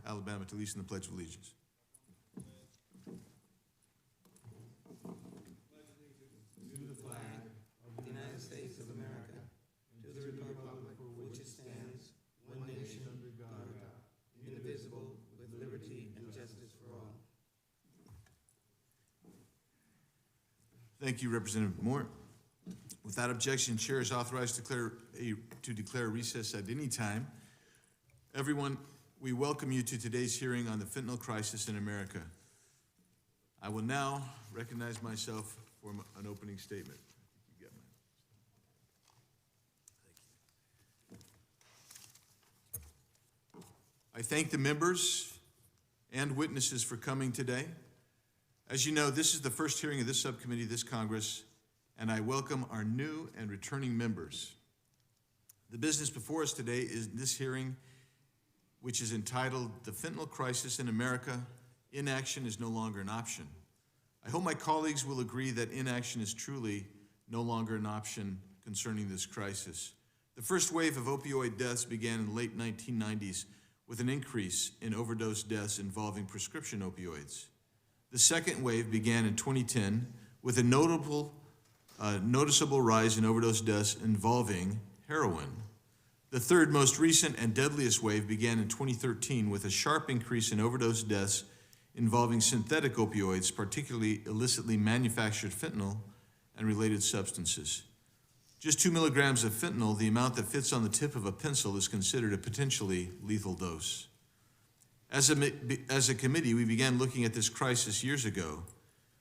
Alabama, to lead us in the Pledge of Allegiance. To the flag of the United States of America, to the republic for which it stands, one nation under God, indivisible, with liberty and justice for all. Thank you, Representative Moore. Without objection, Chair is authorized to declare recess at any time. Everyone, we welcome you to today's hearing on the fentanyl crisis in America. I will now recognize myself for an opening statement. I thank the members and witnesses for coming today. As you know, this is the first hearing of this subcommittee, this Congress, and I welcome our new and returning members. The business before us today is this hearing, which is entitled "The Fentanyl Crisis in America, Inaction is No Longer an Option." I hope my colleagues will agree that inaction is truly no longer an option concerning this crisis. The first wave of opioid deaths began in the late 1990s with an increase in overdose deaths involving prescription opioids. The second wave began in 2010 with a noticeable rise in overdose deaths involving heroin. The third most recent and deadliest wave began in 2013 with a sharp increase in overdose deaths involving synthetic opioids, particularly illicitly manufactured fentanyl and related substances. Just 2 milligrams of fentanyl, the amount that fits on the tip of a pencil, is considered a potentially lethal dose. As a committee, we began looking at this crisis years ago.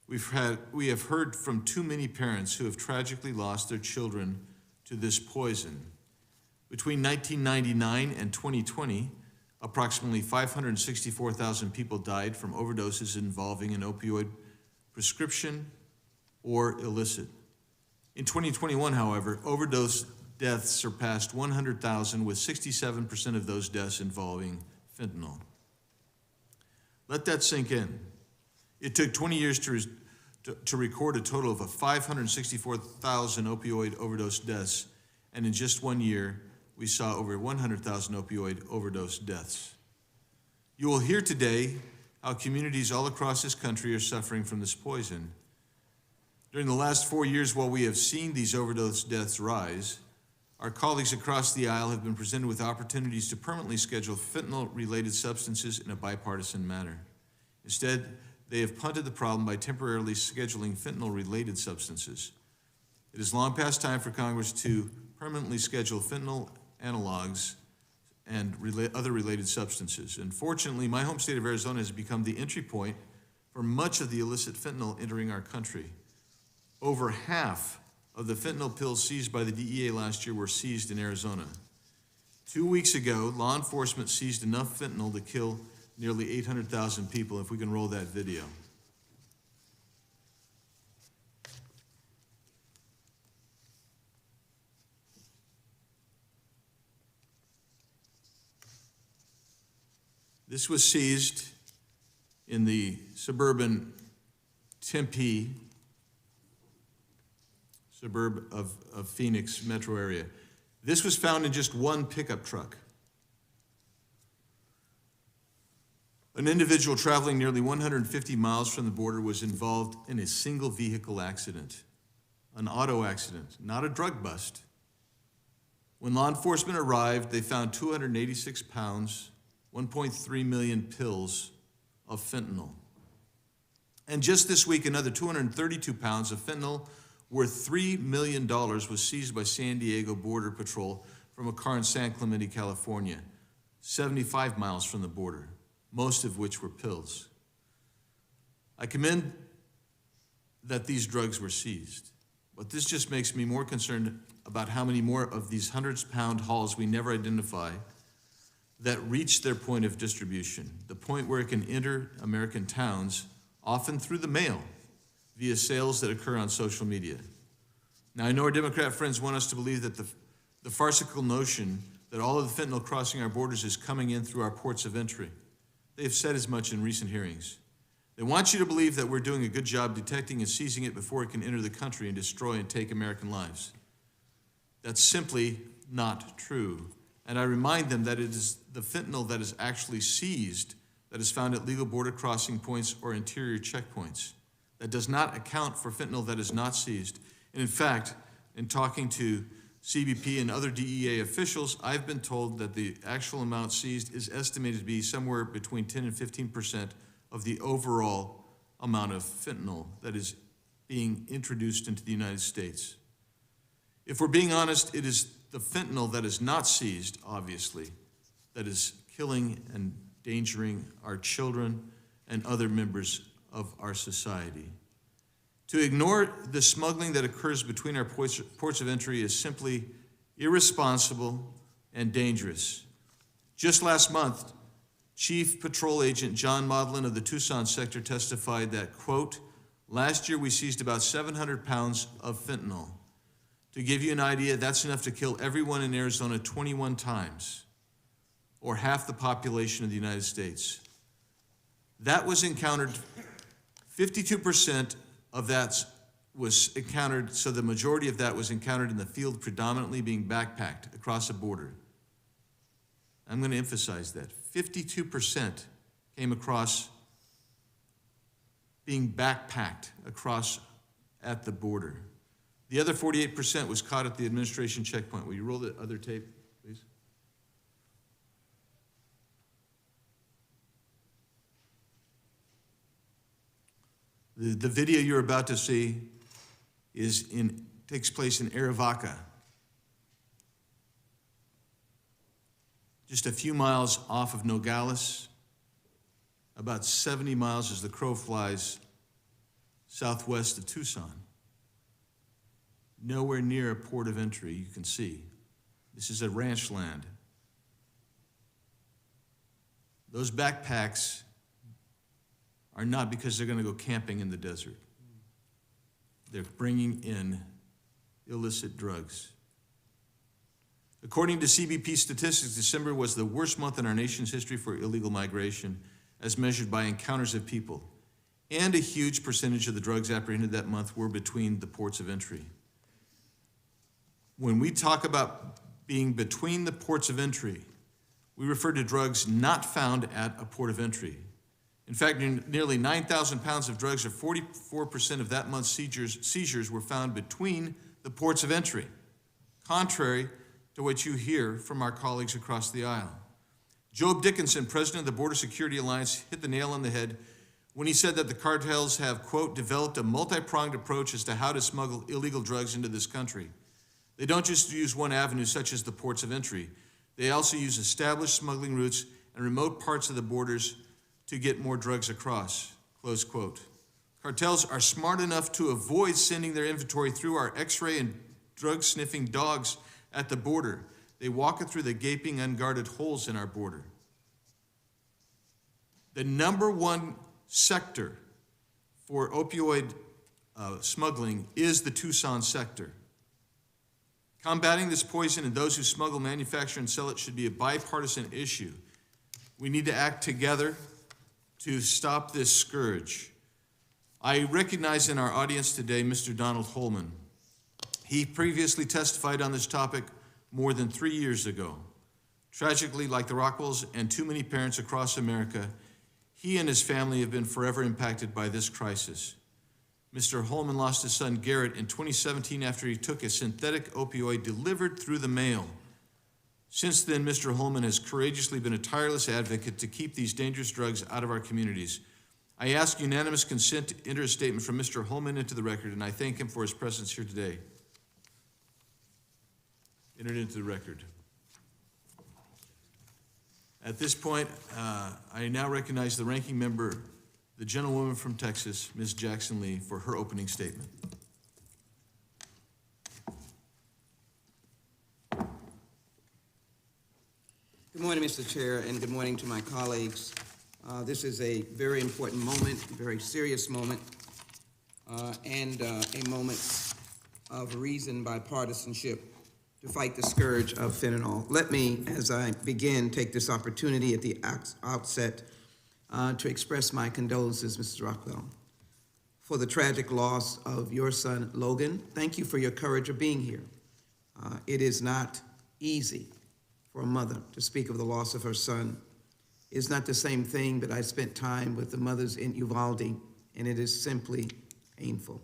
We have heard from too many parents who have tragically lost their children to this poison. Between 1999 and 2020, approximately 564,000 people died from overdoses involving an opioid prescription or illicit. In 2021, however, overdose deaths surpassed 100,000, with 67% of those deaths involving fentanyl. Let that sink in. It took 20 years to record a total of 564,000 opioid overdose deaths, and in just 1 year, we saw over 100,000 opioid overdose deaths. You will hear today how communities all across this country are suffering from this poison. During the last 4 years, while we have seen these overdose deaths rise, our colleagues across the aisle have been presented with opportunities to permanently schedule fentanyl-related substances in a bipartisan manner. Instead, they have punted the problem by temporarily scheduling fentanyl-related substances. It is long past time for Congress to permanently schedule fentanyl analogs and other related substances. Unfortunately, my home state of Arizona has become the entry point for much of the illicit fentanyl entering our country. Over half of the fentanyl pills seized by the DEA last year were seized in Arizona. 2 weeks ago, law enforcement seized enough fentanyl to kill nearly 800,000 people. If we can roll that video. This was seized in the suburban Tempe suburb of Phoenix metro area. This was found in just one pickup truck. An individual traveling nearly 150 miles from the border was involved in a single vehicle accident, an auto accident, not a drug bust. When law enforcement arrived, they found 286 pounds, 1.3 million pills of fentanyl. And just this week, another 232 pounds of fentanyl worth $3 million was seized by San Diego Border Patrol from a car in San Clemente, California, 75 miles from the border, most of which were pills. I commend that these drugs were seized, but this just makes me more concerned about how many more of these hundreds-pound hauls we never identify that reach their point of distribution, the point where it can enter American towns, often through the mail, via sales that occur on social media. Now, I know our Democrat friends want us to believe that the farcical notion that all of the fentanyl crossing our borders is coming in through our ports of entry. They have said as much in recent hearings. They want you to believe that we're doing a good job detecting and seizing it before it can enter the country and destroy and take American lives. That's simply not true. And I remind them that it is the fentanyl that is actually seized that is found at legal border crossing points or interior checkpoints. That does not account for fentanyl that is not seized. And in fact, in talking to CBP and other DEA officials, I've been told that the actual amount seized is estimated to be somewhere between 10 and 15% of the overall amount of fentanyl that is being introduced into the United States. If we're being honest, it is the fentanyl that is not seized, obviously, that is killing and endangering our children and other members of our society. To ignore the smuggling that occurs between our ports of entry is simply irresponsible and dangerous. Just last month, Chief Patrol Agent John Maudlin of the Tucson sector testified that, quote, last year we seized about 700 pounds of fentanyl. To give you an idea, that's enough to kill everyone in Arizona 21 times, or half the population of the United States. That was encountered, 52% of that was encountered, so the majority of that was encountered in the field, predominantly being backpacked across the border. I'm going to emphasize that. 52% came across being backpacked across at the border. The other 48% was caught at the administration checkpoint. Will you roll the other tape, please? The video you're about to see takes place in Arivaca, just a few miles off of Nogales, about 70 miles as the crow flies southwest of Tucson. Nowhere near a port of entry, you can see. This is a ranch land. Those backpacks are not because they're going to go camping in the desert. They're bringing in illicit drugs. According to CBP statistics, December was the worst month in our nation's history for illegal migration, as measured by encounters of people. And a huge percentage of the drugs apprehended that month were between the ports of entry. When we talk about being between the ports of entry, we refer to drugs not found at a port of entry. In fact, nearly 9,000 pounds of drugs, or 44% of that month's seizures, were found between the ports of entry, contrary to what you hear from our colleagues across the aisle. Job Dickinson, president of the Border Security Alliance, hit the nail on the head when he said that the cartels have, quote, developed a multi-pronged approach as to how to smuggle illegal drugs into this country. They don't just use one avenue, such as the ports of entry. They also use established smuggling routes and remote parts of the borders to get more drugs across, close quote. Cartels are smart enough to avoid sending their inventory through our X-ray and drug-sniffing dogs at the border. They walk it through the gaping, unguarded holes in our border. The number one sector for opioid smuggling is the Tucson sector. Combating this poison and those who smuggle, manufacture, and sell it should be a bipartisan issue. We need to act together to stop this scourge. I recognize in our audience today Mr. Donald Holman. He previously testified on this topic more than 3 years ago. Tragically, like the Rockwells and too many parents across America, he and his family have been forever impacted by this crisis. Mr. Holman lost his son Garrett in 2017 after he took a synthetic opioid delivered through the mail. Since then, Mr. Holman has courageously been a tireless advocate to keep these dangerous drugs out of our communities. I ask unanimous consent to enter a statement from Mr. Holman into the record, and I thank him for his presence here today. Entered into the record. At this point, I now recognize the ranking member, the gentlewoman from Texas, Ms. Jackson Lee, for her opening statement. Good morning, Mr. Chair, and good morning to my colleagues. This is a very important moment, a very serious moment, and a moment of reasoned bipartisanship to fight the scourge of fentanyl. Let me, as I begin, take this opportunity at the outset to express my condolences, Mrs. Rockwell, for the tragic loss of your son, Logan. Thank you for your courage of being here. It is not easy for a mother to speak of the loss of her son. It's not the same thing, but I spent time with the mothers in Uvalde, and it is simply painful.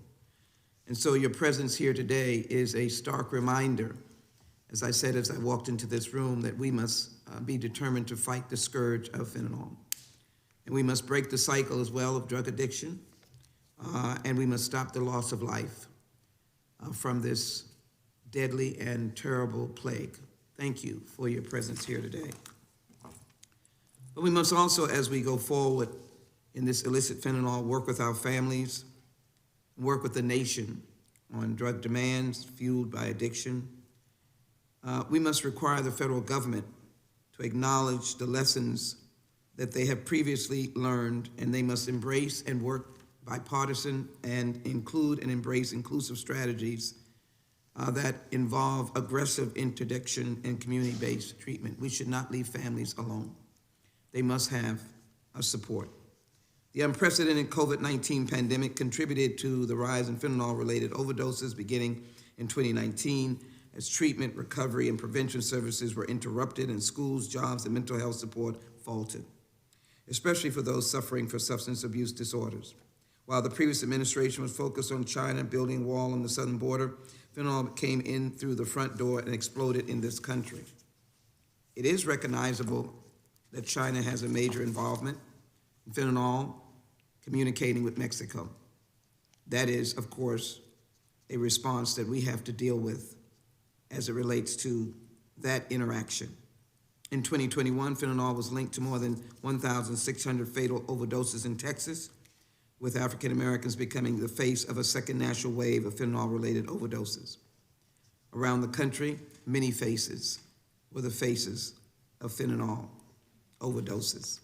And so your presence here today is a stark reminder, as I said as I walked into this room, that we must be determined to fight the scourge of fentanyl. And we must break the cycle as well of drug addiction, and we must stop the loss of life from this deadly and terrible plague. Thank you for your presence here today. But we must also, as we go forward in this illicit fentanyl, work with our families, work with the nation on drug demands fueled by addiction. We must require the federal government to acknowledge the lessons that they have previously learned, and they must embrace and work bipartisan and include and embrace inclusive strategies that involve aggressive interdiction and community-based treatment. We should not leave families alone. They must have our support. The unprecedented COVID-19 pandemic contributed to the rise in fentanyl-related overdoses beginning in 2019 as treatment, recovery, and prevention services were interrupted and schools, jobs, and mental health support faltered, especially for those suffering from substance abuse disorders. While the previous administration was focused on China building a wall on the southern border, fentanyl came in through the front door and exploded in this country. It is recognizable that China has a major involvement in fentanyl communicating with Mexico. That is, of course, a response that we have to deal with as it relates to that interaction. In 2021, fentanyl was linked to more than 1,600 fatal overdoses in Texas, with African Americans becoming the face of a second national wave of fentanyl-related overdoses. Around the country, many faces were the faces of fentanyl overdoses.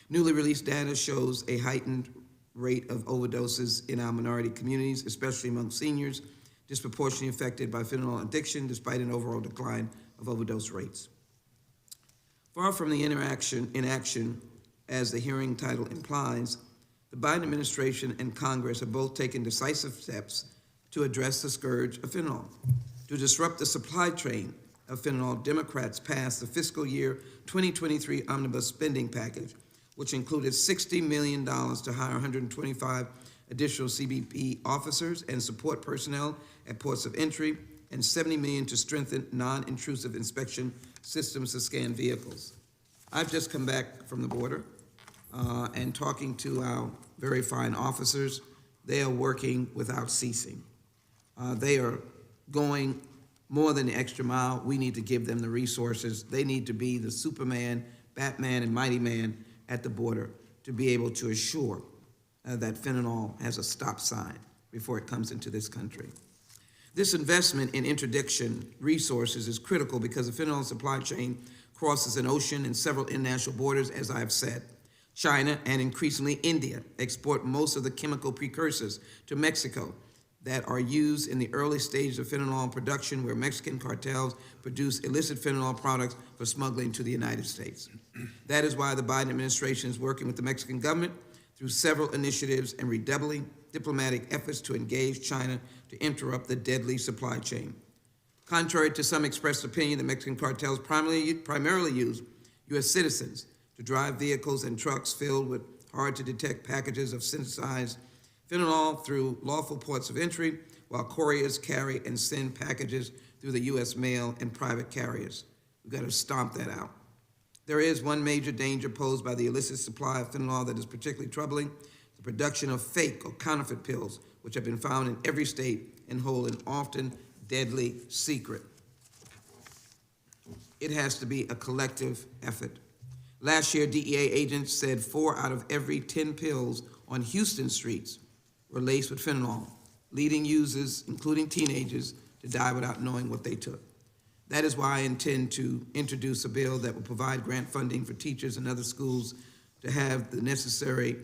Newly released data shows a heightened rate of overdoses in our minority communities, especially among seniors, disproportionately affected by fentanyl addiction, despite an overall decline of overdose rates. Far from the inaction, as the hearing title implies, the Biden administration and Congress have both taken decisive steps to address the scourge of fentanyl. To disrupt the supply chain of fentanyl, Democrats passed the fiscal year 2023 omnibus spending package, which included $60 million to hire 125 additional CBP officers and support personnel at ports of entry, and $70 million to strengthen non-intrusive inspection systems to scan vehicles. I've just come back from the border and talking to our very fine officers. They are working without ceasing. They are going more than the extra mile. We need to give them the resources. They need to be the Superman, Batman, and Mighty Man at the border to be able to assure that fentanyl has a stop sign before it comes into this country. This investment in interdiction resources is critical because the fentanyl supply chain crosses an ocean and several international borders, as I have said. China and increasingly India export most of the chemical precursors to Mexico that are used in the early stages of fentanyl production, where Mexican cartels produce illicit fentanyl products for smuggling to the United States. That is why the Biden administration is working with the Mexican government through several initiatives and redoubling diplomatic efforts to engage China to interrupt the deadly supply chain. Contrary to some expressed opinion, the Mexican cartels primarily use U.S. citizens to drive vehicles and trucks filled with hard-to-detect packages of synthesized fentanyl through lawful ports of entry, while couriers carry and send packages through the U.S. mail and private carriers. We've got to stomp that out. There is one major danger posed by the illicit supply of fentanyl that is particularly troubling: the production of fake or counterfeit pills, which have been found in every state and hold an often deadly secret. It has to be a collective effort. Last year, DEA agents said 4 out of every 10 pills on Houston streets were laced with fentanyl, leading users, including teenagers, to die without knowing what they took. That is why I intend to introduce a bill that will provide grant funding for teachers and other schools to have the necessary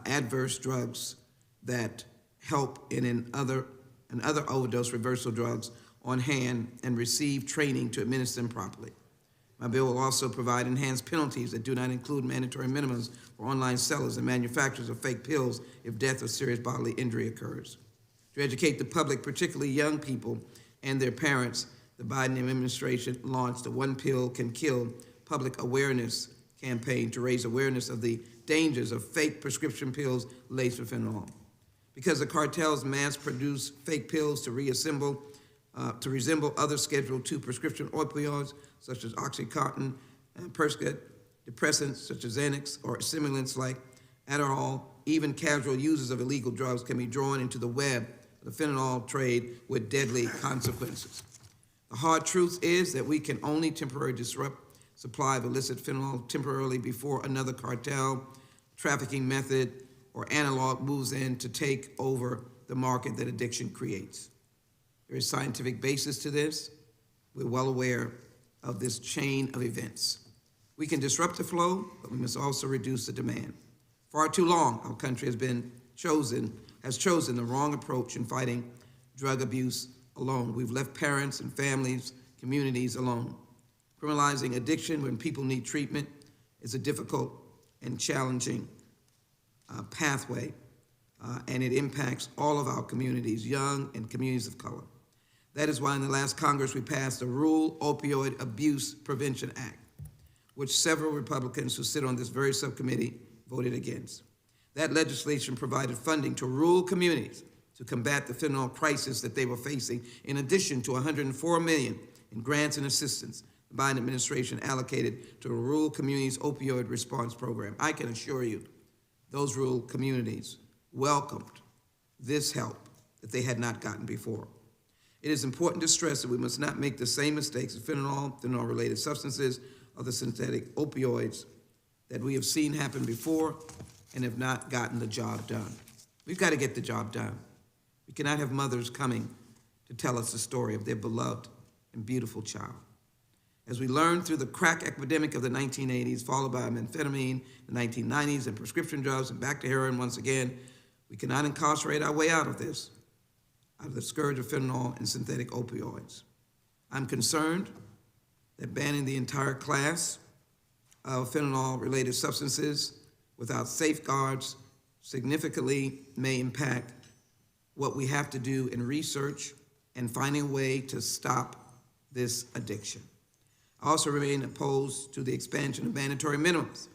adverse drugs that help in other overdose reversal drugs on hand and receive training to administer them properly. My bill will also provide enhanced penalties that do not include mandatory minimums for online sellers and manufacturers of fake pills if death or serious bodily injury occurs. To educate the public, particularly young people and their parents, the Biden administration launched the One Pill Can Kill public awareness campaign to raise awareness of the dangers of fake prescription pills laced with fentanyl. Because the cartels mass-produce fake pills to resemble other Schedule II prescription opioids, such as OxyContin and Percocet, depressants such as Xanax, or stimulants like Adderall, even casual users of illegal drugs can be drawn into the web of the fentanyl trade with deadly consequences. The hard truth is that we can only temporarily disrupt supply of illicit fentanyl temporarily before another cartel, trafficking method, or analog moves in to take over the market that addiction creates. There is scientific basis to this. We're well aware of this chain of events. We can disrupt the flow, but we must also reduce the demand. Far too long, our country has chosen the wrong approach in fighting drug abuse alone. We've left parents and families, communities alone. Criminalizing addiction when people need treatment is a difficult and challenging pathway, and it impacts all of our communities, young and communities of color. That is why in the last Congress we passed the Rural Opioid Abuse Prevention Act, which several Republicans who sit on this very subcommittee voted against. That legislation provided funding to rural communities to combat the fentanyl crisis that they were facing, in addition to $104 million in grants and assistance the Biden administration allocated to the Rural Communities Opioid Response Program. I can assure you, those rural communities welcomed this help that they had not gotten before. It is important to stress that we must not make the same mistakes of fentanyl-related substances, or the synthetic opioids that we have seen happen before and have not gotten the job done. We've got to get the job done. We cannot have mothers coming to tell us the story of their beloved and beautiful child. As we learned through the crack epidemic of the 1980s, followed by amphetamine in the 1990s, and prescription drugs, and back to heroin once again, we cannot incarcerate our way out of this, out of the scourge of fentanyl and synthetic opioids. I'm concerned that banning the entire class of fentanyl-related substances without safeguards significantly may impact what we have to do in research and finding a way to stop this addiction. I also remain opposed to the expansion of mandatory minimums,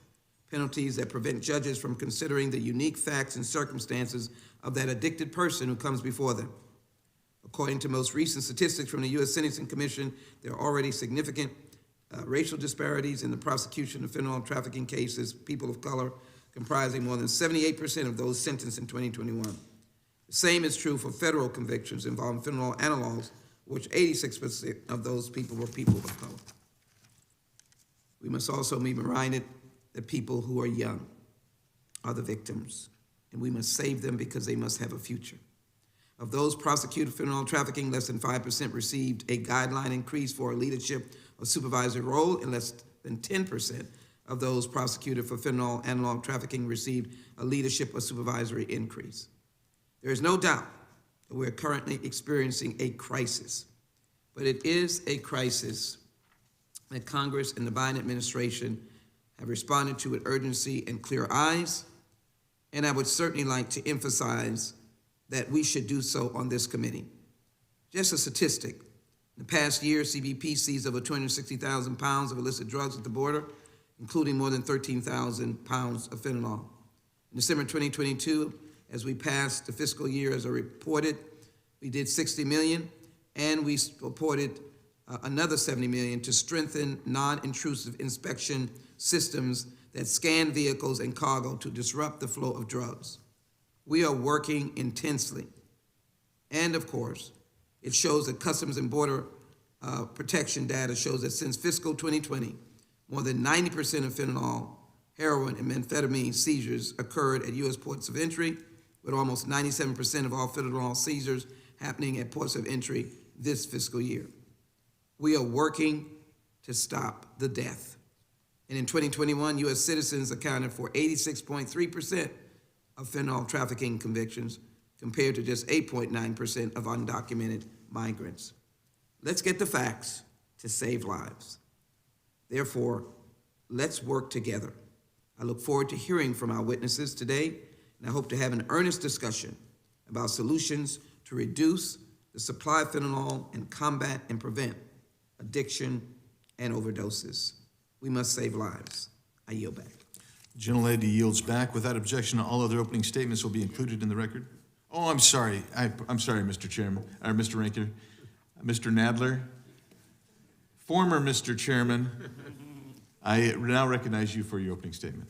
penalties that prevent judges from considering the unique facts and circumstances of that addicted person who comes before them. According to most recent statistics from the U.S. Sentencing Commission, there are already significant racial disparities in the prosecution of fentanyl trafficking cases, people of color comprising more than 78% of those sentenced in 2021. The same is true for federal convictions involving fentanyl analogs, which 86% of those people were people of color. We must also be reminded that people who are young are the victims, and we must save them because they must have a future. Of those prosecuted for fentanyl trafficking, less than 5% received a guideline increase for a leadership or supervisory role, and less than 10% of those prosecuted for fentanyl analog trafficking received a leadership or supervisory increase. There is no doubt that we're currently experiencing a crisis, but it is a crisis that Congress and the Biden administration have responded to with urgency and clear eyes, and I would certainly like to emphasize that we should do so on this committee. Just a statistic, in the past year, CBP seized over 260,000 pounds of illicit drugs at the border, including more than 13,000 pounds of fentanyl. In December 2022, as we passed the fiscal year as I reported, we did $60 million, and we reported another $70 million to strengthen non-intrusive inspection systems that scan vehicles and cargo to disrupt the flow of drugs. We are working intensely. And of course, it shows that Customs and Border Protection data shows that since fiscal 2020, more than 90% of fentanyl, heroin, and methamphetamine seizures occurred at U.S. ports of entry, with almost 97% of all fentanyl seizures happening at ports of entry this fiscal year. We are working to stop the death. And in 2021, U.S. citizens accounted for 86.3% of fentanyl trafficking convictions, compared to just 8.9% of undocumented migrants. Let's get the facts to save lives. Therefore, let's work together. I look forward to hearing from our witnesses today, and I hope to have an earnest discussion about solutions to reduce the supply of fentanyl and combat and prevent addiction, and overdoses. We must save lives. I yield back. Gentlelady yields back. Without objection, all other opening statements will be included in the record. Oh, I'm sorry. I'm sorry, Mr. Chairman, or Mr. Rankin. Mr. Nadler. Former Mr. Chairman, I now recognize you for your opening statement.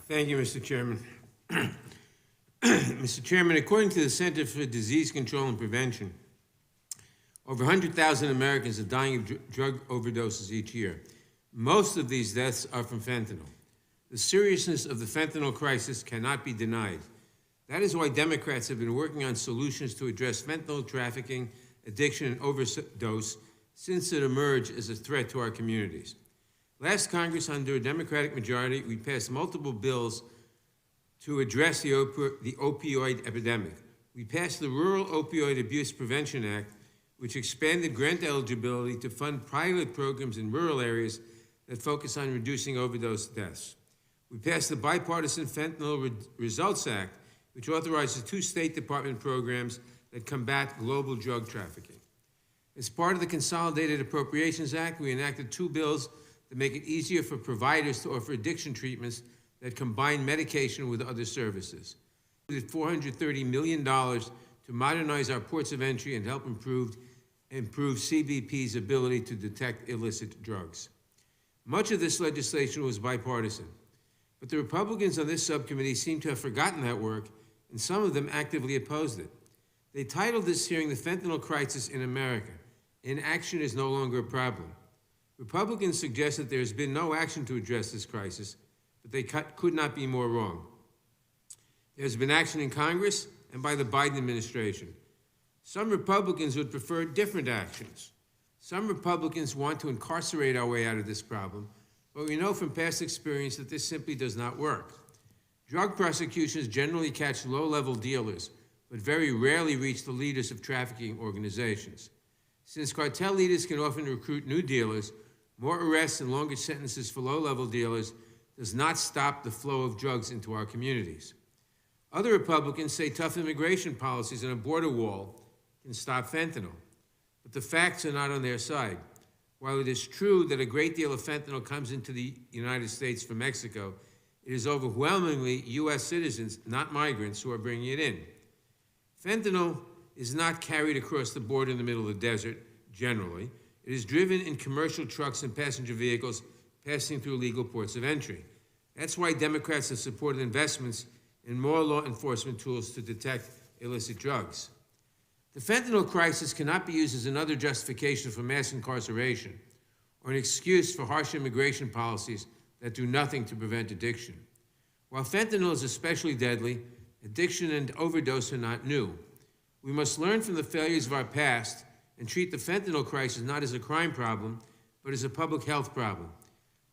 Thank you, Mr. Chairman. Mr. Chairman, according to the Center for Disease Control and Prevention, over 100,000 Americans are dying of drug overdoses each year. Most of these deaths are from fentanyl. The seriousness of the fentanyl crisis cannot be denied. That is why Democrats have been working on solutions to address fentanyl trafficking, addiction, and overdose since it emerged as a threat to our communities. Last Congress, under a Democratic majority, we passed multiple bills to address the opioid epidemic. We passed the Rural Opioid Abuse Prevention Act, which expanded grant eligibility to fund pilot programs in rural areas that focus on reducing overdose deaths. We passed the Bipartisan Fentanyl Results Act, which authorizes 2 State Department programs that combat global drug trafficking. As part of the Consolidated Appropriations Act, we enacted 2 bills that make it easier for providers to offer addiction treatments that combine medication with other services. We did $430 million to modernize our ports of entry and help improve CBP's ability to detect illicit drugs. Much of this legislation was bipartisan, but the Republicans on this subcommittee seem to have forgotten that work, and some of them actively opposed it. They titled this hearing "The Fentanyl Crisis in America. Inaction is no longer a problem." Republicans suggest that there has been no action to address this crisis, but they could not be more wrong. There has been action in Congress and by the Biden administration. Some Republicans would prefer different actions. Some Republicans want to incarcerate our way out of this problem, but we know from past experience that this simply does not work. Drug prosecutions generally catch low-level dealers, but very rarely reach the leaders of trafficking organizations. Since cartel leaders can often recruit new dealers, more arrests and longer sentences for low-level dealers does not stop the flow of drugs into our communities. Other Republicans say tough immigration policies and a border wall can stop fentanyl, but the facts are not on their side. While it is true that a great deal of fentanyl comes into the United States from Mexico, it is overwhelmingly U.S. citizens, not migrants, who are bringing it in. Fentanyl is not carried across the border in the middle of the desert, generally. It is driven in commercial trucks and passenger vehicles passing through legal ports of entry. That's why Democrats have supported investments in more law enforcement tools to detect illicit drugs. The fentanyl crisis cannot be used as another justification for mass incarceration or an excuse for harsh immigration policies that do nothing to prevent addiction. While fentanyl is especially deadly, addiction and overdose are not new. We must learn from the failures of our past and treat the fentanyl crisis not as a crime problem, but as a public health problem.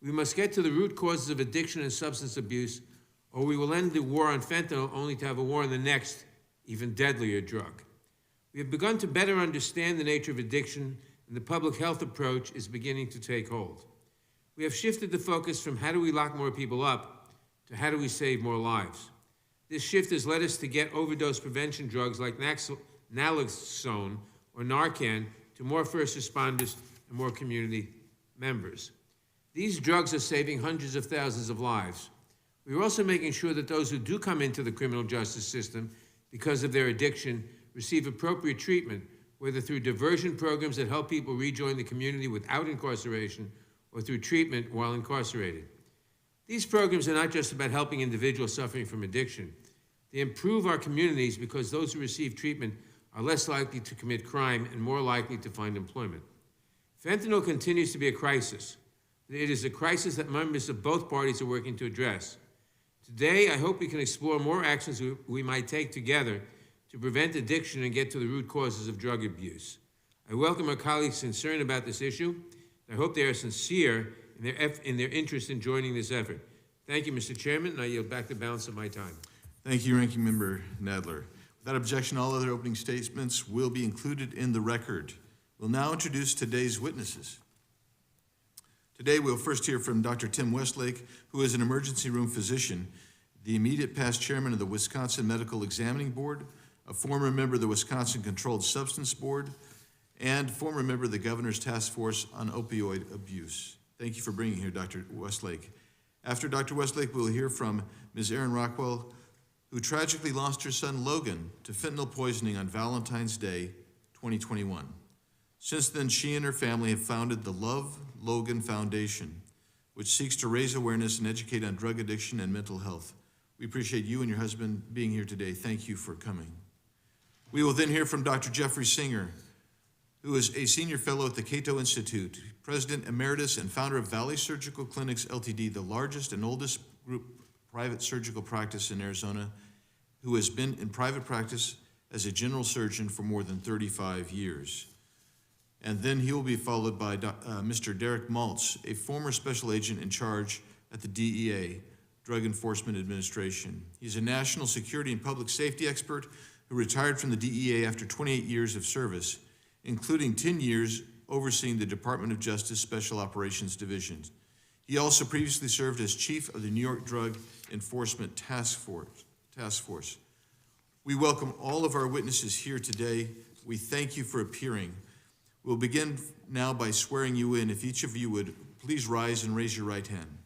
We must get to the root causes of addiction and substance abuse, or we will end the war on fentanyl only to have a war on the next, even deadlier drug. We have begun to better understand the nature of addiction, and the public health approach is beginning to take hold. We have shifted the focus from how do we lock more people up to how do we save more lives. This shift has led us to get overdose prevention drugs like naloxone or Narcan to more first responders and more community members. These drugs are saving hundreds of thousands of lives. We are also making sure that those who do come into the criminal justice system because of their addiction receive appropriate treatment, whether through diversion programs that help people rejoin the community without incarceration or through treatment while incarcerated. These programs are not just about helping individuals suffering from addiction. They improve our communities because those who receive treatment are less likely to commit crime and more likely to find employment. Fentanyl continues to be a crisis. It is a crisis that members of both parties are working to address. Today, I hope we can explore more actions we might take together to prevent addiction and get to the root causes of drug abuse. I welcome our colleagues' concern about this issue. I hope they are sincere in their interest in joining this effort. Thank you, Mr. Chairman, and I yield back the balance of my time. Thank you, Ranking Member Nadler. Without objection, all other opening statements will be included in the record. We'll now introduce today's witnesses. Today, we'll first hear from Dr. Tim Westlake, who is an emergency room physician, the immediate past chairman of the Wisconsin Medical Examining Board, a former member of the Wisconsin Controlled Substance Board, and former member of the Governor's Task Force on Opioid Abuse. Thank you for bringing here Dr. Westlake. After Dr. Westlake, we'll hear from Ms. Erin Rockwell, who tragically lost her son Logan to fentanyl poisoning on Valentine's Day, 2021. Since then, she and her family have founded the Love Logan Foundation, which seeks to raise awareness and educate on drug addiction and mental health. We appreciate you and your husband being here today. Thank you for coming. We will then hear from Dr. Jeffrey Singer, who is a senior fellow at the Cato Institute, president emeritus and founder of Valley Surgical Clinics LTD, the largest and oldest group private surgical practice in Arizona, who has been in private practice as a general surgeon for more than 35 years. And then he will be followed by Mr. Derek Maltz, a former special agent in charge at the DEA, Drug Enforcement Administration. He's a national security and public safety expert who retired from the DEA after 28 years of service, including 10 years overseeing the Department of Justice Special Operations Division. He also previously served as chief of the New York Drug Enforcement Task Force. We welcome all of our witnesses here today. We thank you for appearing. We'll begin now by swearing you in. If each of you would please rise and raise your right hand.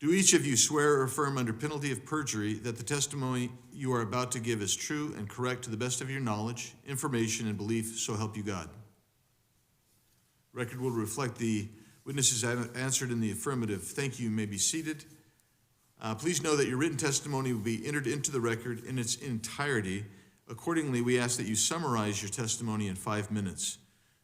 Do each of you swear or affirm under penalty of perjury that the testimony you are about to give is true and correct to the best of your knowledge, information, and belief, so help you God? Record will reflect the witnesses answered in the affirmative. Thank you. You may be seated. Please know that your written testimony will be entered into the record in its entirety. Accordingly, we ask that you summarize your testimony in 5 minutes.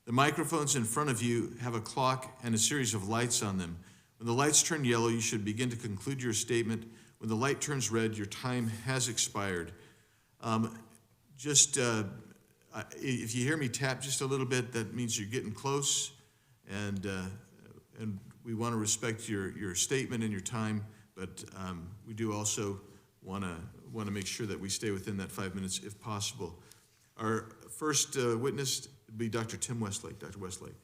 The microphones in front of you have a clock and a series of lights on them. When the lights turn yellow, you should begin to conclude your statement. When the light turns red, your time has expired. If you hear me tap just a little bit, that means you're getting close, and we want to respect your statement and your time, but we do also want to make sure that we stay within that 5 minutes if possible. Our first witness would be Dr. Tim Westlake. Dr. Westlake.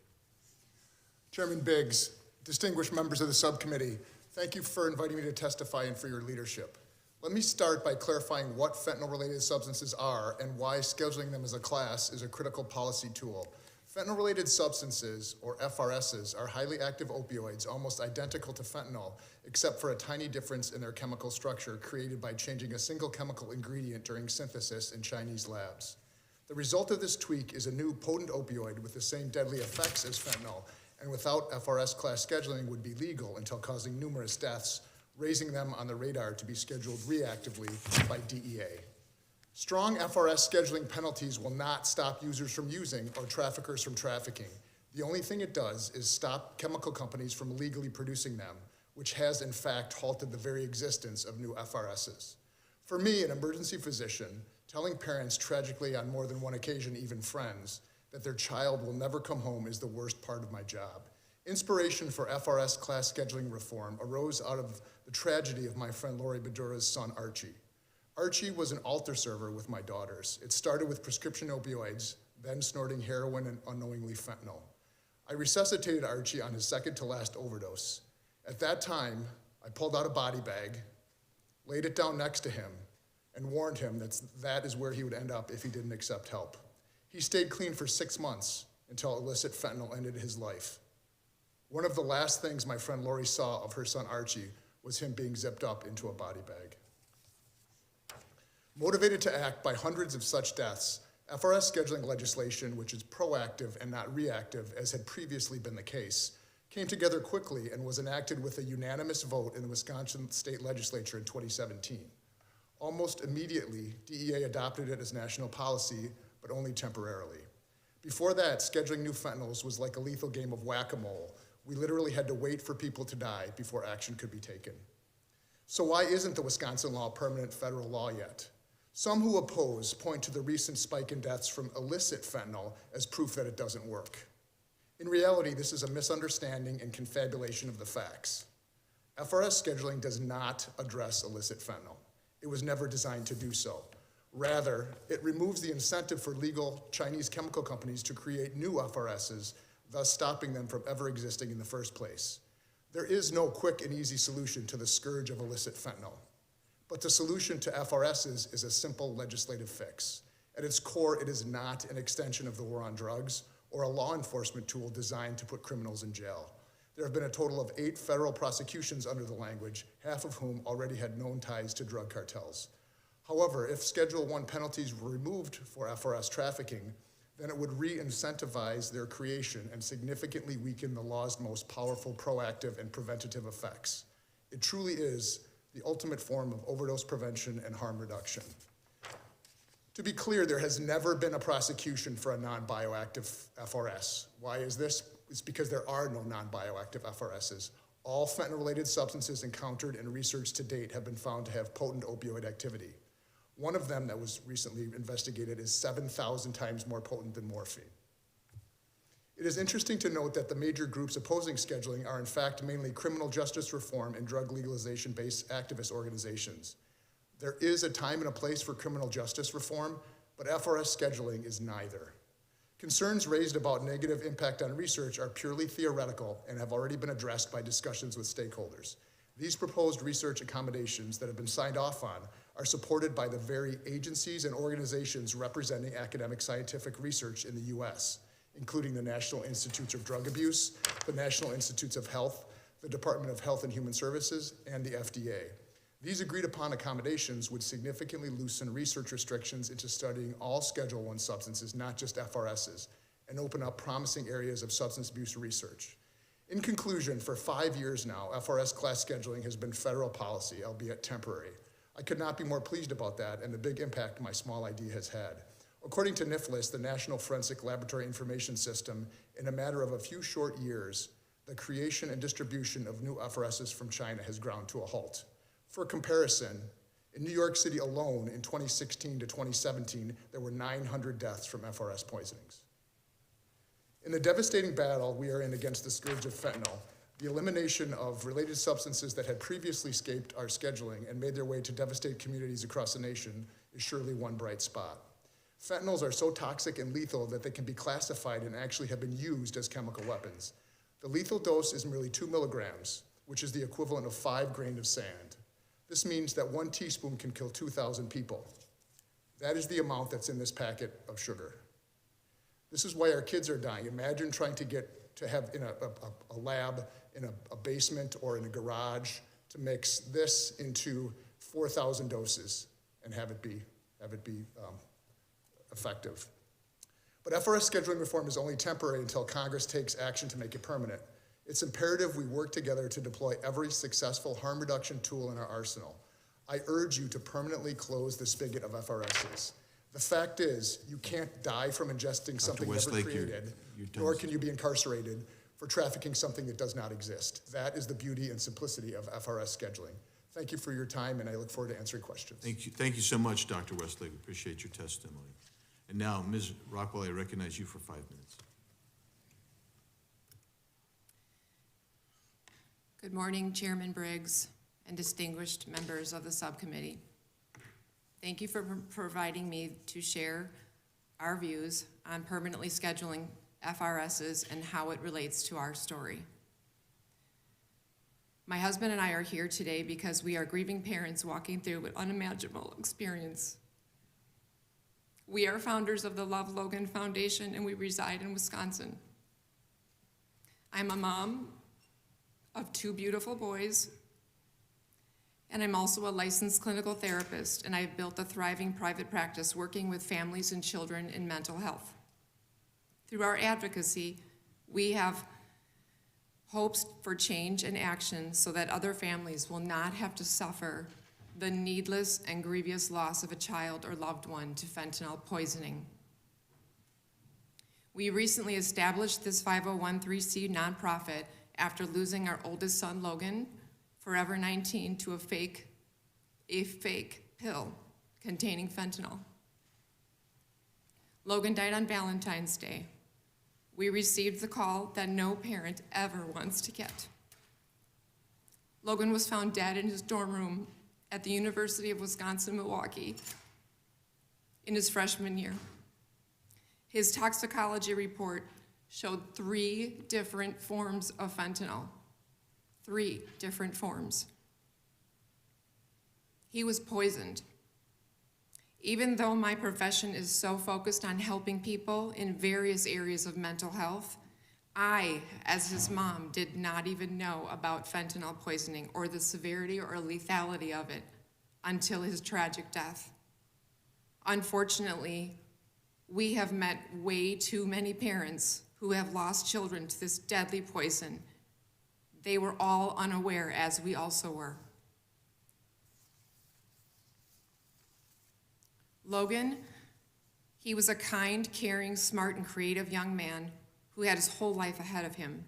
Chairman Biggs, distinguished members of the subcommittee, thank you for inviting me to testify and for your leadership. Let me start by clarifying what fentanyl-related substances are and why scheduling them as a class is a critical policy tool. Fentanyl-related substances, or FRSs, are highly active opioids almost identical to fentanyl, except for a tiny difference in their chemical structure created by changing a single chemical ingredient during synthesis in Chinese labs. The result of this tweak is a new potent opioid with the same deadly effects as fentanyl, and without FRS class scheduling would be legal until causing numerous deaths, raising them on the radar to be scheduled reactively by DEA. Strong FRS scheduling penalties will not stop users from using or traffickers from trafficking. The only thing it does is stop chemical companies from illegally producing them, which has in fact halted the very existence of new FRSs. For me, an emergency physician, telling parents tragically on more than one occasion, even friends, that their child will never come home is the worst part of my job. Inspiration for FRS class scheduling reform arose out of the tragedy of my friend Lori Badura's son, Archie. Archie was an altar server with my daughters. It started with prescription opioids, then snorting heroin and unknowingly fentanyl. I resuscitated Archie on his second to last overdose. At that time, I pulled out a body bag, laid it down next to him, and warned him that is where he would end up if he didn't accept help. He stayed clean for 6 months until illicit fentanyl ended his life. One of the last things my friend Lori saw of her son Archie was him being zipped up into a body bag. Motivated to act by hundreds of such deaths, FRS scheduling legislation, which is proactive and not reactive, as had previously been the case, came together quickly and was enacted with a unanimous vote in the Wisconsin State Legislature in 2017. Almost immediately, DEA adopted it as national policy, but only temporarily. Before that, scheduling new fentanyls was like a lethal game of whack-a-mole. We literally had to wait for people to die before action could be taken. So why isn't the Wisconsin law permanent federal law yet? Some who oppose point to the recent spike in deaths from illicit fentanyl as proof that it doesn't work. In reality, this is a misunderstanding and confabulation of the facts. FRS scheduling does not address illicit fentanyl. It was never designed to do so. Rather, it removes the incentive for legal Chinese chemical companies to create new FRSs, thus stopping them from ever existing in the first place. There is no quick and easy solution to the scourge of illicit fentanyl. But the solution to FRSs is a simple legislative fix. At its core, it is not an extension of the war on drugs or a law enforcement tool designed to put criminals in jail. There have been a total of 8 federal prosecutions under the language, half of whom already had known ties to drug cartels. However, if Schedule I penalties were removed for FRS trafficking, then it would re-incentivize their creation and significantly weaken the law's most powerful proactive and preventative effects. It truly is the ultimate form of overdose prevention and harm reduction. To be clear, there has never been a prosecution for a non-bioactive FRS. Why is this? It's because there are no non-bioactive FRSs. All fentanyl-related substances encountered in research to date have been found to have potent opioid activity. One of them that was recently investigated is 7,000 times more potent than morphine. It is interesting to note that the major groups opposing scheduling are in fact mainly criminal justice reform and drug legalization-based activist organizations. There is a time and a place for criminal justice reform, but FRS scheduling is neither. Concerns raised about negative impact on research are purely theoretical and have already been addressed by discussions with stakeholders. These proposed research accommodations that have been signed off on are supported by the very agencies and organizations representing academic scientific research in the US, including the National Institutes of Drug Abuse, the National Institutes of Health, the Department of Health and Human Services, and the FDA. These agreed upon accommodations would significantly loosen research restrictions into studying all Schedule I substances, not just FRSs, and open up promising areas of substance abuse research. In conclusion, for 5 years now, FRS class scheduling has been federal policy, albeit temporary. I could not be more pleased about that and the big impact my small ID has had. According to NIFLS, the National Forensic Laboratory Information System, in a matter of a few short years, the creation and distribution of new FRSs from China has ground to a halt. For comparison, in New York City alone in 2016 to 2017, there were 900 deaths from FRS poisonings. In the devastating battle we are in against the scourge of fentanyl, the elimination of related substances that had previously escaped our scheduling and made their way to devastate communities across the nation is surely one bright spot. Fentanyls are so toxic and lethal that they can be classified and actually have been used as chemical weapons. The lethal dose is merely 2 milligrams, which is the equivalent of 5 grains of sand. This means that 1 teaspoon can kill 2,000 people. That is the amount that's in this packet of sugar. This is why our kids are dying. Imagine trying to have in a lab, in a basement or in a garage, to mix this into 4,000 doses and have it be effective. But FRS scheduling reform is only temporary until Congress takes action to make it permanent. It's imperative we work together to deploy every successful harm reduction tool in our arsenal. I urge you to permanently close the spigot of FRSs. The fact is, you can't die from ingesting something never created, nor can you be incarcerated for trafficking something that does not exist. That is the beauty and simplicity of FRS scheduling. Thank you for your time, and I look forward to answering questions. Thank you so much, Dr. Westlake. We appreciate your testimony. And now, Ms. Rockwell, I recognize you for 5 minutes. Good morning, Chairman Briggs and distinguished members of the subcommittee. Thank you for providing me to share our views on permanently scheduling FRSs and how it relates to our story. My husband and I are here today because we are grieving parents walking through an unimaginable experience. We are founders of the Love Logan Foundation, and we reside in Wisconsin. I'm a mom of 2 beautiful boys, and I'm also a licensed clinical therapist, and I've built a thriving private practice working with families and children in mental health. Through our advocacy, we have hopes for change and action so that other families will not have to suffer the needless and grievous loss of a child or loved one to fentanyl poisoning. We recently established this 501(c) nonprofit after losing our oldest son, Logan, forever 19, to a fake pill containing fentanyl. Logan died on Valentine's Day. We received the call that no parent ever wants to get. Logan was found dead in his dorm room at the University of Wisconsin-Milwaukee in his freshman year. His toxicology report showed 3 different forms of fentanyl. 3 different forms. He was poisoned. Even though my profession is so focused on helping people in various areas of mental health, I, as his mom, did not even know about fentanyl poisoning or the severity or lethality of it until his tragic death. Unfortunately, we have met way too many parents who have lost children to this deadly poison. They were all unaware, as we also were. Logan, he was a kind, caring, smart, and creative young man who had his whole life ahead of him.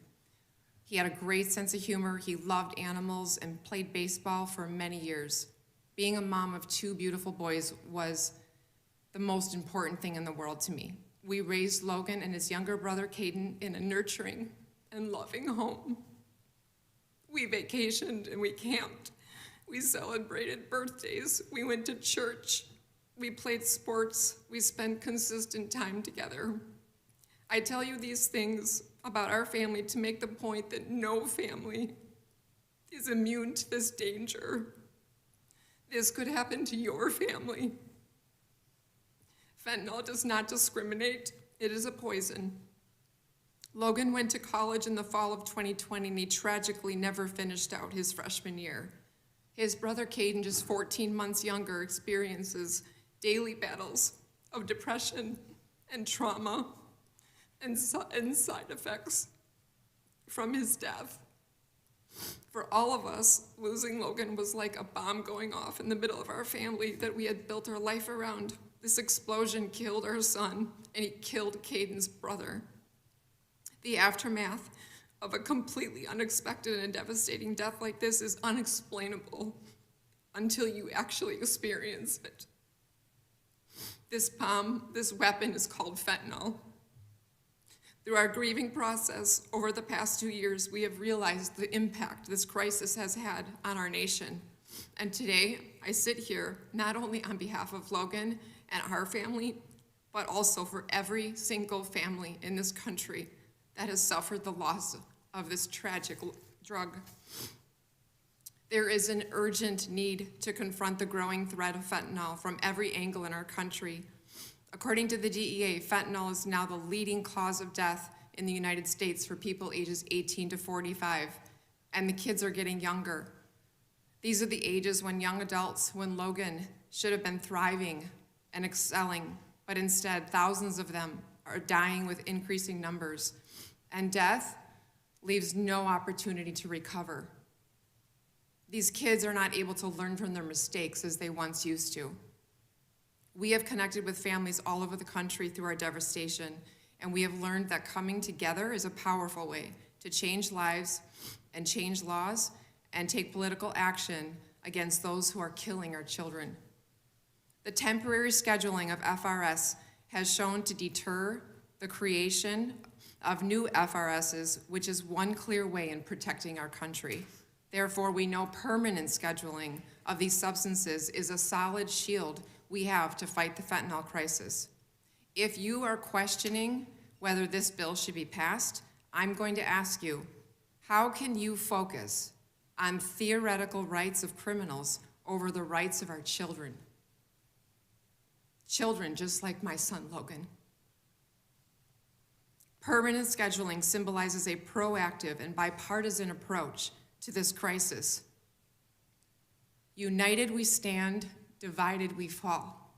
He had a great sense of humor, he loved animals, and played baseball for many years. Being a mom of 2 beautiful boys was the most important thing in the world to me. We raised Logan and his younger brother, Caden, in a nurturing and loving home. We vacationed and we camped. We celebrated birthdays. We went to church. We played sports. We spent consistent time together. I tell you these things about our family to make the point that no family is immune to this danger. This could happen to your family. Fentanyl does not discriminate. It is a poison. Logan went to college in the fall of 2020, and he tragically never finished out his freshman year. His brother Caden, just 14 months younger, experiences daily battles of depression and trauma and side effects from his death. For all of us, losing Logan was like a bomb going off in the middle of our family that we had built our life around. This explosion killed our son, and he killed Caden's brother. The aftermath of a completely unexpected and devastating death like this is unexplainable until you actually experience it. This weapon is called fentanyl. Through our grieving process over the past 2 years, we have realized the impact this crisis has had on our nation. And today, I sit here not only on behalf of Logan and our family, but also for every single family in this country that has suffered the loss of this tragic drug. There is an urgent need to confront the growing threat of fentanyl from every angle in our country. According to the DEA, fentanyl is now the leading cause of death in the United States for people ages 18 to 45, and the kids are getting younger. These are the ages when young adults, when Logan should have been thriving and excelling, but instead thousands of them are dying with increasing numbers, and death leaves no opportunity to recover. These kids are not able to learn from their mistakes as they once used to. We have connected with families all over the country through our devastation, and we have learned that coming together is a powerful way to change lives and change laws and take political action against those who are killing our children. The temporary scheduling of FRS has shown to deter the creation of new FRSs, which is one clear way in protecting our country. Therefore, we know permanent scheduling of these substances is a solid shield we have to fight the fentanyl crisis. If you are questioning whether this bill should be passed, I'm going to ask you, how can you focus on theoretical rights of criminals over the rights of our children? Children just like my son, Logan. Permanent scheduling symbolizes a proactive and bipartisan approach to this crisis. United we stand, divided we fall.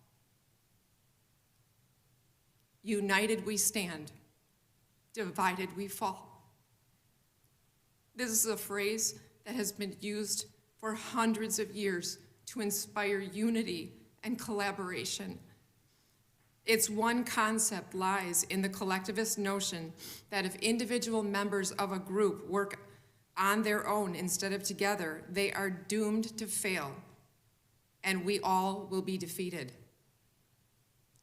United we stand, divided we fall. This is a phrase that has been used for hundreds of years to inspire unity and collaboration. Its one concept lies in the collectivist notion that if individual members of a group work on their own instead of together, they are doomed to fail, and we all will be defeated.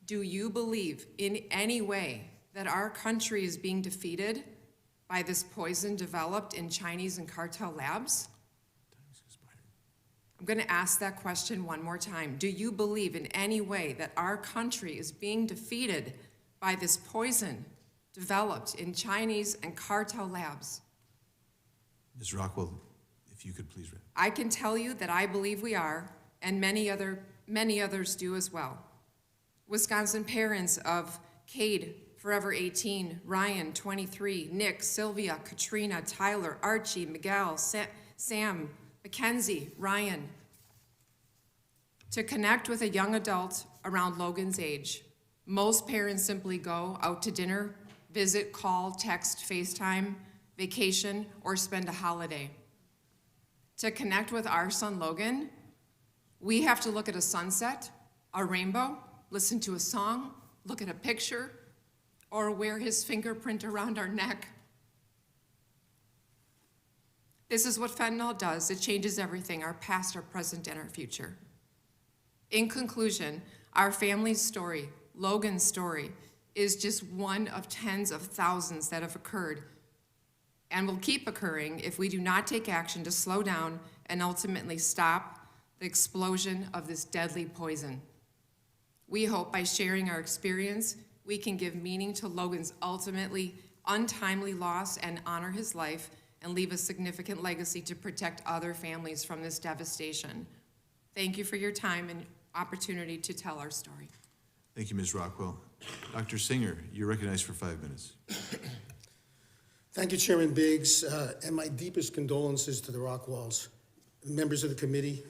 Do you believe in any way that our country is being defeated by this poison developed in Chinese and cartel labs? I'm going to ask that question one more time. Do you believe in any way that our country is being defeated by this poison developed in Chinese and cartel labs? Ms. Rockwell, if you could please read. I can tell you that I believe we are, and many others do as well. Wisconsin parents of Cade, forever 18, Ryan, 23, Nick, Sylvia, Katrina, Tyler, Archie, Miguel, Sam, Mackenzie, Ryan. To connect with a young adult around Logan's age, most parents simply go out to dinner, visit, call, text, FaceTime, vacation, or spend a holiday. To connect with our son Logan, we have to look at a sunset, a rainbow, listen to a song, look at a picture, or wear his fingerprint around our neck. This is what fentanyl does. It changes everything, our past, our present, and our future. In conclusion, our family's story, Logan's story, is just one of tens of thousands that have occurred and will keep occurring if we do not take action to slow down and ultimately stop the explosion of this deadly poison. We hope by sharing our experience, we can give meaning to Logan's ultimately untimely loss and honor his life and leave a significant legacy to protect other families from this devastation. Thank you for your time and opportunity to tell our story. Thank you, Ms. Rockwell. Dr. Singer, you're recognized for 5 minutes. Thank you, Chairman Biggs, and my deepest condolences to the Rockwells, members of the committee.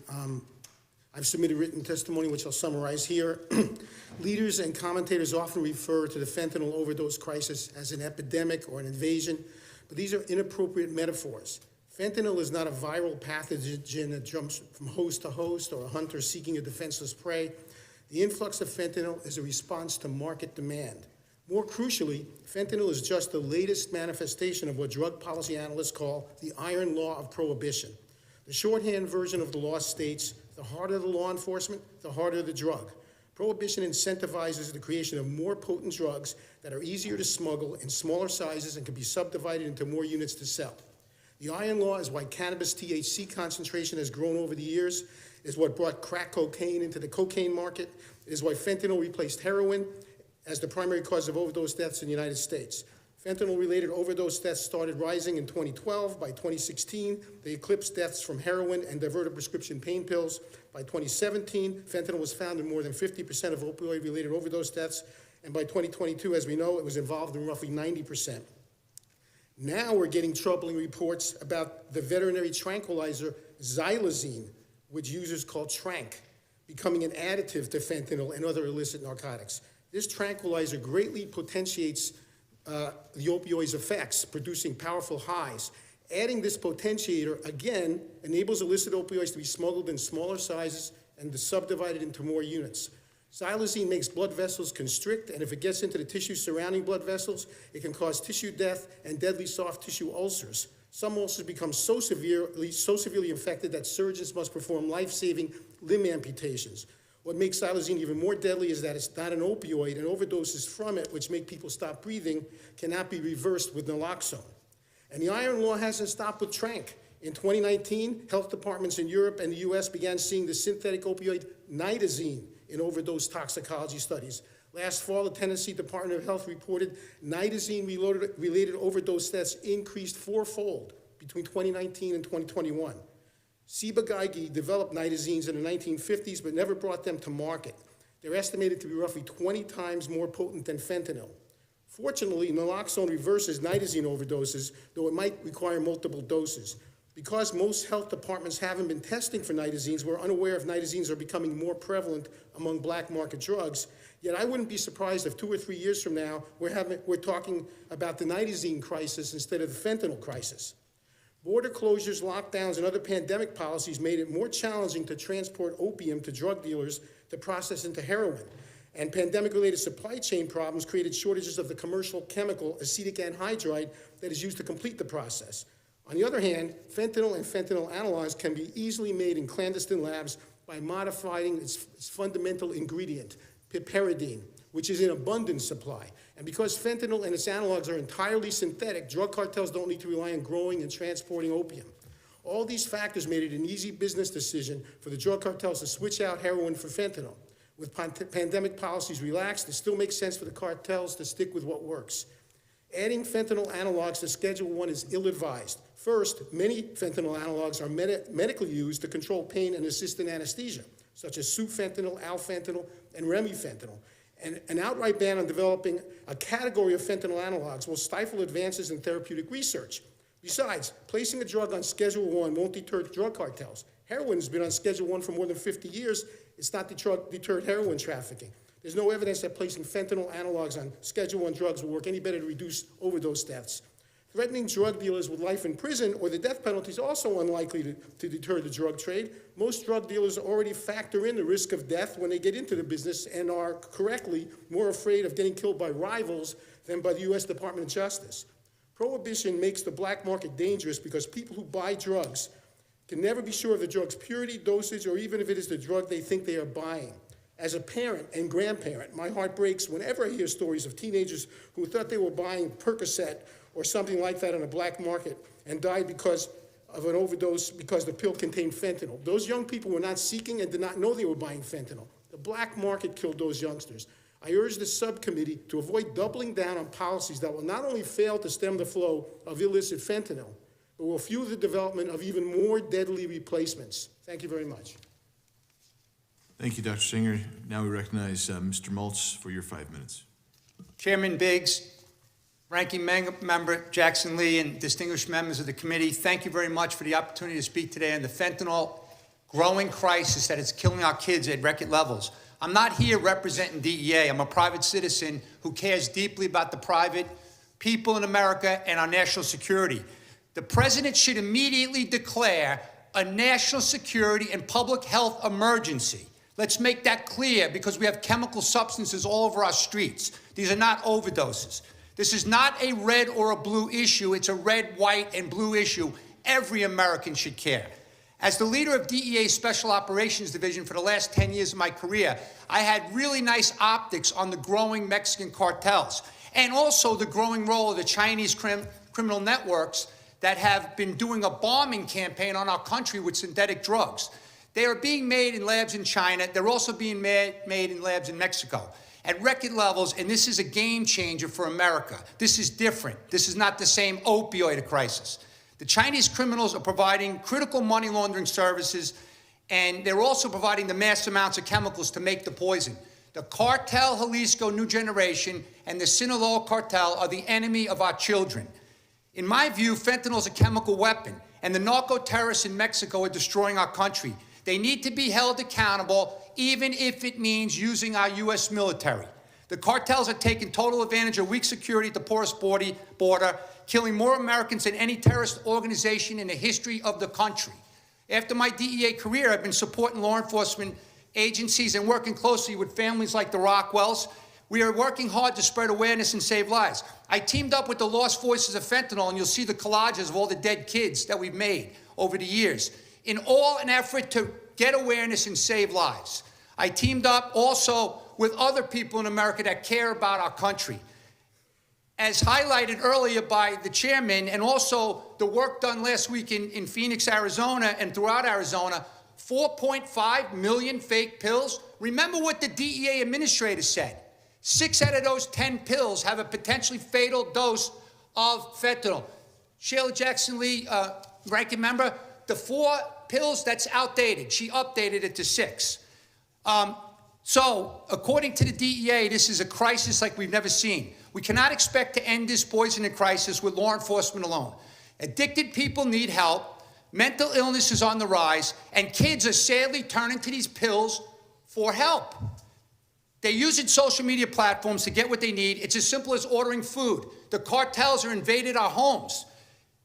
I've submitted written testimony, which I'll summarize here. Leaders and commentators often refer to the fentanyl overdose crisis as an epidemic or an invasion, but these are inappropriate metaphors. Fentanyl is not a viral pathogen that jumps from host to host or a hunter seeking a defenseless prey. The influx of fentanyl is a response to market demand. More crucially, fentanyl is just the latest manifestation of what drug policy analysts call the iron law of prohibition. The shorthand version of the law states, the harder the law enforcement, the harder the drug. Prohibition incentivizes the creation of more potent drugs that are easier to smuggle in smaller sizes and can be subdivided into more units to sell. The iron law is why cannabis THC concentration has grown over the years, is what brought crack cocaine into the cocaine market, is why fentanyl replaced heroin as the primary cause of overdose deaths in the United States. Fentanyl-related overdose deaths started rising in 2012. By 2016, they eclipsed deaths from heroin and diverted prescription pain pills. By 2017, fentanyl was found in more than 50% of opioid-related overdose deaths. And by 2022, as we know, it was involved in roughly 90%. Now we're getting troubling reports about the veterinary tranquilizer xylazine, which users call tranq, becoming an additive to fentanyl and other illicit narcotics. This tranquilizer greatly potentiates the opioid's effects, producing powerful highs. Adding this potentiator, again, enables illicit opioids to be smuggled in smaller sizes and subdivided into more units. Xylazine makes blood vessels constrict, and if it gets into the tissue surrounding blood vessels, it can cause tissue death and deadly soft tissue ulcers. Some ulcers become so severely infected that surgeons must perform life-saving limb amputations. What makes xylazine even more deadly is that it's not an opioid, and overdoses from it, which make people stop breathing, cannot be reversed with naloxone. And the iron law hasn't stopped with tranq. In 2019, health departments in Europe and the US began seeing the synthetic opioid nitazene in overdose toxicology studies. Last fall, the Tennessee Department of Health reported nitazene-related overdose deaths increased fourfold between 2019 and 2021. Ciba-Geigy developed nitazines in the 1950s but never brought them to market. They're estimated to be roughly 20 times more potent than fentanyl. Fortunately, naloxone reverses nitazene overdoses, though it might require multiple doses. Because most health departments haven't been testing for nitazines, we're unaware if nitazines are becoming more prevalent among black market drugs. Yet I wouldn't be surprised if 2 or 3 years from now, we're talking about the nitazene crisis instead of the fentanyl crisis. Border closures, lockdowns, and other pandemic policies made it more challenging to transport opium to drug dealers to process into heroin. And pandemic-related supply chain problems created shortages of the commercial chemical acetic anhydride that is used to complete the process. On the other hand, fentanyl and fentanyl analogs can be easily made in clandestine labs by modifying its fundamental ingredient, piperidine, which is in abundant supply. And because fentanyl and its analogs are entirely synthetic, drug cartels don't need to rely on growing and transporting opium. All these factors made it an easy business decision for the drug cartels to switch out heroin for fentanyl. With pandemic policies relaxed, it still makes sense for the cartels to stick with what works. Adding fentanyl analogs to Schedule I is ill-advised. First, many fentanyl analogs are medically used to control pain and assist in anesthesia, such as sufentanil, alfentanil, and remifentanil. And an outright ban on developing a category of fentanyl analogs will stifle advances in therapeutic research. Besides, placing a drug on Schedule I won't deter drug cartels. Heroin has been on Schedule I for more than 50 years. It's not deterred heroin trafficking. There's no evidence that placing fentanyl analogs on Schedule I drugs will work any better to reduce overdose deaths. Threatening drug dealers with life in prison or the death penalty is also unlikely to deter the drug trade. Most drug dealers already factor in the risk of death when they get into the business and are correctly more afraid of getting killed by rivals than by the U.S. Department of Justice. Prohibition makes the black market dangerous because people who buy drugs can never be sure of the drug's purity, dosage, or even if it is the drug they think they are buying. As a parent and grandparent, my heart breaks whenever I hear stories of teenagers who thought they were buying Percocet or something like that on the black market and died because of an overdose because the pill contained fentanyl. Those young people were not seeking and did not know they were buying fentanyl. The black market killed those youngsters. I urge the subcommittee to avoid doubling down on policies that will not only fail to stem the flow of illicit fentanyl, but will fuel the development of even more deadly replacements. Thank you very much. Thank you, Dr. Singer. Now we recognize Mr. Maltz for your 5 minutes. Chairman Biggs, Ranking Member Jackson Lee, and distinguished members of the committee, thank you very much for the opportunity to speak today on the fentanyl growing crisis that is killing our kids at record levels. I'm not here representing DEA. I'm a private citizen who cares deeply about the private people in America and our national security. The president should immediately declare a national security and public health emergency. Let's make that clear because we have chemical substances all over our streets. These are not overdoses. This is not a red or a blue issue. It's a red, white, and blue issue. Every American should care. As the leader of DEA's Special Operations Division for the last 10 years of my career, I had really nice optics on the growing Mexican cartels and also the growing role of the Chinese criminal networks that have been doing a bombing campaign on our country with synthetic drugs. They are being made in labs in China. They're also being made in labs in Mexico at record levels, and this is a game changer for America. This is different. This is not the same opioid crisis. The Chinese criminals are providing critical money laundering services, and they're also providing the mass amounts of chemicals to make the poison. The cartel Jalisco New Generation and the Sinaloa cartel are the enemy of our children. In my view, fentanyl is a chemical weapon, and the narco-terrorists in Mexico are destroying our country. They need to be held accountable, even if it means using our U.S. military. The cartels are taking total advantage of weak security at the porous border, killing more Americans than any terrorist organization in the history of the country. After my DEA career, I've been supporting law enforcement agencies and working closely with families like the Rockwells. We are working hard to spread awareness and save lives. I teamed up with the Lost Voices of Fentanyl, and you'll see the collages of all the dead kids that we've made over the years, in all an effort to get awareness and save lives. I teamed up also with other people in America that care about our country. As highlighted earlier by the chairman, and also the work done last week in Phoenix, Arizona, and throughout Arizona, 4.5 million fake pills. Remember what the DEA administrator said. 6 out of those 10 pills have a potentially fatal dose of fentanyl. Sheila Jackson Lee, ranking member, the 4 pills, that's outdated. She updated it to 6. So, according to the DEA, this is a crisis like we've never seen. We cannot expect to end this poisoning crisis with law enforcement alone. Addicted people need help, mental illness is on the rise, and kids are sadly turning to these pills for help. They're using social media platforms to get what they need. It's as simple as ordering food. The cartels are invaded our homes.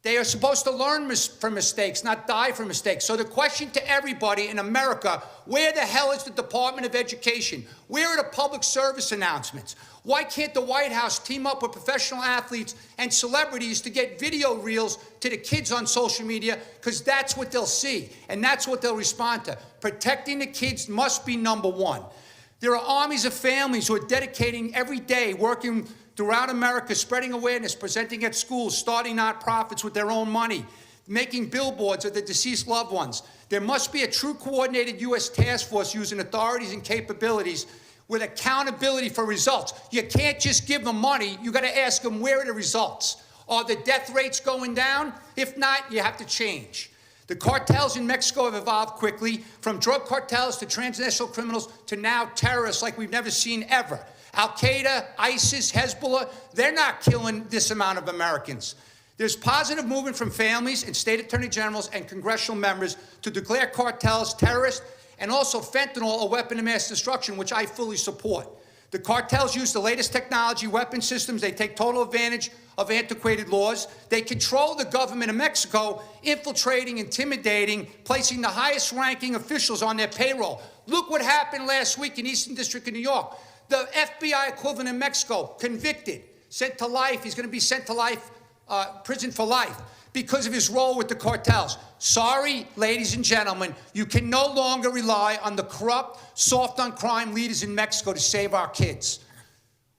They are supposed to learn from mistakes, not die from mistakes. So the question to everybody in America, where the hell is the Department of Education? Where are the public service announcements? Why can't the White House team up with professional athletes and celebrities to get video reels to the kids on social media? Because that's what they'll see, and that's what they'll respond to. Protecting the kids must be number one. There are armies of families who are dedicating every day, working throughout America, spreading awareness, presenting at schools, starting nonprofits with their own money, making billboards of the deceased loved ones. There must be a true coordinated U.S. task force using authorities and capabilities with accountability for results. You can't just give them money. You got to ask them, where are the results? Are the death rates going down? If not, you have to change. The cartels in Mexico have evolved quickly, from drug cartels to transnational criminals to now terrorists like we've never seen ever. Al-Qaeda, ISIS, Hezbollah, they're not killing this amount of Americans. There's positive movement from families and state attorney generals and congressional members to declare cartels terrorists and also fentanyl a weapon of mass destruction, which I fully support. The cartels use the latest technology, weapon systems. They take total advantage of antiquated laws. They control the government of Mexico, infiltrating, intimidating, placing the highest ranking officials on their payroll. Look what happened last week in Eastern District of New York. The FBI equivalent in Mexico, convicted, sent to life. He's going to be sent to life, prison for life, because of his role with the cartels. Sorry, ladies and gentlemen, you can no longer rely on the corrupt, soft-on-crime leaders in Mexico to save our kids.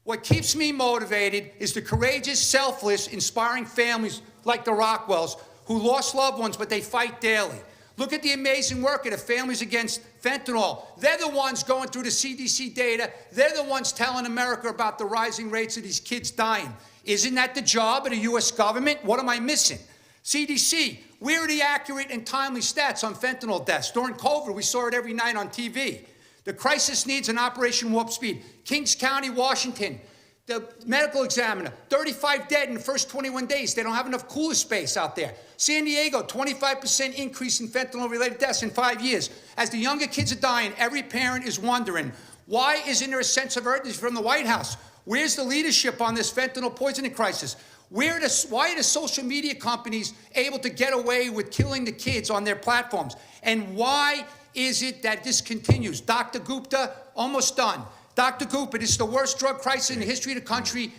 What keeps me motivated is the courageous, selfless, inspiring families like the Rockwells who lost loved ones, but they fight daily. Look at the amazing work of the Families Against Fentanyl. They're the ones going through the CDC data. They're the ones telling America about the rising rates of these kids dying. Isn't that the job of the U.S. government? What am I missing? CDC, where are the accurate and timely stats on fentanyl deaths? During COVID, we saw it every night on TV. The crisis needs an Operation Warp Speed. Kings County, Washington, the medical examiner, 35 dead in the first 21 days. They don't have enough cooler space out there. San Diego, 25% increase in fentanyl-related deaths in 5 years. As the younger kids are dying, every parent is wondering, why isn't there a sense of urgency from the White House? Where's the leadership on this fentanyl poisoning crisis? Why are the social media companies able to get away with killing the kids on their platforms? And why is it that this continues? Dr. Gupta, almost done. Dr. Gupta, this is the worst drug crisis in the history of the country.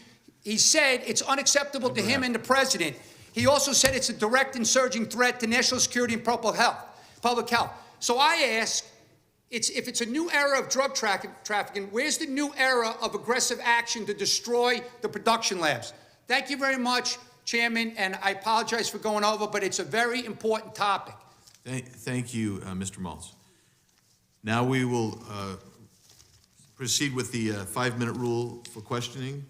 He said it's unacceptable to him and the president. He also said it's a direct and surging threat to national security and public health. So I ask, if it's a new era of drug trafficking, where's the new era of aggressive action to destroy the production labs? Thank you very much, Chairman, and I apologize for going over, but it's a very important topic. Thank you, Mr. Maltz. Now we will proceed with the 5-minute rule for questioning.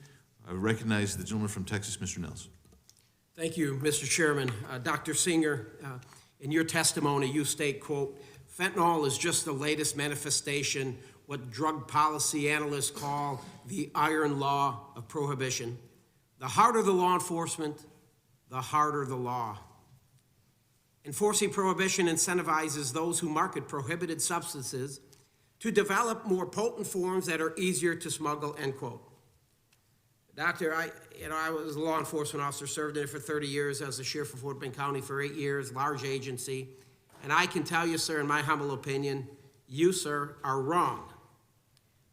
I recognize the gentleman from Texas, Mr. Nels. Thank you, Mr. Chairman. Dr. Singer, in your testimony, you state, quote, fentanyl is just the latest manifestation, what drug policy analysts call the iron law of prohibition. The harder the law enforcement, the harder the law. Enforcing prohibition incentivizes those who market prohibited substances to develop more potent forms that are easier to smuggle, end quote. Doctor, I was a law enforcement officer, served in it for 30 years, as a sheriff of Fort Bend County for 8 years, large agency. And I can tell you, sir, in my humble opinion, you, sir, are wrong.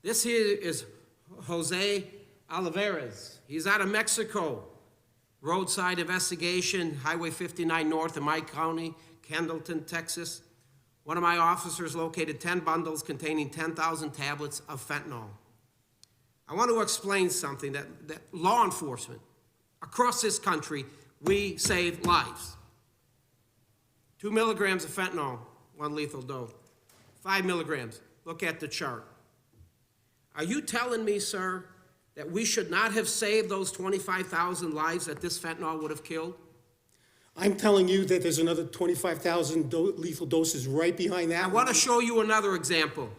This here is Jose Olivares. He's out of Mexico. Roadside investigation, Highway 59 north of my county, Kendleton, Texas. One of my officers located 10 bundles containing 10,000 tablets of fentanyl. I want to explain something that law enforcement across this country, we save lives. 2 milligrams of fentanyl, 1 lethal dose. 5 milligrams, look at the chart. Are you telling me, sir, that we should not have saved those 25,000 lives that this fentanyl would have killed? I'm telling you that there's another 25,000 lethal doses right behind that. I want to show you another example.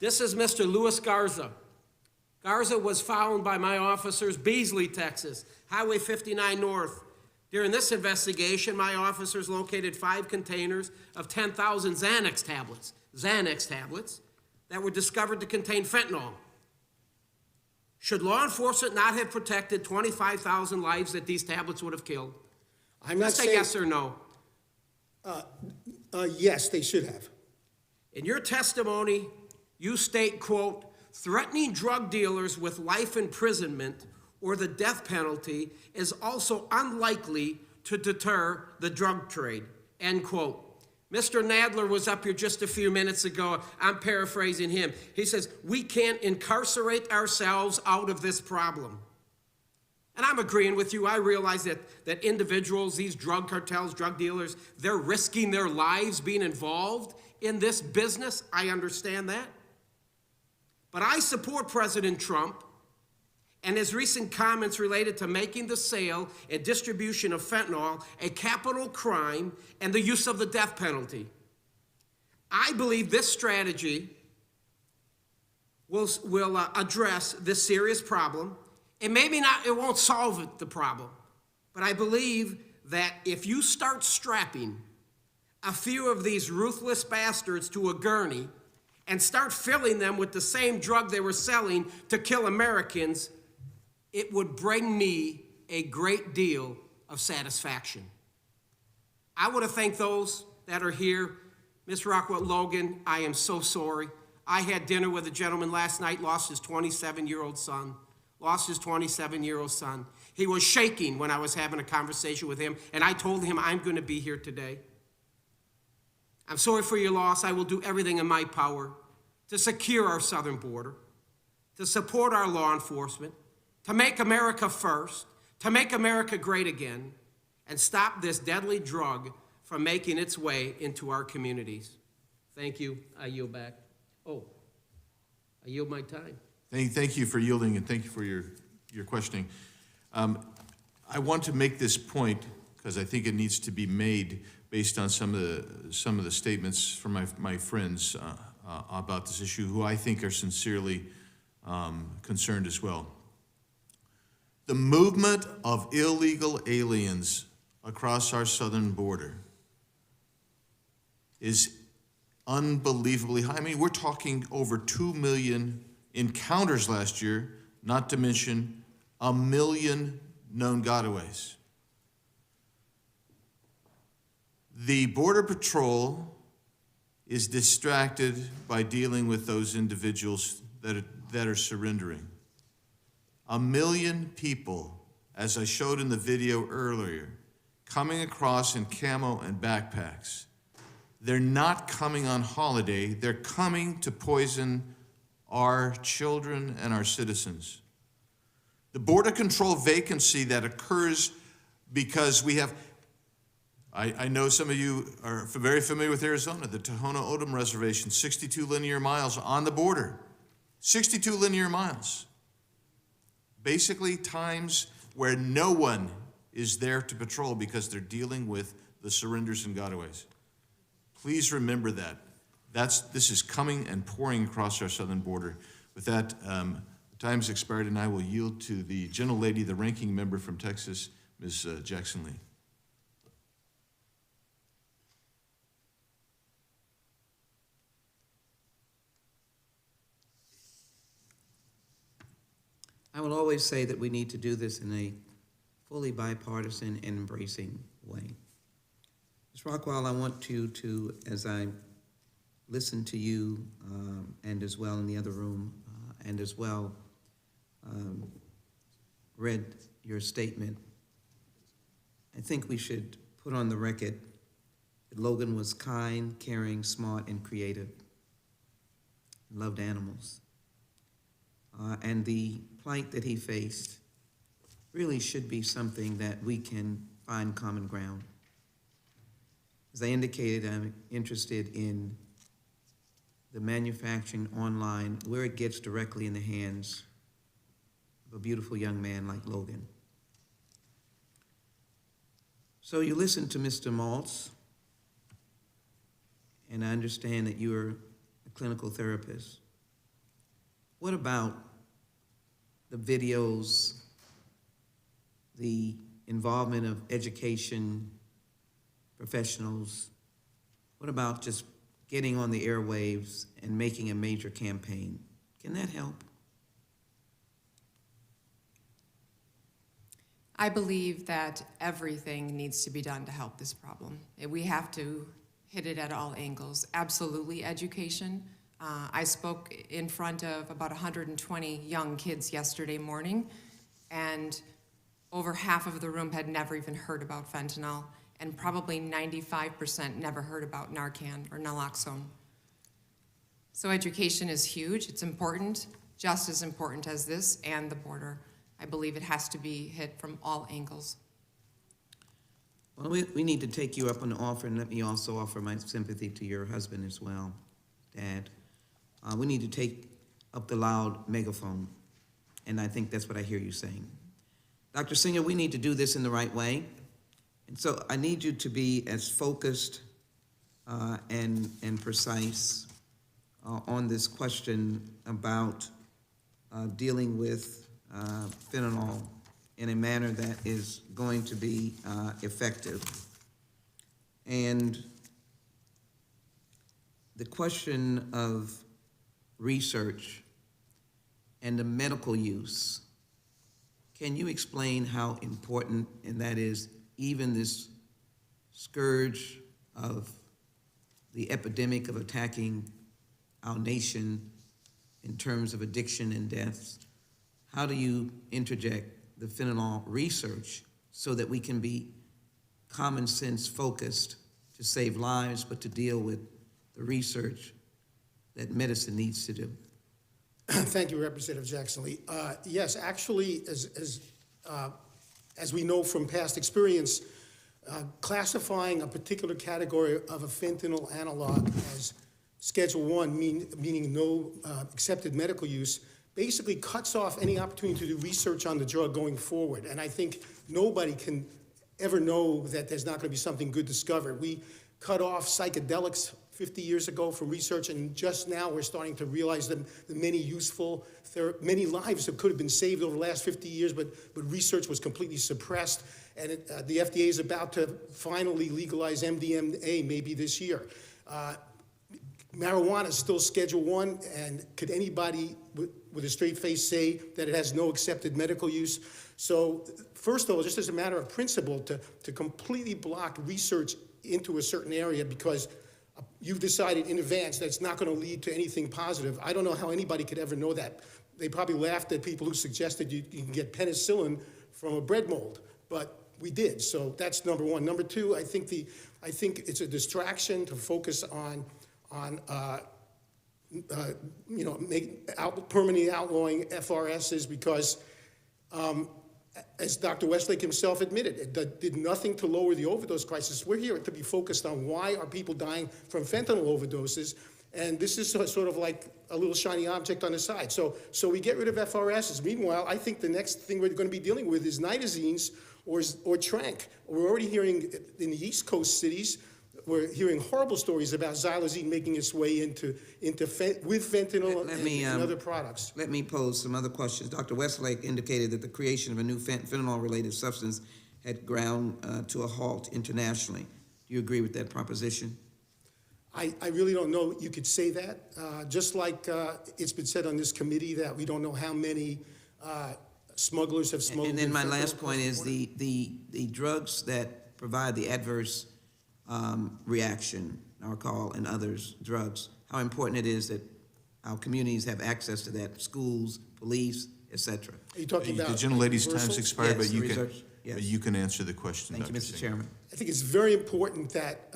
This is Mr. Luis Garza. Garza was found by my officers, Beasley, Texas, Highway 59 north. During this investigation, my officers located 5 containers of 10,000 Xanax tablets that were discovered to contain fentanyl. Should law enforcement not have protected 25,000 lives that these tablets would have killed? I'm not Just say saying, yes or no. yes, they should have. In your testimony, you state, quote, threatening drug dealers with life imprisonment or the death penalty is also unlikely to deter the drug trade, end quote. Mr. Nadler was up here just a few minutes ago. I'm paraphrasing him. He says, we can't incarcerate ourselves out of this problem. And I'm agreeing with you. I realize that individuals, these drug cartels, drug dealers, they're risking their lives being involved in this business. I understand that. But I support President Trump and his recent comments related to making the sale and distribution of fentanyl a capital crime and the use of the death penalty. I believe this strategy will address this serious problem. And maybe not, it won't solve the problem, but I believe that if you start strapping a few of these ruthless bastards to a gurney and start filling them with the same drug they were selling to kill Americans, it would bring me a great deal of satisfaction. I want to thank those that are here. Ms. Rockwell Logan, I am so sorry. I had dinner with a gentleman last night, lost his 27-year-old son. He was shaking when I was having a conversation with him, and I told him I'm going to be here today. I'm sorry for your loss. I will do everything in my power to secure our southern border, to support our law enforcement, to make America first, to make America great again, and stop this deadly drug from making its way into our communities. Thank you. I yield back. Oh, I yield my time. Thank you for yielding, and thank you for your questioning. I want to make this point because I think it needs to be made based on some of the statements from my friends about this issue, who I think are sincerely concerned as well. The movement of illegal aliens across our southern border is unbelievably high. I mean, we're talking over 2 million encounters last year, not to mention 1 million known gotaways. The Border Patrol is distracted by dealing with those individuals that are surrendering. 1 million people, as I showed in the video earlier, coming across in camo and backpacks. They're not coming on holiday. They're coming to poison our children and our citizens. The border control vacancy that occurs because we have, I know some of you are very familiar with Arizona, the Tohono O'odham Reservation, 62 linear miles on the border. 62 linear miles. Basically times where no one is there to patrol because they're dealing with the surrenders and gotaways. Please remember that. This is coming and pouring across our southern border. With that, the time's expired, and I will yield to the gentlelady, the ranking member from Texas, Ms. Jackson Lee. I will always say that we need to do this in a fully bipartisan and embracing way. Ms. Rockwell, I want you to, as I listen to you and as well in the other room and as well read your statement, I think we should put on the record that Logan was kind, caring, smart, and creative, loved animals. And the plight that he faced really should be something that we can find common ground. As I indicated, I'm interested in the manufacturing online where it gets directly in the hands of a beautiful young man like Logan. So you listen to Mr. Maltz, and I understand that you're a clinical therapist. What about the videos, the involvement of education professionals? What about just getting on the airwaves and making a major campaign? Can that help? I believe that everything needs to be done to help this problem. We have to hit it at all angles. Absolutely education. I spoke in front of about 120 young kids yesterday morning, and over half of the room had never even heard about fentanyl, and probably 95% never heard about Narcan or naloxone. So education is huge. It's important, just as important as this and the border. I believe it has to be hit from all angles. Well, we need to take you up on the offer, and let me also offer my sympathy to your husband as well, Dad. We need to take up the loud megaphone, and I think that's what I hear you saying. Dr. Singer, we need to do this in the right way, and so I need you to be as focused and precise on this question about dealing with fentanyl in a manner that is going to be effective. And the question of research and the medical use, can you explain how important, and that is even this scourge of the epidemic of attacking our nation in terms of addiction and deaths, how do you interject the fentanyl research so that we can be common sense focused to save lives, but to deal with the research that medicine needs to do? Thank you, Representative Jackson Lee. Yes, actually, as we know from past experience, classifying a particular category of a fentanyl analog as Schedule I, meaning no accepted medical use, basically cuts off any opportunity to do research on the drug going forward. And I think nobody can ever know that there's not going to be something good discovered. We cut off psychedelics 50 years ago from research, and just now we're starting to realize the many useful, many lives that could have been saved over the last 50 years, but research was completely suppressed. And the FDA is about to finally legalize MDMA maybe this year. Marijuana is still Schedule I, and could anybody with a straight face say that it has no accepted medical use? So first of all, just as a matter of principle, to completely block research into a certain area because you've decided in advance that it's not going to lead to anything positive, I don't know how anybody could ever know that. They probably laughed at people who suggested you can get penicillin from a bread mold, but we did. So that's number one. Number two, I think it's a distraction to focus on permanently outlawing FRSs because, as Dr. Westlake himself admitted, it did nothing to lower the overdose crisis. We're here to be focused on why are people dying from fentanyl overdoses, and this is sort of like a little shiny object on the side. So we get rid of FRSs. Meanwhile, I think the next thing we're going to be dealing with is nitazines or tranq. We're already hearing in the East Coast cities, we're hearing horrible stories about xylazine making its way with fentanyl and other products. Let me pose some other questions. Dr. Westlake indicated that the creation of a new fentanyl-related substance had ground to a halt internationally. Do you agree with that proposition? I really don't know you could say that. Just like it's been said on this committee that we don't know how many smugglers have smuggled. And then my last point is the drugs that provide the adverse reaction, alcohol and others, drugs, how important it is that our communities have access to that, schools, police, etc. Are you talking about the gentlelady's time's reversals? expired, Yes, but you can answer the question. Thank you, Dr. Mr. Singer. Chairman. I think it's very important that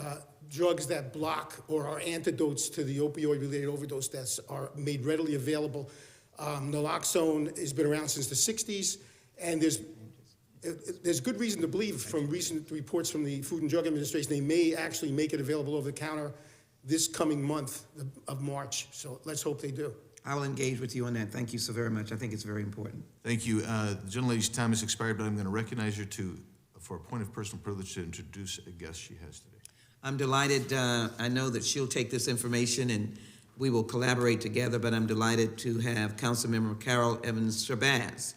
drugs that block or are antidotes to the opioid-related overdose deaths are made readily available. Naloxone has been around since the 60s, and there's good reason to believe from recent reports from the Food and Drug Administration they may actually make it available over the counter this coming month of March. So let's hope they do. I will engage with you on that. Thank you so very much. I think it's very important. Thank you. The gentlelady's time has expired, but I'm going to recognize her for a point of personal privilege to introduce a guest she has today. I'm delighted. I know that she'll take this information and we will collaborate together, but I'm delighted to have Councilmember Carol Evans-Shabazz,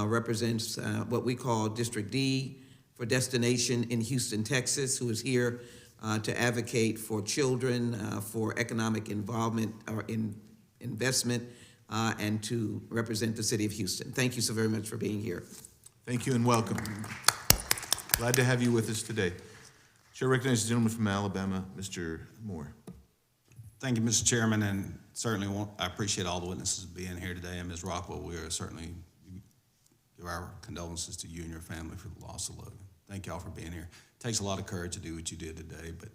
represents what we call District D for Destination in Houston, Texas, who is here to advocate for children, for economic involvement or investment, and to represent the city of Houston. Thank you so very much for being here. Thank you and welcome. Glad to have you with us today. Chair recognizes the gentleman from Alabama, Mr. Moore. Thank you, Mr. Chairman, and certainly I appreciate all the witnesses being here today. And Ms. Rockwell, we are certainly give our condolences to you and your family for the loss of Logan. Thank you all for being here. It takes a lot of courage to do what you did today, but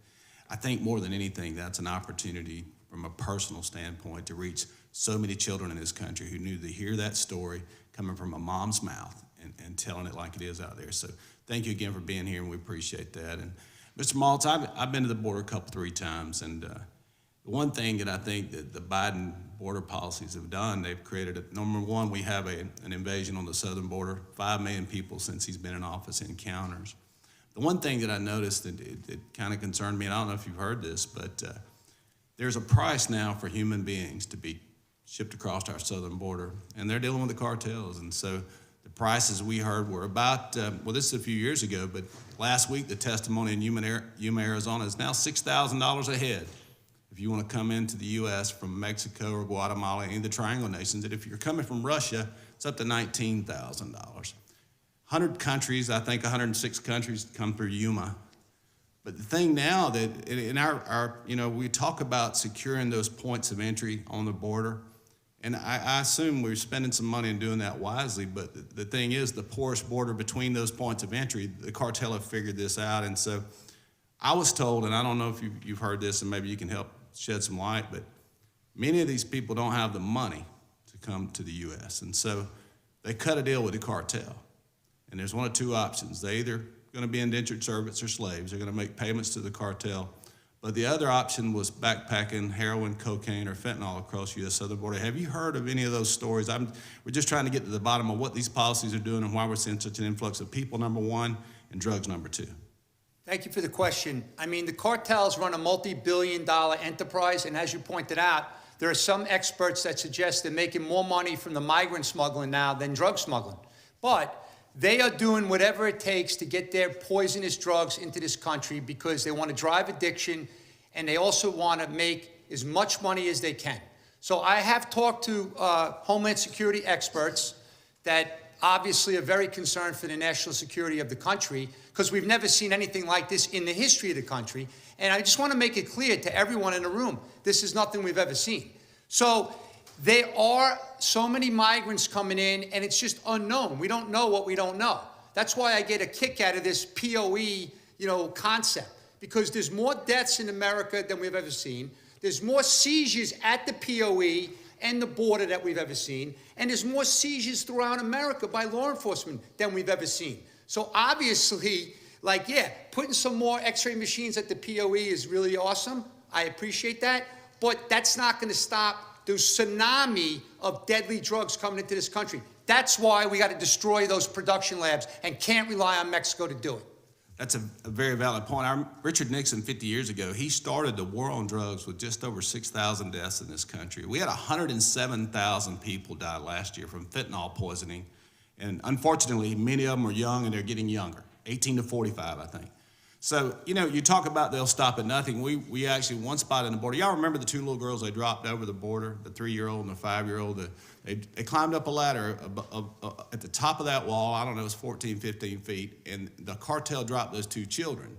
I think more than anything, that's an opportunity from a personal standpoint to reach so many children in this country who need to hear that story coming from a mom's mouth and telling it like it is out there. So thank you again for being here, and we appreciate that. And Mr. Maltz, I've been to the border three times, and the one thing that I think that the Biden border policies have done, they've created number one, we have an invasion on the southern border, 5 million people since he's been in office encounters. The one thing that I noticed that it kind of concerned me, and I don't know if you've heard this, but there's a price now for human beings to be shipped across our southern border, and they're dealing with the cartels. And so the prices we heard were about, well, this is a few years ago, but last week the testimony in Yuma, Arizona is now $6,000 a head if you want to come into the U.S. from Mexico or Guatemala, any of the Triangle Nations. And if you're coming from Russia, it's up to $19,000. 100 countries, I think 106 countries come through Yuma. But the thing now that in our we talk about securing those points of entry on the border, and I assume we're spending some money in doing that wisely, but the thing is, the porous border between those points of entry, the cartel have figured this out. And so I was told, and I don't know if you've heard this, and maybe you can help shed some light, but many of these people don't have the money to come to the U.S., and so they cut a deal with the cartel. And there's one of two options. They either going to be indentured servants or slaves. They're going to make payments to the cartel. But the other option was backpacking heroin, cocaine, or fentanyl across the U.S. southern border. Have you heard of any of those stories? We're just trying to get to the bottom of what these policies are doing and why we're seeing such an influx of people, number one, and drugs, number two. Thank you for the question. I mean, the cartels run a multi-billion-dollar enterprise, and as you pointed out, there are some experts that suggest they're making more money from the migrant smuggling now than drug smuggling. But they are doing whatever it takes to get their poisonous drugs into this country because they want to drive addiction, and they also want to make as much money as they can. So I have talked to Homeland Security experts that obviously are very concerned for the national security of the country because we've never seen anything like this in the history of the country. And I just want to make it clear to everyone in the room, this is nothing we've ever seen. So there are so many migrants coming in, and it's just unknown. We don't know what we don't know. That's why I get a kick out of this POE, concept, because there's more deaths in America than we've ever seen. There's more seizures at the POE and the border that we've ever seen, and there's more seizures throughout America by law enforcement than we've ever seen. So obviously, putting some more X-ray machines at the POE is really awesome. I appreciate that, but that's not going to stop the tsunami of deadly drugs coming into this country. That's why we got to destroy those production labs and can't rely on Mexico to do it. That's a very valid point. Richard Nixon, 50 years ago, he started the war on drugs with just over 6,000 deaths in this country. We had 107,000 people die last year from fentanyl poisoning. And unfortunately, many of them are young and they're getting younger, 18 to 45, I think. So, you talk about they'll stop at nothing. We actually, one spot in the border, y'all remember the two little girls they dropped over the border, the 3-year-old and the 5-year-old? They climbed up a ladder at the top of that wall, I don't know, it was 14, 15 feet, and the cartel dropped those two children.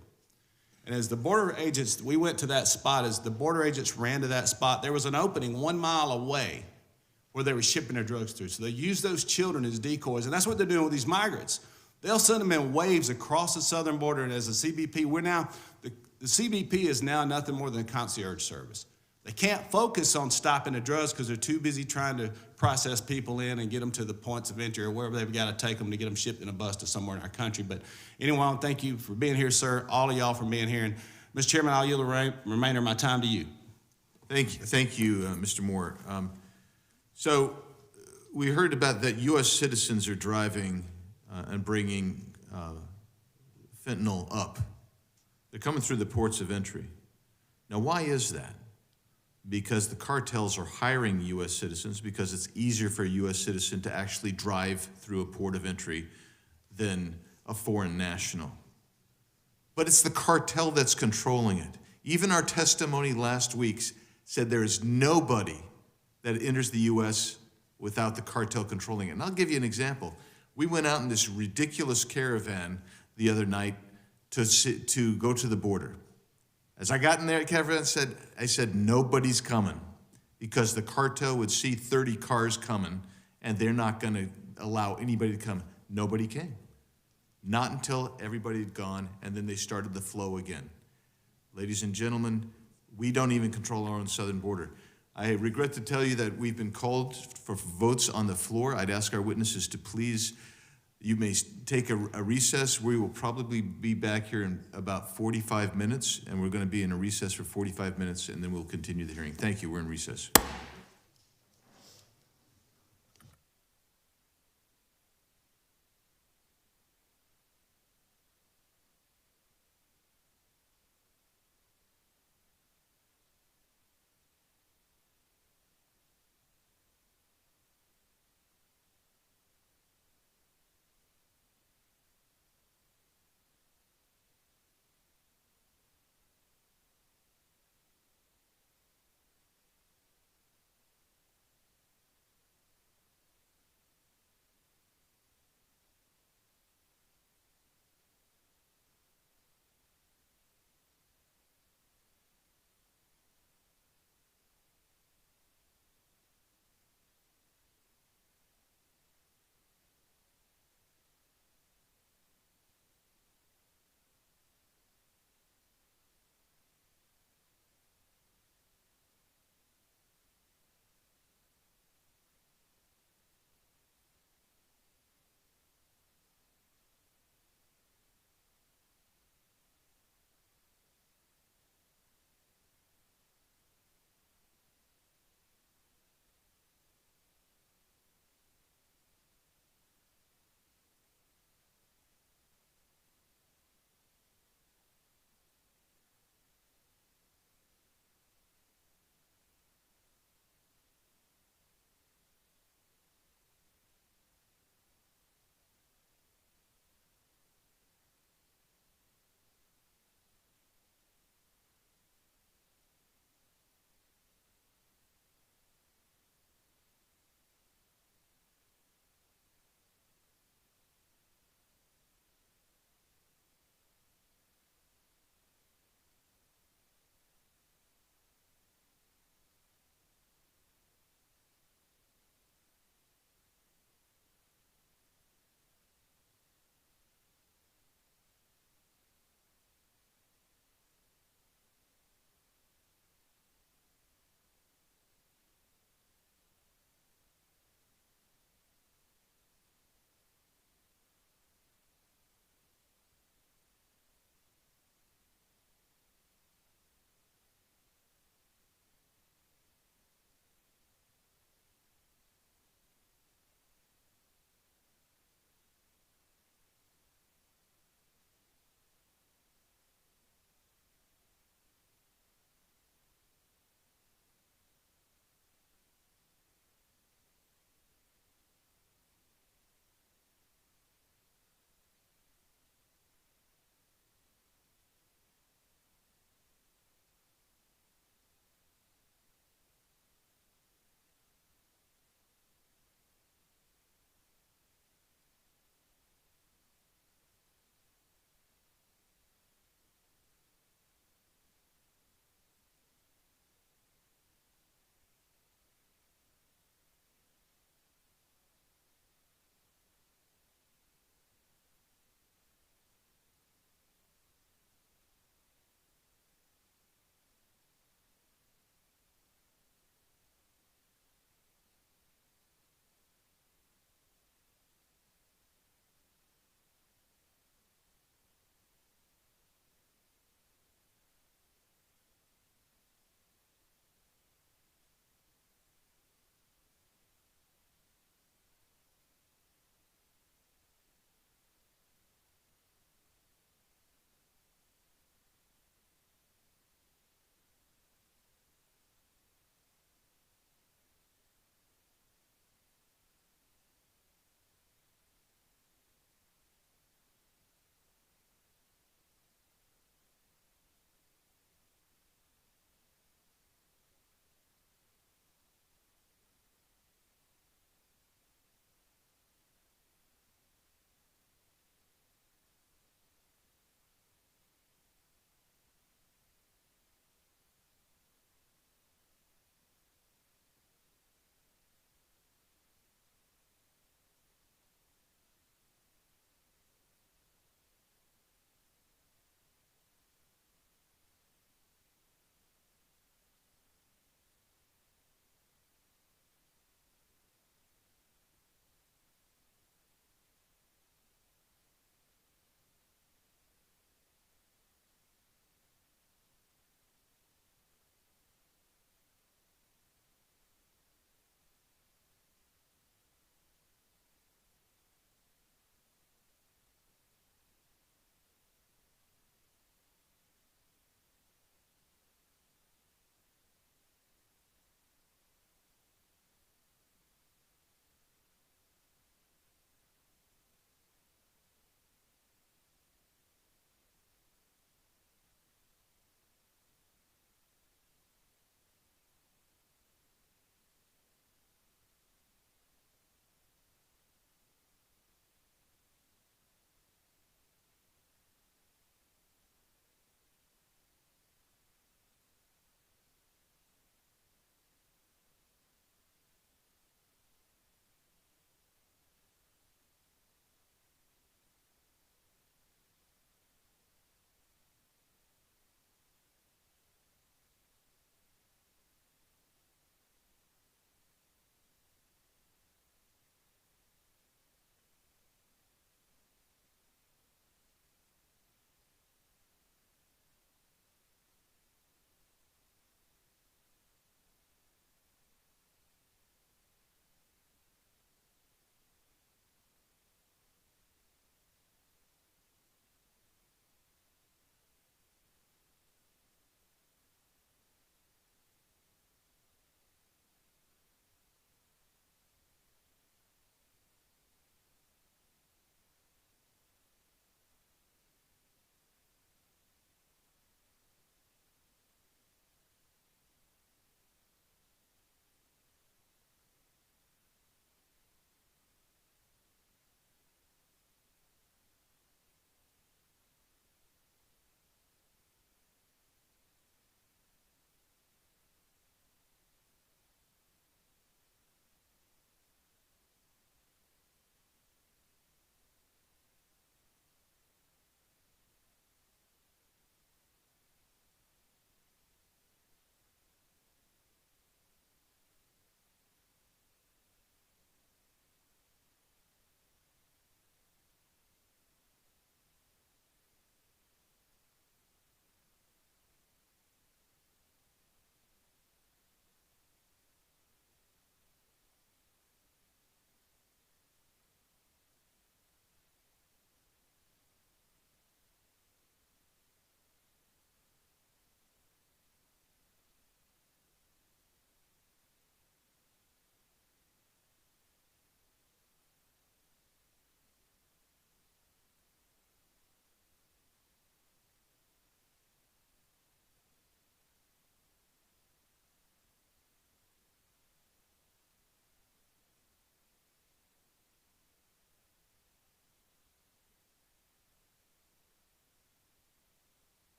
And as the border agents, we went to that spot, as the border agents ran to that spot, there was an opening 1 mile away where they were shipping their drugs through. So they used those children as decoys, and that's what they're doing with these migrants. They'll send them in waves across the southern border, and as a CBP, the CBP is now nothing more than a concierge service. They can't focus on stopping the drugs because they're too busy trying to process people in and get them to the points of entry or wherever they've got to take them to get them shipped in a bus to somewhere in our country. But anyway, I want to thank you for being here, sir, all of y'all for being here. And Mr. Chairman, I'll yield the remainder of my time to you. Thank you, Mr. Moore. So we heard about that U.S. citizens are driving and bringing fentanyl up. They're coming through the ports of entry. Now, why is that? Because the cartels are hiring U.S. citizens because it's easier for a U.S. citizen to actually drive through a port of entry than a foreign national. But it's the cartel that's controlling it. Even our testimony last week said there is nobody that enters the U.S. without the cartel controlling it. And I'll give you an example. We went out in this ridiculous caravan the other night to go to the border. As I got in there, caravan I said, nobody's coming, because the cartel would see 30 cars coming, and they're not going to allow anybody to come. Nobody came. Not until everybody had gone, and then they started the flow again. Ladies and gentlemen, we don't even control our own southern border. I regret to tell you that we've been called for votes on the floor. I'd ask our witnesses to please, you may take a recess. We will probably be back here in about 45 minutes, and we're going to be in a recess for 45 minutes, and then we'll continue the hearing. Thank you. We're in recess.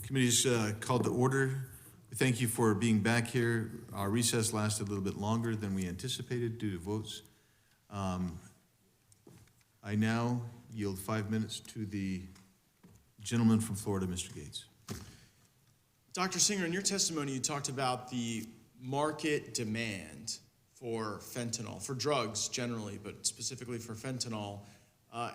Committee's called to order. We thank you for being back here. Our recess lasted a little bit longer than we anticipated due to votes. I now yield 5 minutes to the gentleman from Florida, Mr. Gates. Dr. Singer, in your testimony, you talked about the market demand for fentanyl, for drugs generally, but specifically for fentanyl.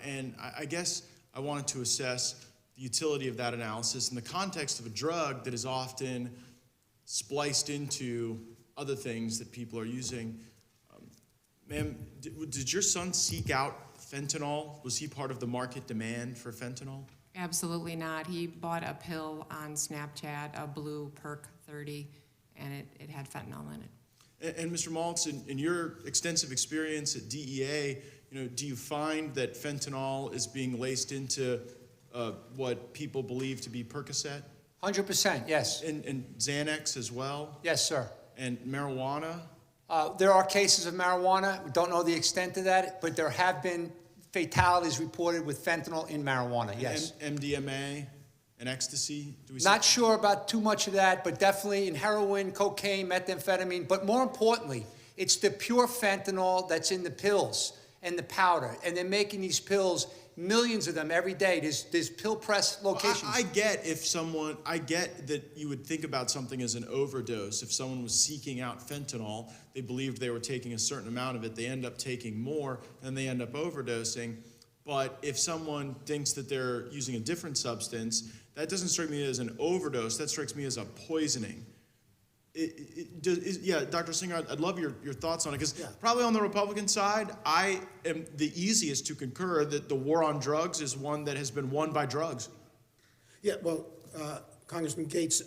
And I guess I wanted to assess the utility of that analysis in the context of a drug that is often spliced into other things that people are using. Ma'am, did your son seek out fentanyl? Was he part of the market demand for fentanyl? Absolutely not. He bought a pill on Snapchat, a blue Perk 30, and it had fentanyl in it. And Mr. Maltz, in your extensive experience at DEA, do you find that fentanyl is being laced into what people believe to be Percocet? 100%, yes. And Xanax as well? Yes, sir. And marijuana? There are cases of marijuana. We don't know the extent of that, but there have been fatalities reported with fentanyl in marijuana, yes. MDMA and ecstasy? Not sure about too much of that, but definitely in heroin, cocaine, methamphetamine. But more importantly, it's the pure fentanyl that's in the pills and the powder. And they're making these pills, millions of them every day. There's pill press locations. Well, I get that you would think about something as an overdose. If someone was seeking out fentanyl, they believed they were taking a certain amount of it. They end up taking more, and they end up overdosing. But if someone thinks that they're using a different substance, that doesn't strike me as an overdose. That strikes me as a poisoning. Dr. Singer, I'd love your thoughts on it, because probably on the Republican side, I am the easiest to concur that the war on drugs is one that has been won by drugs. Yeah, well, Congressman Gates,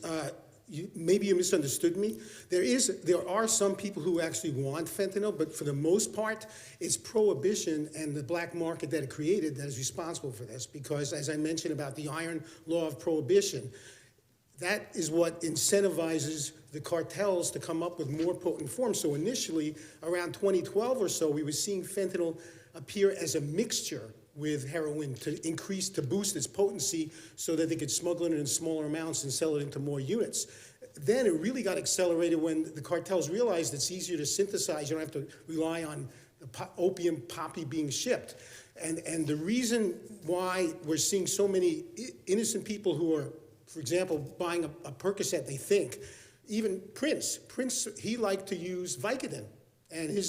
maybe you misunderstood me. There are some people who actually want fentanyl, but for the most part, it's prohibition and the black market that it created that is responsible for this. Because, as I mentioned about the iron law of prohibition, that is what incentivizes the cartels to come up with more potent forms. So initially, around 2012 or so, we were seeing fentanyl appear as a mixture with heroin to boost its potency so that they could smuggle it in smaller amounts and sell it into more units. Then it really got accelerated when the cartels realized it's easier to synthesize. You don't have to rely on the opium poppy being shipped. And the reason why we're seeing so many innocent people who are, for example, buying a Percocet, they think, even Prince, he liked to use Vicodin. And he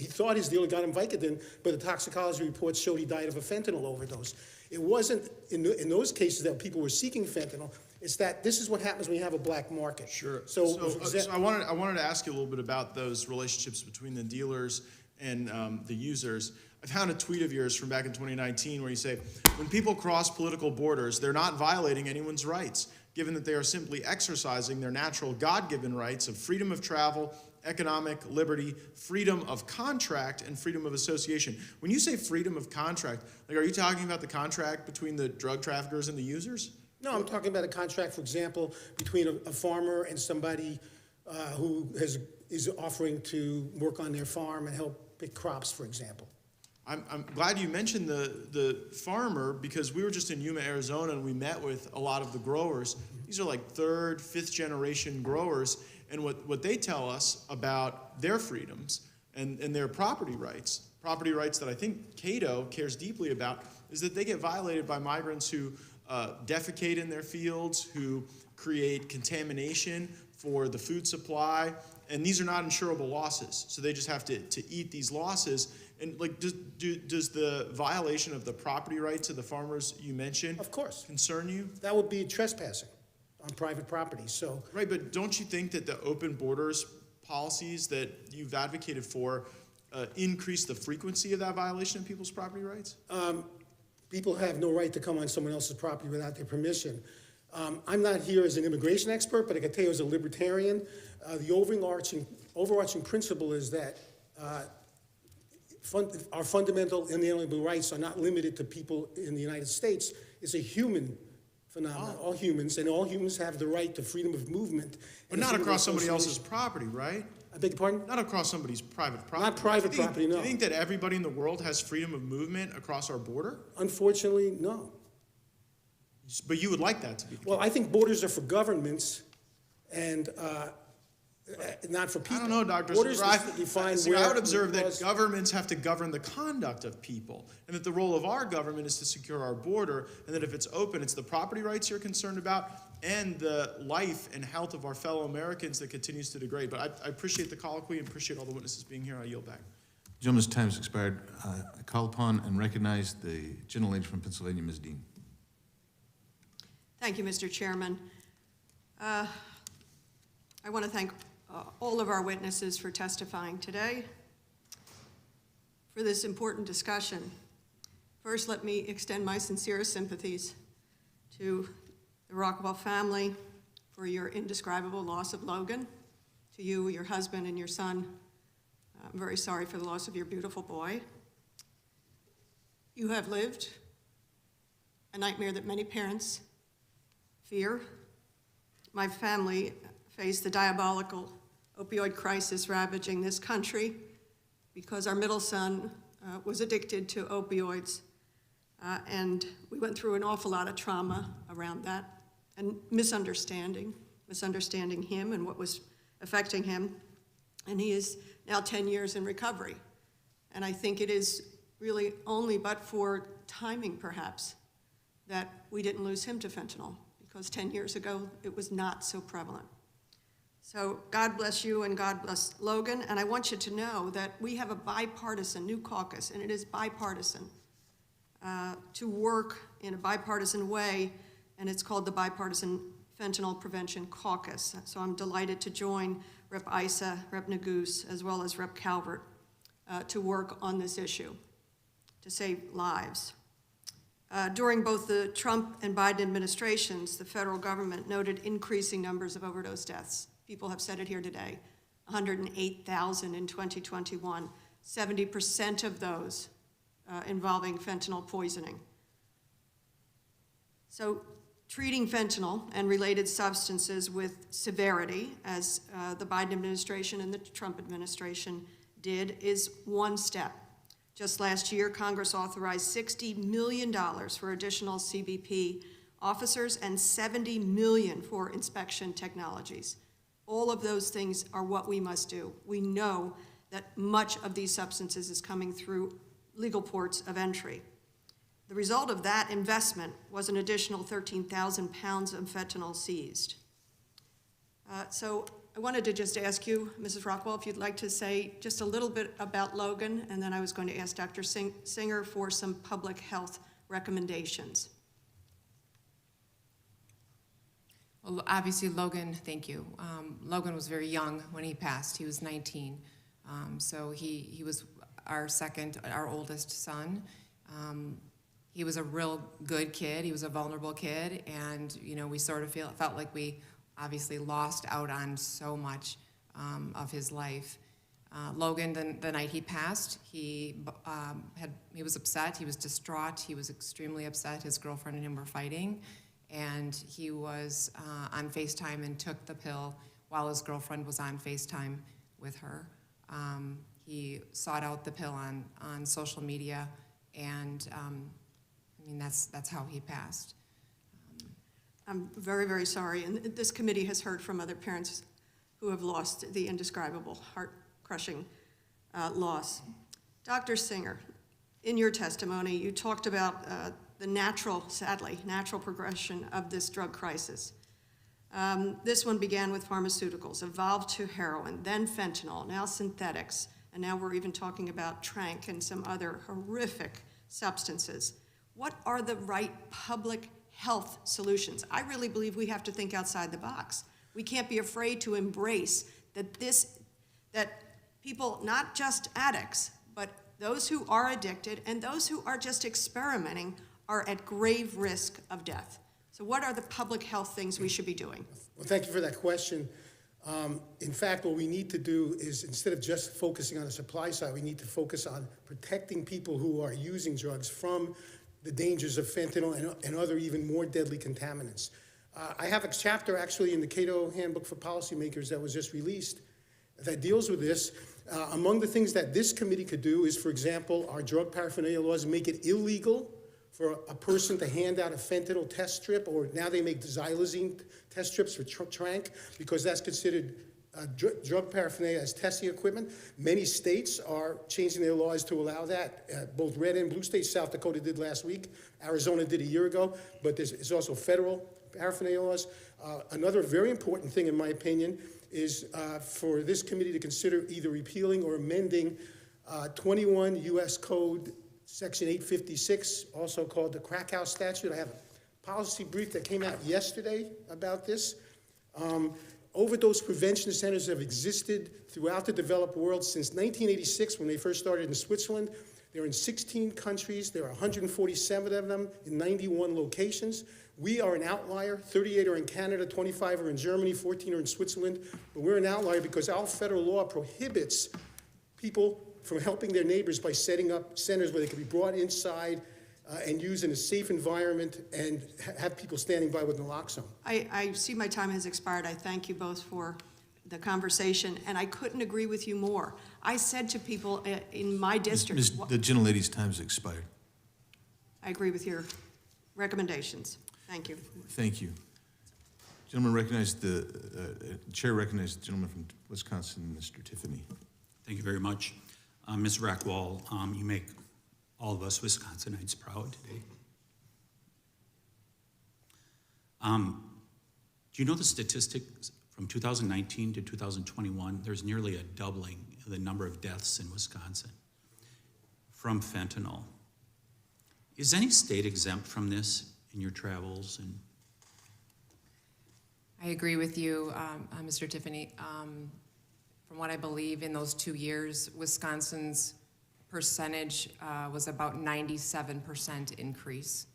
thought his dealer got him Vicodin, but the toxicology reports showed he died of a fentanyl overdose. It wasn't in those cases that people were seeking fentanyl. It's that this is what happens when you have a black market. Sure. So I wanted to ask you a little bit about those relationships between the dealers and the users. I found a tweet of yours from back in 2019 where you say, when people cross political borders, they're not violating anyone's rights, given that they are simply exercising their natural God-given rights of freedom of travel, economic liberty, freedom of contract, and freedom of association. When you say freedom of contract, are you talking about the contract between the drug traffickers and the users? No, I'm talking about a contract, for example, between a farmer and somebody who is offering to work on their farm and help pick crops, for example. I'm glad you mentioned the farmer, because we were just in Yuma, Arizona, and we met with a lot of the growers. These are like third, fifth generation growers, and what they tell us about their freedoms and their property rights that I think Cato cares deeply about, is that they get violated by migrants who defecate in their fields, who create contamination for the food supply, and these are not insurable losses. So they just have to eat these losses. And does the violation of the property rights of the farmers you mentioned, of course, concern you? That would be trespassing on private property. So right, but don't you think that the open borders policies that you've advocated for increase the frequency of that violation of people's property rights? People have no right to come on someone else's property without their permission. I'm not here as an immigration expert, but I can tell you as a libertarian, the overarching principle is that our fundamental inalienable rights are not limited to people in the United States. It's a human phenomenon. All humans have the right to freedom of movement. But not across somebody else's property, right? I beg your pardon? Not across somebody's private property. Not private property, no. Do you think that everybody in the world has freedom of movement across our border? Unfortunately, no. But you would like that to be the case. Well, I think borders are for governments and not for people. I don't know, Dr. Borders Singer. is to define See, I where would observe that laws- governments have to govern the conduct of people, and that the role of our government is to secure our border, and that if it's open, it's the property rights you're concerned about and the life and health of our fellow Americans that continues to degrade. But I appreciate the colloquy and appreciate all the witnesses being here. I yield back. Gentleman's time's expired. I call upon and recognize the gentlelady from Pennsylvania, Ms. Dean. Thank you, Mr. Chairman. I want to thank all of our witnesses for testifying today for this important discussion. First, let me extend my sincerest sympathies to the Rockwell family for your indescribable loss of Logan, to you, your husband, and your son. I'm very sorry for the loss of your beautiful boy. You have lived a nightmare that many parents fear. My family faced the diabolical opioid crisis ravaging this country because our middle son was addicted to opioids, and we went through an awful lot of trauma around that and misunderstanding him and what was affecting him, and he is now 10 years in recovery. And I think it is really only but for timing, perhaps, that we didn't lose him to fentanyl, because 10 years ago, it was not so prevalent. So God bless you and God bless Logan, and I want you to know that we have a bipartisan new caucus, and it is bipartisan, to work in a bipartisan way, and it's called the Bipartisan Fentanyl Prevention Caucus. So I'm delighted to join Rep. Issa, Rep. Neguse, as well as Rep. Calvert, to work on this issue, to save lives. During both the Trump and Biden administrations, the federal government noted increasing numbers of overdose deaths. People have said it here today, 108,000 in 2021, 70% of those involving fentanyl poisoning. So treating fentanyl and related substances with severity, as the Biden administration and the Trump administration did, is one step. Just last year, Congress authorized $60 million for additional CBP officers and $70 million for inspection technologies. All of those things are what we must do. We know that much of these substances is coming through legal ports of entry. The result of that investment was an additional 13,000 pounds of fentanyl seized. So I wanted to just ask you, Mrs. Rockwell, if you'd like to say just a little bit about Logan, and then I was going to ask Dr. Singer for some public health recommendations. Well, obviously, Logan, thank you. Logan was very young when he passed. He was 19. So he was our oldest son. He was a real good kid. He was a vulnerable kid, and we sort of felt like we obviously lost out on so much of his life. Logan, the night he passed, he was upset. He was distraught. He was extremely upset. His girlfriend and him were fighting, and he was on FaceTime and took the pill while his girlfriend was on FaceTime with her. He sought out the pill on social media, and that's how he passed. I'm very, very sorry, and this committee has heard from other parents who have lost the indescribable, heart-crushing loss. Dr. Singer, in your testimony, you talked about the sadly, natural progression of this drug crisis. This one began with pharmaceuticals, evolved to heroin, then fentanyl, now synthetics, and now we're even talking about tranq and some other horrific substances. What are the right public health solutions? I really believe we have to think outside the box. We can't be afraid to embrace that people, not just addicts, but those who are addicted and those who are just experimenting are at grave risk of death. So what are the public health things we should be doing? Well, thank you for that question. In fact, what we need to do is, instead of just focusing on the supply side, we need to focus on protecting people who are using drugs from the dangers of fentanyl and other even more deadly contaminants. I have a chapter actually in the Cato Handbook for Policymakers that was just released that deals with this. Among the things that this committee could do is, for example, our drug paraphernalia laws make it illegal for a person to hand out a fentanyl test strip, or now they make xylazine test strips for tranq, because that's considered drug paraphernalia as testing equipment. Many states are changing their laws to allow that. Both red and blue states, South Dakota did last week, Arizona did a year ago, but there's also federal paraphernalia laws. Another very important thing, in my opinion, is for this committee to consider either repealing or amending 21 U.S. Code Section 856, also called the Crack House Statute. I have a policy brief that came out yesterday about this. Overdose prevention centers have existed throughout the developed world since 1986, when they first started in Switzerland. They're in 16 countries. There are 147 of them in 91 locations. We are an outlier. 38 are in Canada, 25 are in Germany, 14 are in Switzerland. But we're an outlier because our federal law prohibits people from helping their neighbors by setting up centers where they can be brought inside and used in a safe environment and have people standing by with naloxone. I see my time has expired. I thank you both for the conversation, and I couldn't agree with you more. I said to people in my district... The gentlelady's time has expired. I agree with your recommendations. Thank you. Thank you. Gentleman recognized chair recognized the gentleman from Wisconsin, Mr. Tiffany. Thank you very much. Ms. Rackwall, you make all of us Wisconsinites proud today. Do you know the statistics from 2019 to 2021? There's nearly a doubling of the number of deaths in Wisconsin from fentanyl. Is any state exempt from this in your travels? And I agree with you, Mr. Tiffany. From what I believe, in those 2 years, Wisconsin's percentage was about 97% increase.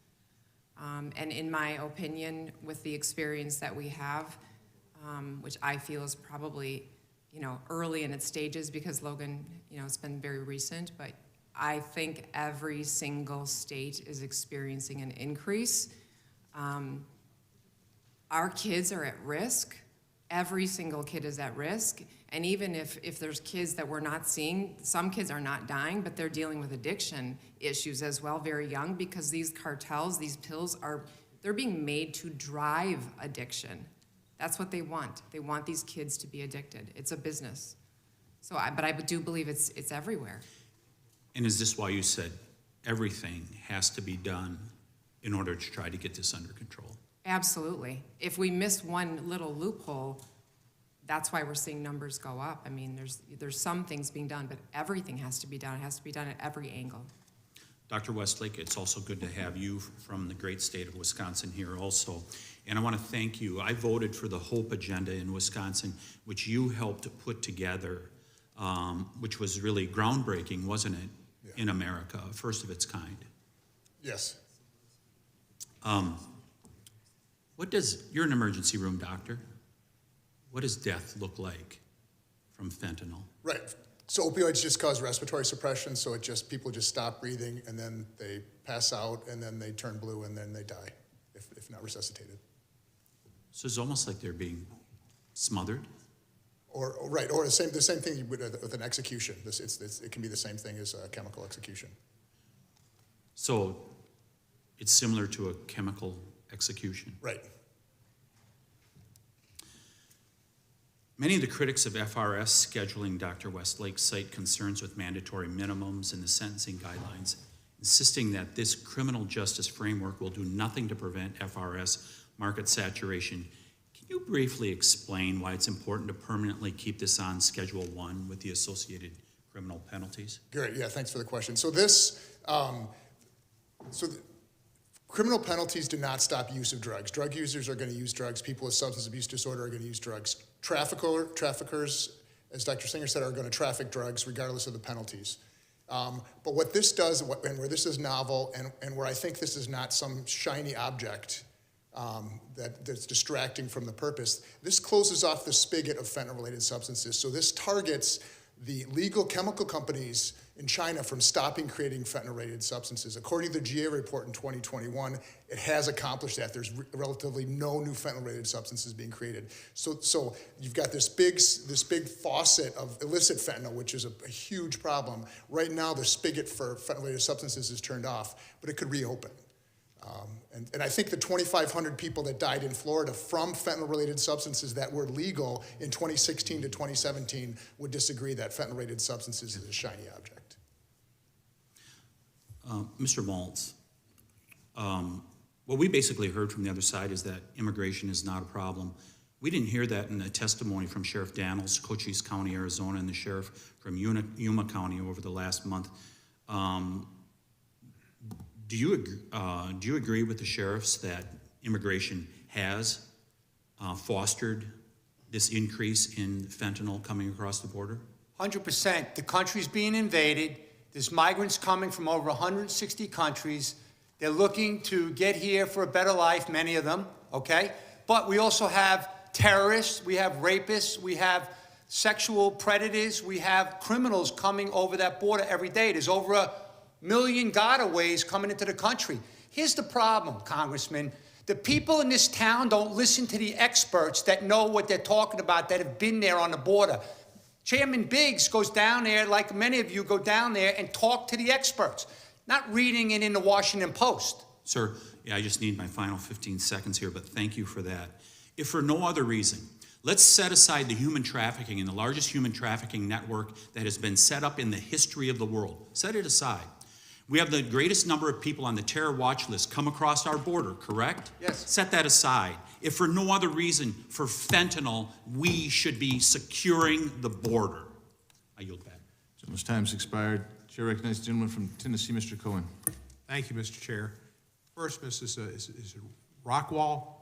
And in my opinion, with the experience that we have, which I feel is probably, early in its stages, because Logan, it's been very recent, but I think every single state is experiencing an increase. Our kids are at risk. Every single kid is at risk. And even if there's kids that we're not seeing, some kids are not dying, but they're dealing with addiction issues as well, very young, because these cartels, these pills they're being made to drive addiction. That's what they want. They want these kids to be addicted. It's a business. But I do believe it's everywhere. And is this why you said everything has to be done in order to try to get this under control? Absolutely. If we miss one little loophole, that's why we're seeing numbers go up. I mean, there's some things being done, but everything has to be done. It has to be done at every angle. Dr. Westlake, it's also good to have you from the great state of Wisconsin here also. And I want to thank you. I voted for the HOPE agenda in Wisconsin, which you helped put together, which was really groundbreaking, wasn't it, in America, first of its kind? Yes. You're an emergency room doctor. What does death look like from fentanyl? Right. So opioids just cause respiratory suppression, so people just stop breathing, and then they pass out, and then they turn blue, and then they die, if not resuscitated. So it's almost like they're being smothered? Or the same thing with an execution. It can be the same thing as a chemical execution. So it's similar to a chemical execution? Right. Many of the critics of FRS scheduling, Dr. Westlake, cite concerns with mandatory minimums in the sentencing guidelines, insisting that this criminal justice framework will do nothing to prevent FRS market saturation. Can you briefly explain why it's important to permanently keep this on Schedule 1 with the associated criminal penalties? Great, yeah, thanks for the question. Criminal penalties do not stop use of drugs. Drug users are going to use drugs. People with substance abuse disorder are going to use drugs. Traffickers, as Dr. Singer said, are going to traffic drugs regardless of the penalties. But what this does, and where this is novel, and where I think this is not some shiny object that's distracting from the purpose, this closes off the spigot of fentanyl-related substances. So this targets the legal chemical companies in China from stopping creating fentanyl-related substances. According to the GA report in 2021, it has accomplished that. There's relatively no new fentanyl-related substances being created. So you've got this big faucet of illicit fentanyl, which is a huge problem. Right now, the spigot for fentanyl-related substances is turned off, but it could reopen. And I think the 2,500 people that died in Florida from fentanyl-related substances that were legal in 2016 to 2017 would disagree that fentanyl-related substances is a shiny object. Mr. Maltz, what we basically heard from the other side is that immigration is not a problem. We didn't hear that in the testimony from Sheriff Daniels, Cochise County, Arizona, and the sheriff from Yuma County over the last month. Do you agree with the sheriffs that immigration has fostered this increase in fentanyl coming across the border? 100%. The country's being invaded. There's migrants coming from over 160 countries. They're looking to get here for a better life, many of them, okay? But we also have terrorists, we have rapists, we have sexual predators, we have criminals coming over that border every day. There's over 1 million gotaways coming into the country. Here's the problem, Congressman. The people in this town don't listen to the experts that know what they're talking about, that have been there on the border. Chairman Biggs goes down there, like many of you go down there and talk to the experts, not reading it in the Washington Post. Sir, yeah, I just need my final 15 seconds here, but thank you for that. If for no other reason, let's set aside the human trafficking and the largest human trafficking network that has been set up in the history of the world. Set it aside. We have the greatest number of people on the terror watch list come across our border, correct? Yes. Set that aside. If for no other reason, for fentanyl, we should be securing the border. I yield back. Gentleman's time's expired. Chair recognizes the gentleman from Tennessee, Mr. Cohen. Thank you, Mr. Chair. First, is it Rockwall?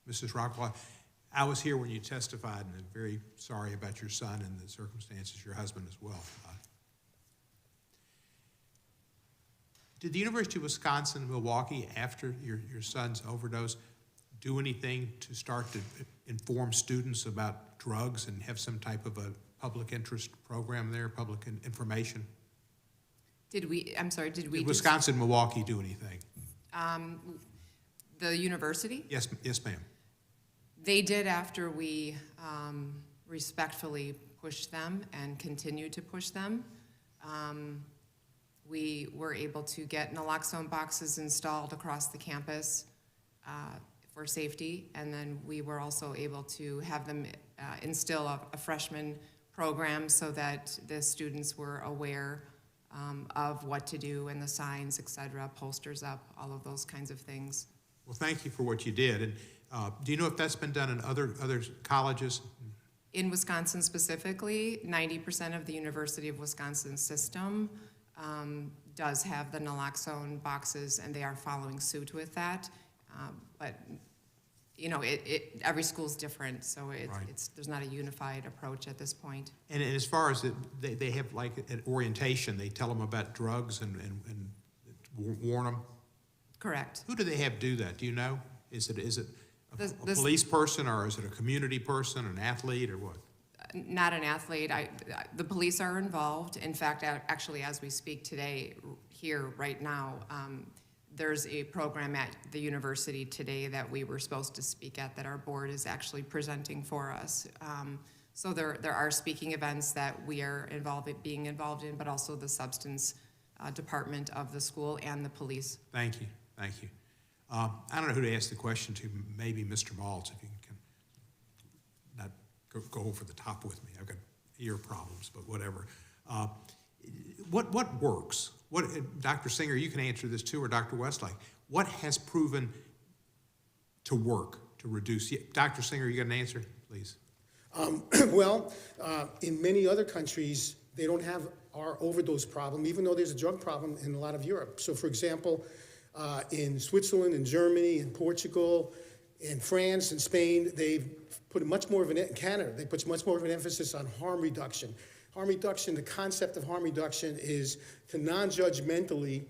Mrs. Rockwall, I was here when you testified, and I'm very sorry about your son and the circumstances, your husband as well. Did the University of Wisconsin-Milwaukee, after your son's overdose, do anything to start to inform students about drugs and have some type of a public interest program there, public information? Did we Did Wisconsin-Milwaukee do anything? The university? Yes, ma'am. They did after we respectfully pushed them and continued to push them. We were able to get naloxone boxes installed across the campus for safety, and then we were also able to have them instill a freshman program so that the students were aware of what to do and the signs, et cetera, posters up, all of those kinds of things. Well, thank you for what you did. And do you know if that's been done in other colleges? In Wisconsin specifically, 90% of the University of Wisconsin system does have the naloxone boxes, and they are following suit with that. But you know, every school's different, so there's not a unified approach at this point. And as far as they have like an orientation, they tell them about drugs and warn them? Correct. Who do they have do that? Do you know? Is it a police person, or is it a community person, an athlete, or what? Not an athlete. The police are involved. In fact, actually, as we speak today, here right now, there's a program at the university today that we were supposed to speak at that our board is actually presenting for us. So there are speaking events that we are being involved in, but also the substance department of the school and the police. Thank you. I don't know who to ask the question to. Maybe Mr. Maltz, if you can not go over the top with me. I've got ear problems, but whatever. What works? Dr. Singer, you can answer this too, or Dr. Westlake. What has proven to work to reduce? Dr. Singer, you got an answer, please? Well, in many other countries, they don't have our overdose problem, even though there's a drug problem in a lot of Europe. So, for example, in Switzerland, in Germany, in Portugal, in France, in Spain, they've put much more of in Canada, they put much more of an emphasis on harm reduction. Harm reduction, the concept of harm reduction is to non-judgmentally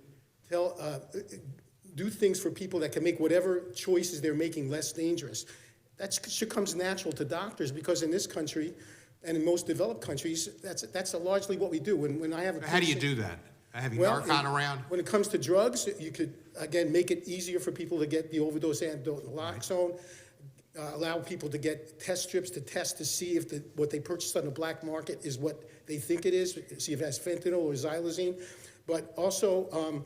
do things for people that can make whatever choices they're making less dangerous. That comes natural to doctors, because in this country and in most developed countries, that's largely what we do. When I have a patient, how do you do that? Having Narcan around? When it comes to drugs, you could, again, make it easier for people to get the overdose antidote naloxone, allow people to get test strips to test to see if what they purchased on the black market is what they think it is, see if it has fentanyl or xylazine. But also,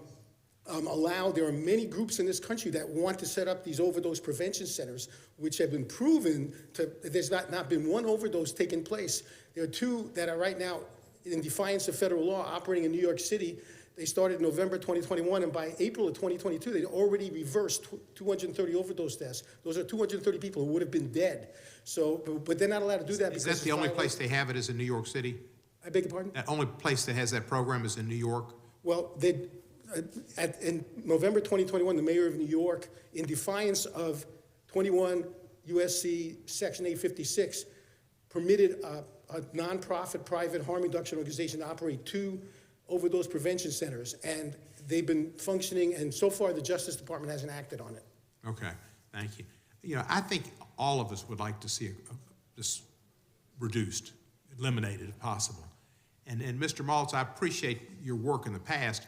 there are many groups in this country that want to set up these overdose prevention centers, which have been proven there's not been one overdose taking place. There are two that are right now in defiance of federal law operating in New York City. They started in November 2021, and by April of 2022, they'd already reversed 230 overdose deaths. Those are 230 people who would have been dead. So, but they're not allowed to do that. Is that the only place they have it is in New York City? I beg your pardon? That only place that has that program is in New York? Well, in November 2021, the mayor of New York, in defiance of 21 USC Section 856, permitted a nonprofit private harm reduction organization to operate 2 overdose prevention centers, and they've been functioning, and so far the Justice Department hasn't acted on it. Okay, thank you. You know, I think all of us would like to see this reduced, eliminated if possible. And Mr. Maltz, I appreciate your work in the past,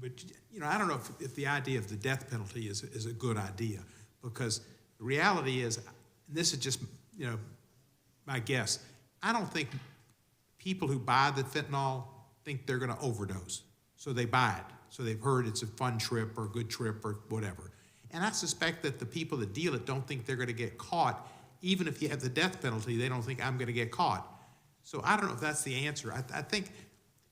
but you know, I don't know if the idea of the death penalty is a good idea, because the reality is, and this is just, you know, my guess, I don't think people who buy the fentanyl think they're going to overdose. So they buy it. So they've heard it's a fun trip or a good trip or whatever. And I suspect that the people that deal it don't think they're going to get caught. Even if you have the death penalty, they don't think I'm going to get caught. So I don't know if that's the answer. I think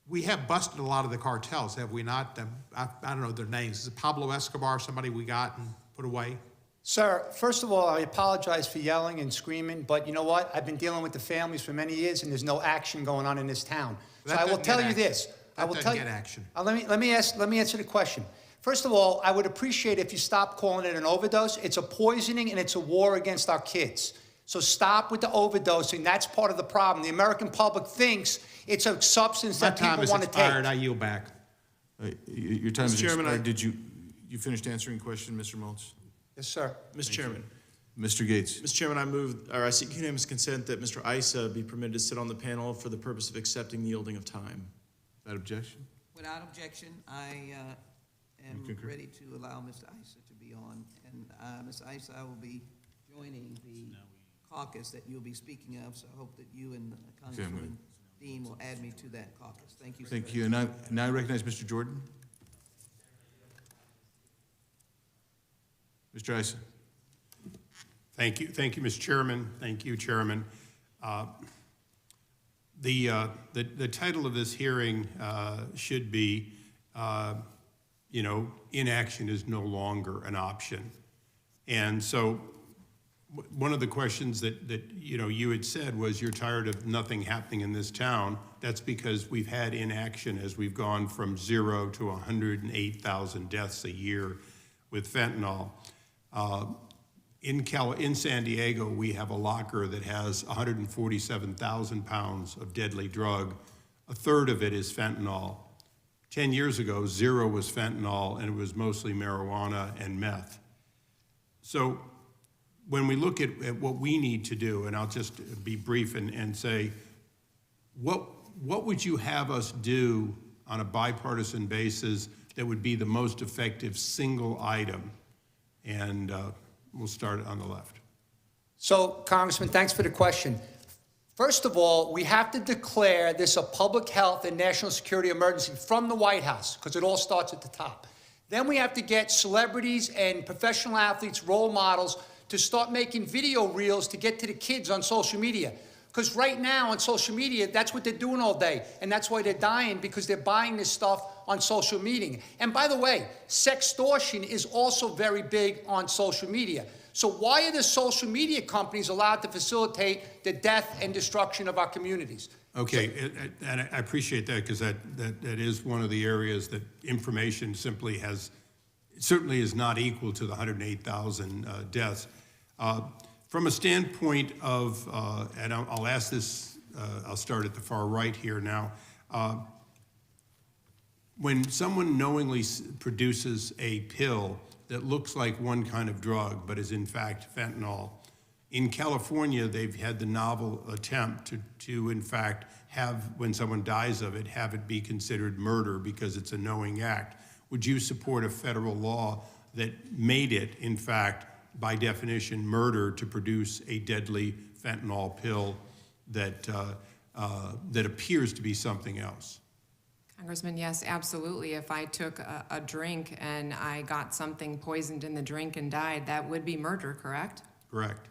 we have busted a lot of the cartels, have we not? I don't know their names. Is it Pablo Escobar, somebody we got and put away? Sir, first of all, I apologize for yelling and screaming, but you know what? I've been dealing with the families for many years, and there's no action going on in this town. So I will tell you this. I will tell you action. Let me answer the question. First of all, I would appreciate if you stop calling it an overdose. It's a poisoning and it's a war against our kids. So stop with the overdosing. That's part of the problem. The American public thinks it's a substance that people want to take. My time is expired. I yield back. Your time is Chairman, expired. Did you finished answering the question, Mr. Maltz? Yes, sir. Mr. Chairman. Mr. Gates. Mr. Chairman, I seek unanimous consent that Mr. Issa be permitted to sit on the panel for the purpose of accepting the yielding of time. Without objection? Without objection, I am ready to allow Mr. Issa to be on. And Mr. Issa, I will be joining the caucus that you'll be speaking of, so I hope that you and Congresswoman Dean will add me to that caucus. Thank you, sir. Thank you. And now I recognize Mr. Jordan. Mr. Issa. Thank you, Mr. Chairman. Thank you, Chairman. The title of this hearing should be, inaction is no longer an option. And so one of the questions that you had said was you're tired of nothing happening in this town. That's because we've had inaction as we've gone from 0 to 108,000 deaths a year with fentanyl. In San Diego, we have a locker that has 147,000 pounds of deadly drug. A third of it is fentanyl. 10 years ago, 0 was fentanyl, and it was mostly marijuana and meth. So when we look at what we need to do, and I'll just be brief and say, what would you have us do on a bipartisan basis that would be the most effective single item? And we'll start on the left. So, Congressman, thanks for the question. First of all, we have to declare this a public health and national security emergency from the White House, because it all starts at the top. Then we have to get celebrities and professional athletes, role models, to start making video reels to get to the kids on social media. Because right now on social media, that's what they're doing all day. And that's why they're dying, because they're buying this stuff on social media. And by the way, sextortion is also very big on social media. So why are the social media companies allowed to facilitate the death and destruction of our communities? Okay, and I appreciate that, because that is one of the areas that information simply certainly is not equal to the 108,000 deaths. From a standpoint of, and I'll ask this, I'll start at the far right here now. When someone knowingly produces a pill that looks like one kind of drug but is in fact fentanyl, in California they've had the novel attempt to in fact have, when someone dies of it, have it be considered murder because it's a knowing act. Would you support a federal law that made it, in fact, by definition, murder to produce a deadly fentanyl pill that appears to be something else? Congressman, yes, absolutely. If I took a drink and I got something poisoned in the drink and died, that would be murder, correct? Correct.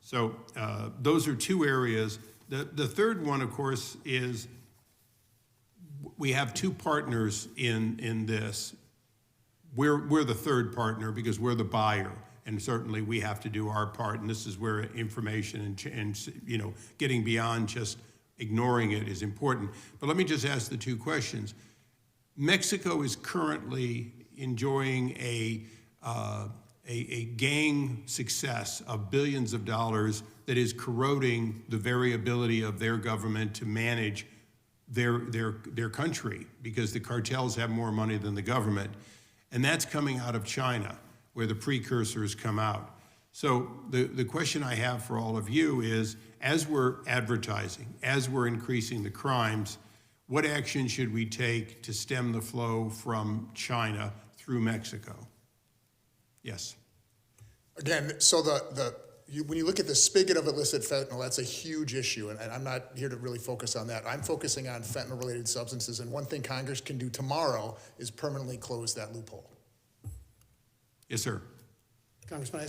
So those are two areas. The third one, of course, is we have two partners in this. We're the third partner because we're the buyer, and certainly we have to do our part. And this is where information and getting beyond just ignoring it is important. But let me just ask the two questions. Mexico is currently enjoying a gang success of billions of dollars that is corroding the variability of their government to manage their country, because the cartels have more money than the government. And that's coming out of China, where the precursors come out. So the question I have for all of you is, as we're advertising, as we're increasing the crimes, what action should we take to stem the flow from China through Mexico? Yes. Again, so when you look at the spigot of illicit fentanyl, that's a huge issue, and I'm not here to really focus on that. I'm focusing on fentanyl-related substances, and one thing Congress can do tomorrow is permanently close that loophole. Yes, sir. Congressman,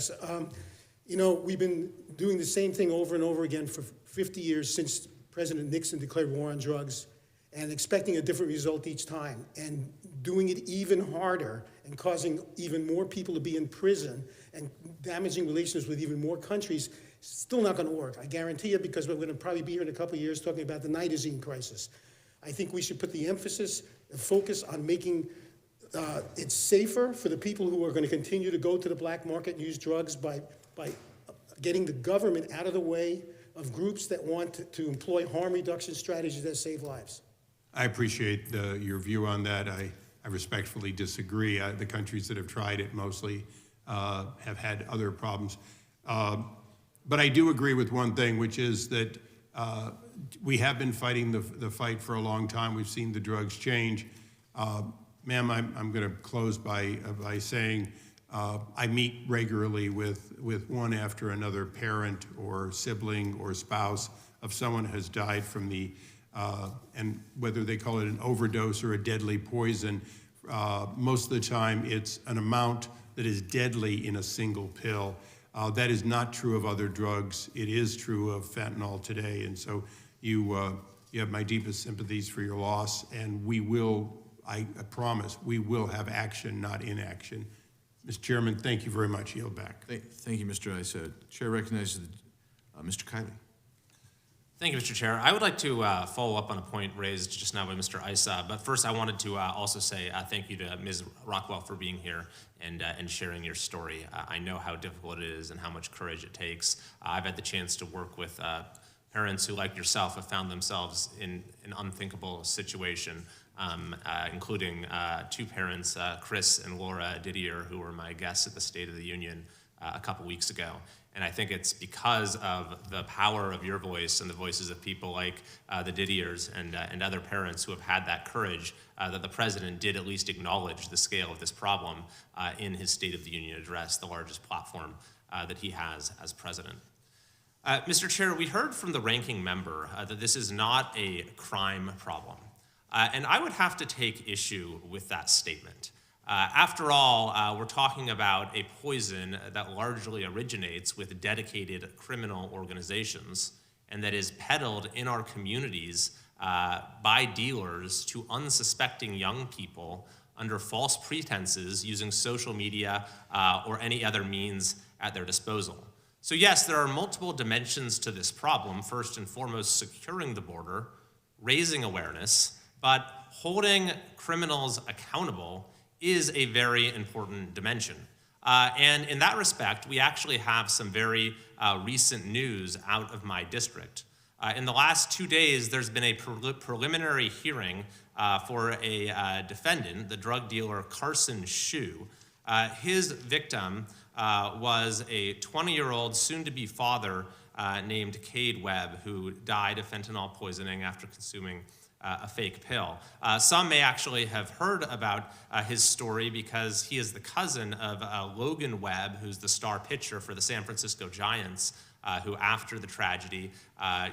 we've been doing the same thing over and over again for 50 years since President Nixon declared war on drugs, and expecting a different result each time, and doing it even harder and causing even more people to be in prison and damaging relations with even more countries, still not going to work. I guarantee you, because we're going to probably be here in a couple of years talking about the nitazene crisis. I think we should put the emphasis and focus on making it safer for the people who are going to continue to go to the black market and use drugs by getting the government out of the way of groups that want to employ harm reduction strategies that save lives. I appreciate your view on that. I respectfully disagree. The countries that have tried it mostly have had other problems. But I do agree with one thing, which is that we have been fighting the fight for a long time. We've seen the drugs change. Ma'am, I'm going to close by saying I meet regularly with one after another parent or sibling or spouse of someone who has died from and whether they call it an overdose or a deadly poison, most of the time it's an amount that is deadly in a single pill. That is not true of other drugs. It is true of fentanyl today. And so you have my deepest sympathies for your loss, and we will, I promise, we will have action, not inaction. Mr. Chairman, thank you very much. Yield back. Thank you, Mr. Issa. Chair recognizes Mr. Kiley. Thank you, Mr. Chair. I would like to follow up on a point raised just now by Mr. Issa, but first I wanted to also say thank you to Ms. Rockwell for being here and sharing your story. I know how difficult it is and how much courage it takes. I've had the chance to work with parents who, like yourself, have found themselves in an unthinkable situation, including two parents, Chris and Laura Didier, who were my guests at the State of the Union a couple weeks ago. And I think it's because of the power of your voice and the voices of people like the Didiers and other parents who have had that courage that the president did at least acknowledge the scale of this problem in his State of the Union address, the largest platform that he has as president. Mr. Chair, we heard from the ranking member that this is not a crime problem. And I would have to take issue with that statement. After all, we're talking about a poison that largely originates with dedicated criminal organizations and that is peddled in our communities by dealers to unsuspecting young people under false pretenses using social media or any other means at their disposal. So yes, there are multiple dimensions to this problem. First and foremost, securing the border, raising awareness, but holding criminals accountable is a very important dimension. And in that respect, we actually have some very recent news out of my district. In the last 2 days, there's been a preliminary hearing for a defendant, the drug dealer Carson Shu. His victim was a 20-year-old soon-to-be father named Cade Webb, who died of fentanyl poisoning after consuming a fake pill. Some may actually have heard about his story because he is the cousin of Logan Webb, who's the star pitcher for the San Francisco Giants, who after the tragedy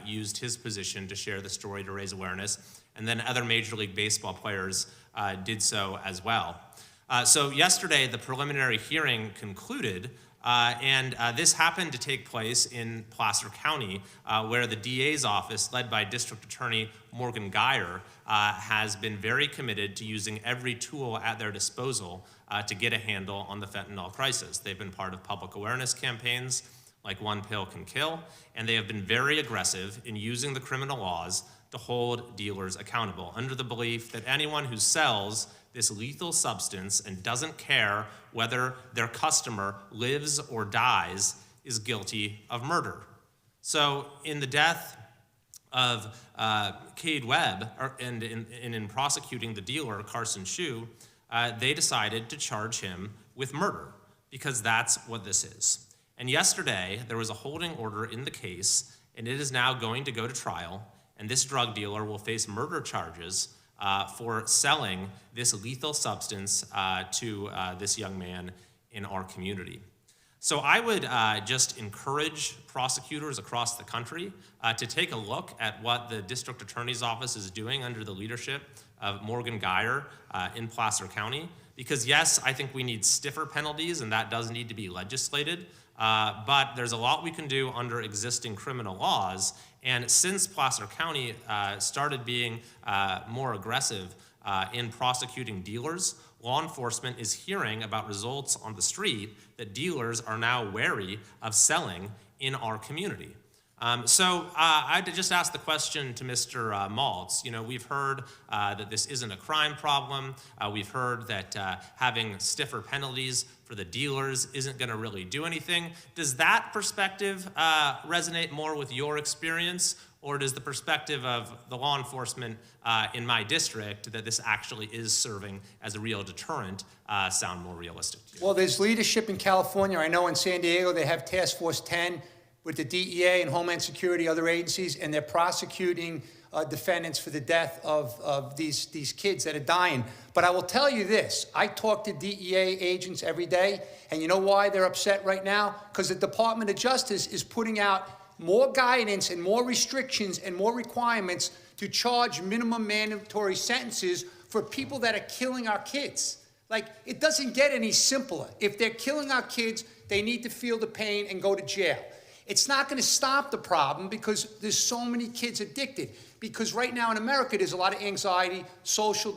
used his position to share the story to raise awareness, and then other Major League Baseball players did so as well. So yesterday, the preliminary hearing concluded, and this happened to take place in Placer County, where the DA's office, led by District Attorney Morgan Geyer, has been very committed to using every tool at their disposal to get a handle on the fentanyl crisis. They've been part of public awareness campaigns like One Pill Can Kill, and they have been very aggressive in using the criminal laws to hold dealers accountable, under the belief that anyone who sells this lethal substance and doesn't care whether their customer lives or dies is guilty of murder. So in the death of Cade Webb, and in prosecuting the dealer, Carson Shu, they decided to charge him with murder, because that's what this is. And yesterday, there was a holding order in the case, and it is now going to go to trial, and this drug dealer will face murder charges for selling this lethal substance to this young man in our community. So I would just encourage prosecutors across the country to take a look at what the district attorney's office is doing under the leadership of Morgan Geyer in Placer County. Because yes, I think we need stiffer penalties, and that does need to be legislated. But there's a lot we can do under existing criminal laws. And since Placer County started being more aggressive in prosecuting dealers, law enforcement is hearing about results on the street that dealers are now wary of selling in our community. So I'd just ask the question to Mr. Maltz. You know, we've heard that this isn't a crime problem. We've heard that having stiffer penalties for the dealers isn't going to really do anything. Does that perspective resonate more with your experience, or does the perspective of the law enforcement in my district that this actually is serving as a real deterrent sound more realistic to you? Well, there's leadership in California. I know in San Diego they have Task Force 10 with the DEA and Homeland Security, other agencies, and they're prosecuting defendants for the death of these kids that are dying. But I will tell you this, I talk to DEA agents every day, and you know why they're upset right now? Because the Department of Justice is putting out more guidance and more restrictions and more requirements to charge minimum mandatory sentences for people that are killing our kids. Like, it doesn't get any simpler. If they're killing our kids, they need to feel the pain and go to jail. It's not going to stop the problem because there's so many kids addicted. Because right now in America, there's a lot of anxiety, social,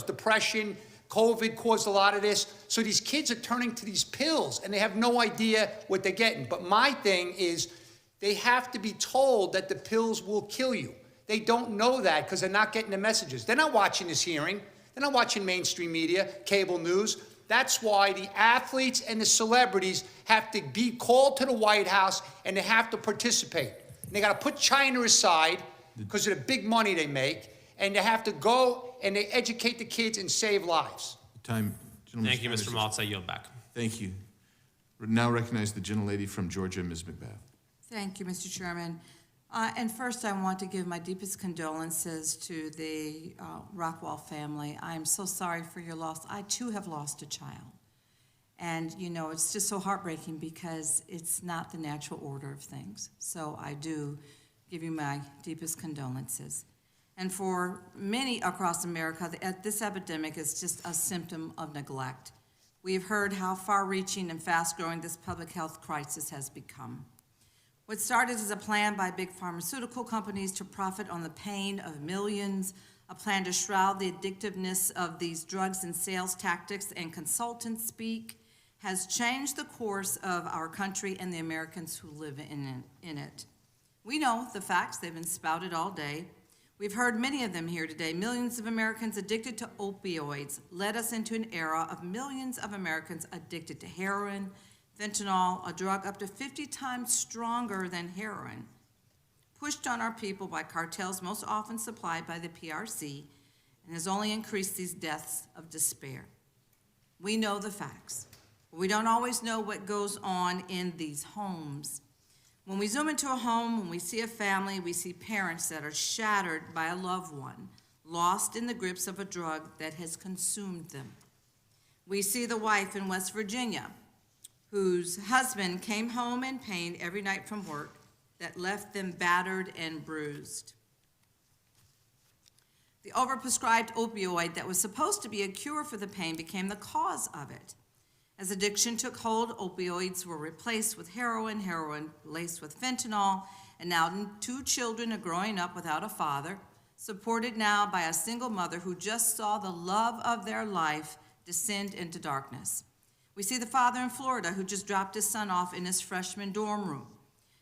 depression. COVID caused a lot of this. So these kids are turning to these pills, and they have no idea what they're getting. But my thing is, they have to be told that the pills will kill you. They don't know that because they're not getting the messages. They're not watching this hearing. They're not watching mainstream media, cable news. That's why the athletes and the celebrities have to be called to the White House, and they have to participate. And they got to put China aside because of the big money they make, and they have to go and they educate the kids and save lives. Time. Thank you, Mr. Maltz. I yield back. Thank you. Now recognize the gentlelady from Georgia, Ms. McBath. Thank you, Mr. Chairman. And first, I want to give my deepest condolences to the Rockwell family. I am so sorry for your loss. I, too, have lost a child. And, you know, it's just so heartbreaking because it's not the natural order of things. So I do give you my deepest condolences. And for many across America, this epidemic is just a symptom of neglect. We have heard how far-reaching and fast-growing this public health crisis has become. What started as a plan by big pharmaceutical companies to profit on the pain of millions, a plan to shroud the addictiveness of these drugs in sales tactics and consultant speak, has changed the course of our country and the Americans who live in it. We know the facts, they've been spouted all day. We've heard many of them here today. Millions of Americans addicted to opioids led us into an era of millions of Americans addicted to heroin, fentanyl, a drug up to 50 times stronger than heroin, pushed on our people by cartels most often supplied by the PRC, and has only increased these deaths of despair. We know the facts, but we don't always know what goes on in these homes. When we zoom into a home, when we see a family, we see parents that are shattered by a loved one, lost in the grips of a drug that has consumed them. We see the wife in West Virginia, whose husband came home in pain every night from work, that left them battered and bruised. The overprescribed opioid that was supposed to be a cure for the pain became the cause of it. As addiction took hold, opioids were replaced with heroin laced with fentanyl, and now 2 children are growing up without a father, supported now by a single mother who just saw the love of their life descend into darkness. We see the father in Florida who just dropped his son off in his freshman dorm room.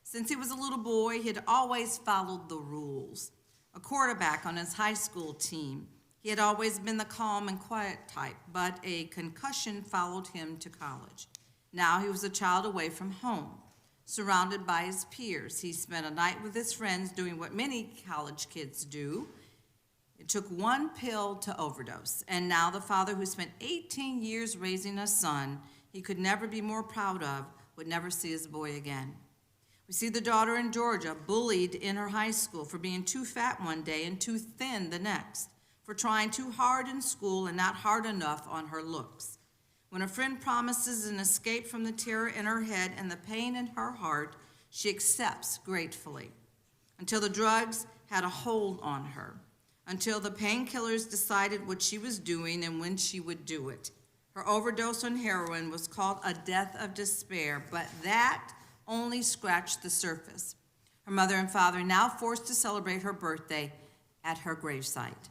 Since he was a little boy, he had always followed the rules. A quarterback on his high school team, he had always been the calm and quiet type, but a concussion followed him to college. Now he was a child away from home, surrounded by his peers. He spent a night with his friends doing what many college kids do. It took 1 pill to overdose, and now the father who spent 18 years raising a son he could never be more proud of would never see his boy again. We see the daughter in Georgia bullied in her high school for being too fat one day and too thin the next, for trying too hard in school and not hard enough on her looks. When a friend promises an escape from the terror in her head and the pain in her heart, she accepts gratefully, until the drugs had a hold on her, until the painkillers decided what she was doing and when she would do it. Her overdose on heroin was called a death of despair, but that only scratched the surface. Her mother and father now forced to celebrate her birthday at her gravesite.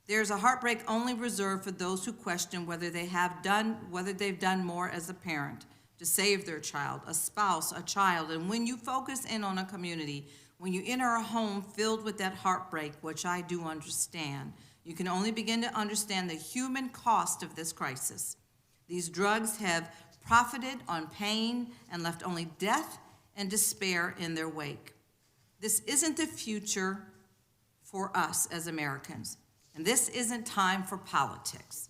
There is a heartbreak only reserved for those who question whether they've done more as a parent to save their child, a spouse, a child. And when you focus in on a community, when you enter a home filled with that heartbreak, which I do understand, you can only begin to understand the human cost of this crisis. These drugs have profited on pain and left only death and despair in their wake. This isn't the future for us as Americans, and this isn't time for politics.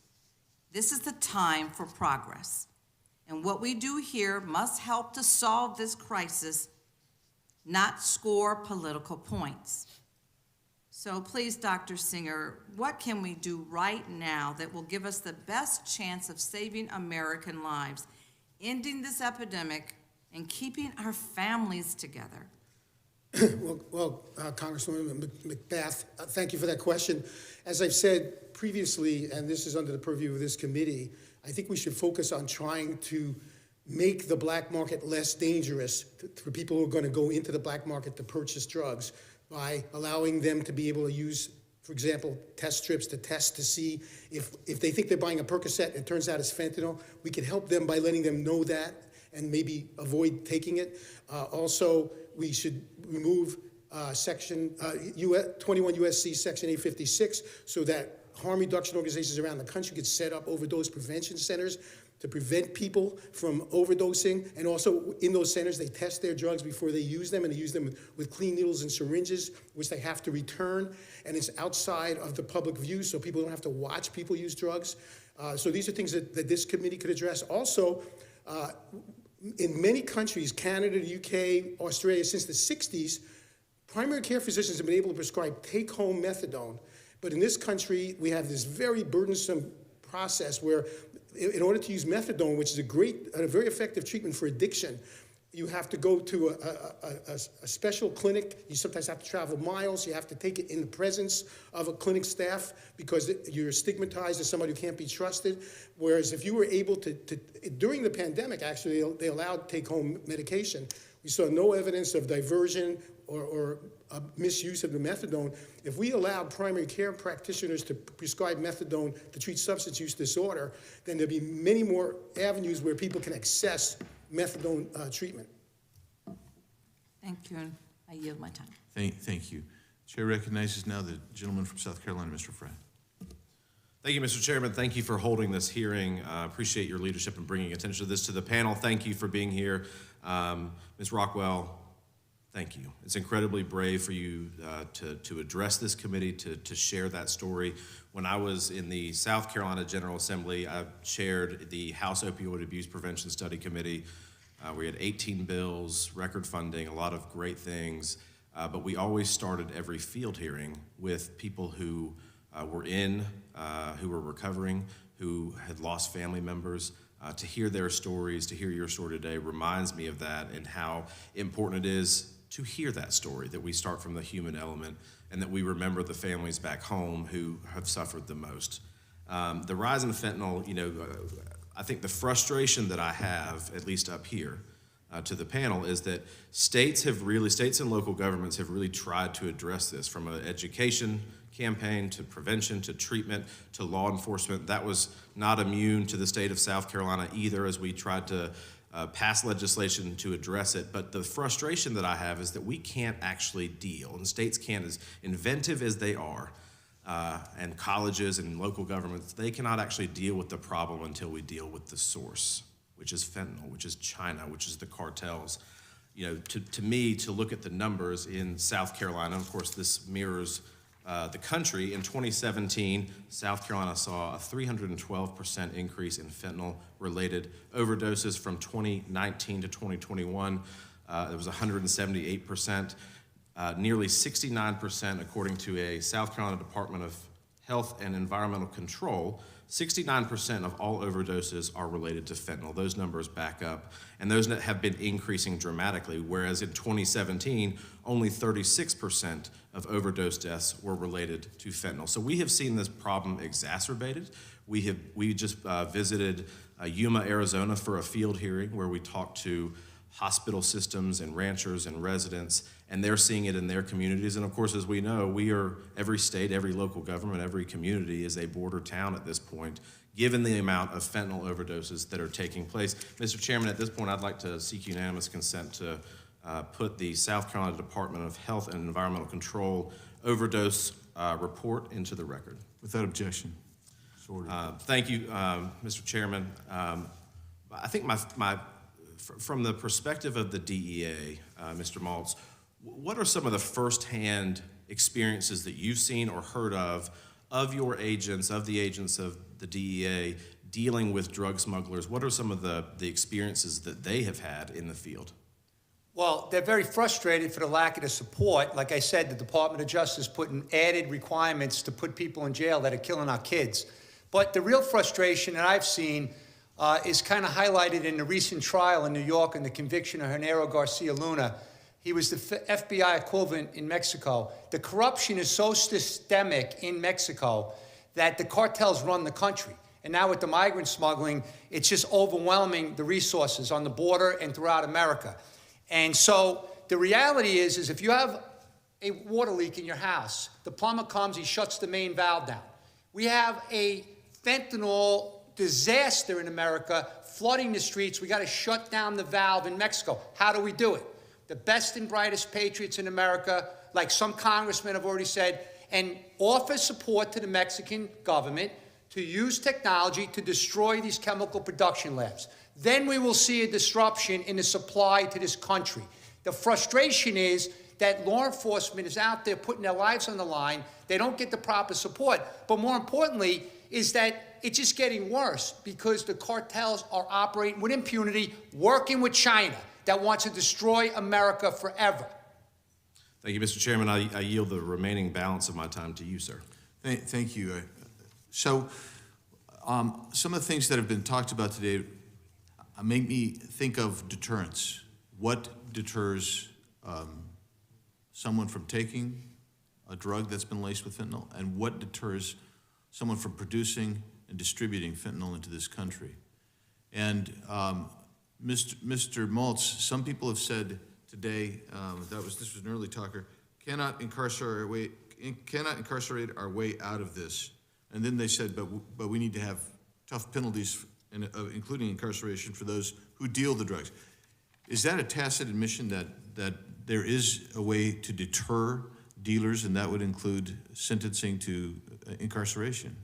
This is the time for progress. And what we do here must help to solve this crisis, not score political points. So please, Dr. Singer, what can we do right now that will give us the best chance of saving American lives, ending this epidemic, and keeping our families together? Congresswoman McBath, thank you for that question. As I've said previously, and this is under the purview of this committee, I think we should focus on trying to make the black market less dangerous for people who are going to go into the black market to purchase drugs by allowing them to be able to use, for example, test strips to test to see if they think they're buying a Percocet and it turns out it's fentanyl. We can help them by letting them know that and maybe avoid taking it. Also, we should remove Section 21 U.S.C. Section 856 so that harm reduction organizations around the country could set up overdose prevention centers to prevent people from overdosing. And also in those centers, they test their drugs before they use them, and they use them with clean needles and syringes, which they have to return. And it's outside of the public view, so people don't have to watch people use drugs. So these are things that this committee could address. Also, in many countries, Canada, the UK, Australia, since the 60s, primary care physicians have been able to prescribe take-home methadone. But in this country, we have this very burdensome process where in order to use methadone, which is a very effective treatment for addiction, you have to go to a special clinic. You sometimes have to travel miles. You have to take it in the presence of a clinic staff because you're stigmatized as somebody who can't be trusted. Whereas if you were able to during the pandemic, actually, they allowed take-home medication. We saw no evidence of diversion or misuse of the methadone. If we allowed primary care practitioners to prescribe methadone to treat substance use disorder, then there'd be many more avenues where people can access methadone treatment. Thank you, and I yield my time. Thank you. Chair recognizes now the gentleman from South Carolina, Mr. Frey. Thank you, Mr. Chairman. Thank you for holding this hearing. Appreciate your leadership and bringing attention to this to the panel. Thank you for being here. Ms. Rockwell, thank you. It's incredibly brave for you to address this committee, to share that story. When I was in the South Carolina General Assembly, I chaired the House Opioid Abuse Prevention Study Committee. We had 18 bills, record funding, a lot of great things, but we always started every field hearing with people who who were recovering, who had lost family members. To hear their stories, to hear your story today reminds me of that and how important it is to hear that story, that we start from the human element and that we remember the families back home who have suffered the most. The rise in fentanyl, I think the frustration that I have, at least up here, to the panel, is that states and local governments have really tried to address this, from an education campaign to prevention to treatment to law enforcement. That was not immune to the state of South Carolina either, as we tried to pass legislation to address it. But the frustration that I have is that we can't actually deal, and states can't, as inventive as they are, and colleges and local governments, they cannot actually deal with the problem until we deal with the source, which is fentanyl, which is China, which is the cartels. To me, to look at the numbers in South Carolina, of course, this mirrors the country. In 2017, South Carolina saw a 312% increase in fentanyl-related overdoses. From 2019 to 2021, there was 178%. Nearly 69%, according to a South Carolina Department of Health and Environmental Control, 69% of all overdoses are related to fentanyl. Those numbers back up, and those have been increasing dramatically, whereas in 2017, only 36% of overdose deaths were related to fentanyl. So we have seen this problem exacerbated. We just visited Yuma, Arizona for a field hearing where we talked to hospital systems and ranchers and residents, and they're seeing it in their communities. And of course, as we know, every state, every local government, every community is a border town at this point, given the amount of fentanyl overdoses that are taking place. Mr. Chairman, at this point, I'd like to seek unanimous consent to put the South Carolina Department of Health and Environmental Control overdose report into the record. Without objection. Thank you, Mr. Chairman. I think from the perspective of the DEA, Mr. Maltz, what are some of the firsthand experiences that you've seen or heard of your agents, of the agents of the DEA dealing with drug smugglers? What are some of the experiences that they have had in the field? Well, they're very frustrated for the lack of the support. Like I said, the Department of Justice put in added requirements to put people in jail that are killing our kids. But the real frustration that I've seen is kind of highlighted in the recent trial in New York and the conviction of Genaro Garcia Luna. He was the FBI equivalent in Mexico. The corruption is so systemic in Mexico that the cartels run the country. And now with the migrant smuggling, it's just overwhelming the resources on the border and throughout America. And so the reality is if you have a water leak in your house, the plumber comes, he shuts the main valve down. We have a fentanyl disaster in America, flooding the streets. We got to shut down the valve in Mexico. How do we do it? The best and brightest patriots in America, like some congressmen have already said, and offer support to the Mexican government to use technology to destroy these chemical production labs. Then we will see a disruption in the supply to this country. The frustration is that law enforcement is out there putting their lives on the line. They don't get the proper support. But more importantly is that it's just getting worse because the cartels are operating with impunity, working with China that wants to destroy America forever. Thank you, Mr. Chairman. I yield the remaining balance of my time to you, sir. Thank you. So some of the things that have been talked about today make me think of deterrence. What deters someone from taking a drug that's been laced with fentanyl, and what deters someone from producing and distributing fentanyl into this country? And Mr. Maltz, some people have said today, this was an early talker, cannot incarcerate our way out of this. And then they said, but we need to have tough penalties, including incarceration for those who deal the drugs. Is that a tacit admission that there is a way to deter dealers, and that would include sentencing to incarceration?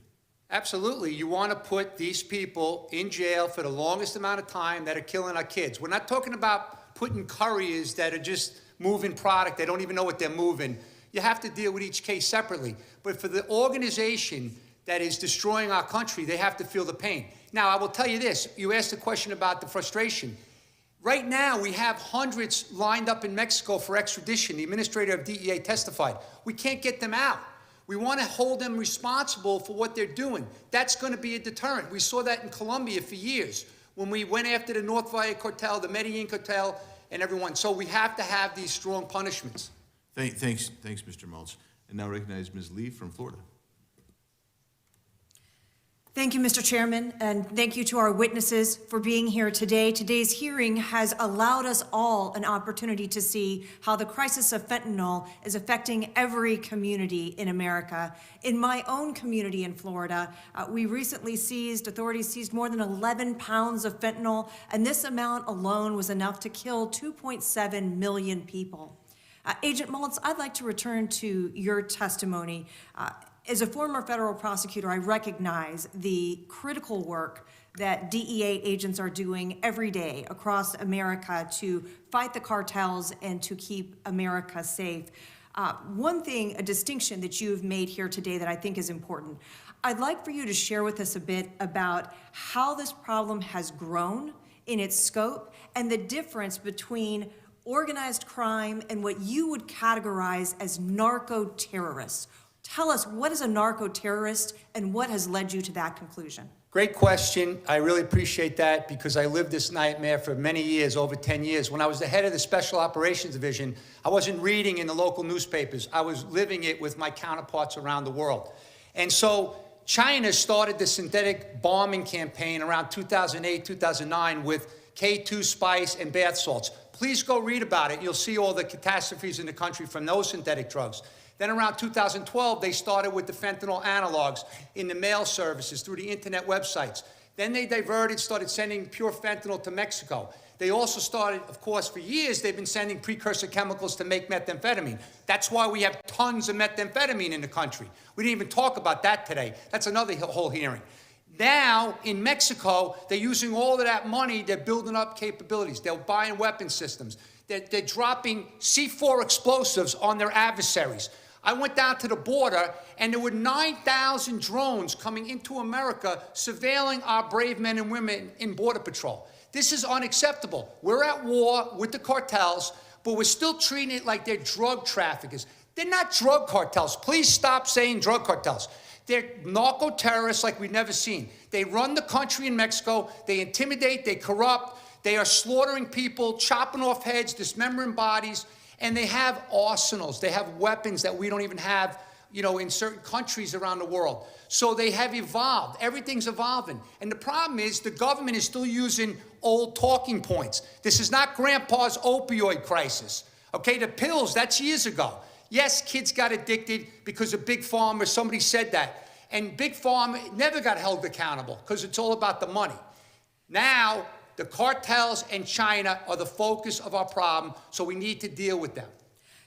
Absolutely. You want to put these people in jail for the longest amount of time that are killing our kids. We're not talking about putting couriers that are just moving product. They don't even know what they're moving. You have to deal with each case separately. But for the organization that is destroying our country, they have to feel the pain. Now, I will tell you this. You asked a question about the frustration. Right now, we have hundreds lined up in Mexico for extradition. The administrator of DEA testified. We can't get them out. We want to hold them responsible for what they're doing. That's going to be a deterrent. We saw that in Colombia for years when we went after the North Valle cartel, the Medellin cartel, and everyone. So we have to have these strong punishments. Thanks, Mr. Mulch. And now recognize Ms. Lee from Florida. Thank you, Mr. Chairman, and thank you to our witnesses for being here today. Today's hearing has allowed us all an opportunity to see how the crisis of fentanyl is affecting every community in America. In my own community in Florida, authorities seized more than 11 pounds of fentanyl, and this amount alone was enough to kill 2.7 million people. Agent Mullins, I'd like to return to your testimony. As a former federal prosecutor, I recognize the critical work that DEA agents are doing every day across America to fight the cartels and to keep America safe. One thing, a distinction that you've made here today that I think is important, I'd like for you to share with us a bit about how this problem has grown in its scope and the difference between organized crime and what you would categorize as narco-terrorists. Tell us, what is a narco-terrorist and what has led you to that conclusion? Great question. I really appreciate that because I lived this nightmare for many years, over 10 years. When I was the head of the Special Operations Division, I wasn't reading in the local newspapers. I was living it with my counterparts around the world. And so China started the synthetic bombing campaign around 2008, 2009 with K2 spice and bath salts. Please go read about it. You'll see all the catastrophes in the country from those synthetic drugs. Then around 2012, they started with the fentanyl analogs in the mail services through the internet websites. Then they started sending pure fentanyl to Mexico. They also started, of course, for years, they've been sending precursor chemicals to make methamphetamine. That's why we have tons of methamphetamine in the country. We didn't even talk about that today. That's another whole hearing. Now, in Mexico, they're using all of that money, they're building up capabilities. They're buying weapon systems. They're dropping C4 explosives on their adversaries. I went down to the border, and there were 9,000 drones coming into America surveilling our brave men and women in Border Patrol. This is unacceptable. We're at war with the cartels, but we're still treating it like they're drug traffickers. They're not drug cartels. Please stop saying drug cartels. They're narco-terrorists like we've never seen. They run the country in Mexico. They intimidate. They corrupt. They are slaughtering people, chopping off heads, dismembering bodies. And they have arsenals. They have weapons that we don't even have, in certain countries around the world. So they have evolved. Everything's evolving. And the problem is the government is still using old talking points. This is not grandpa's opioid crisis. Okay, the pills, that's years ago. Yes, kids got addicted because of Big Pharma. Somebody said that. And Big Pharma never got held accountable because it's all about the money. Now, the cartels and China are the focus of our problem, so we need to deal with them.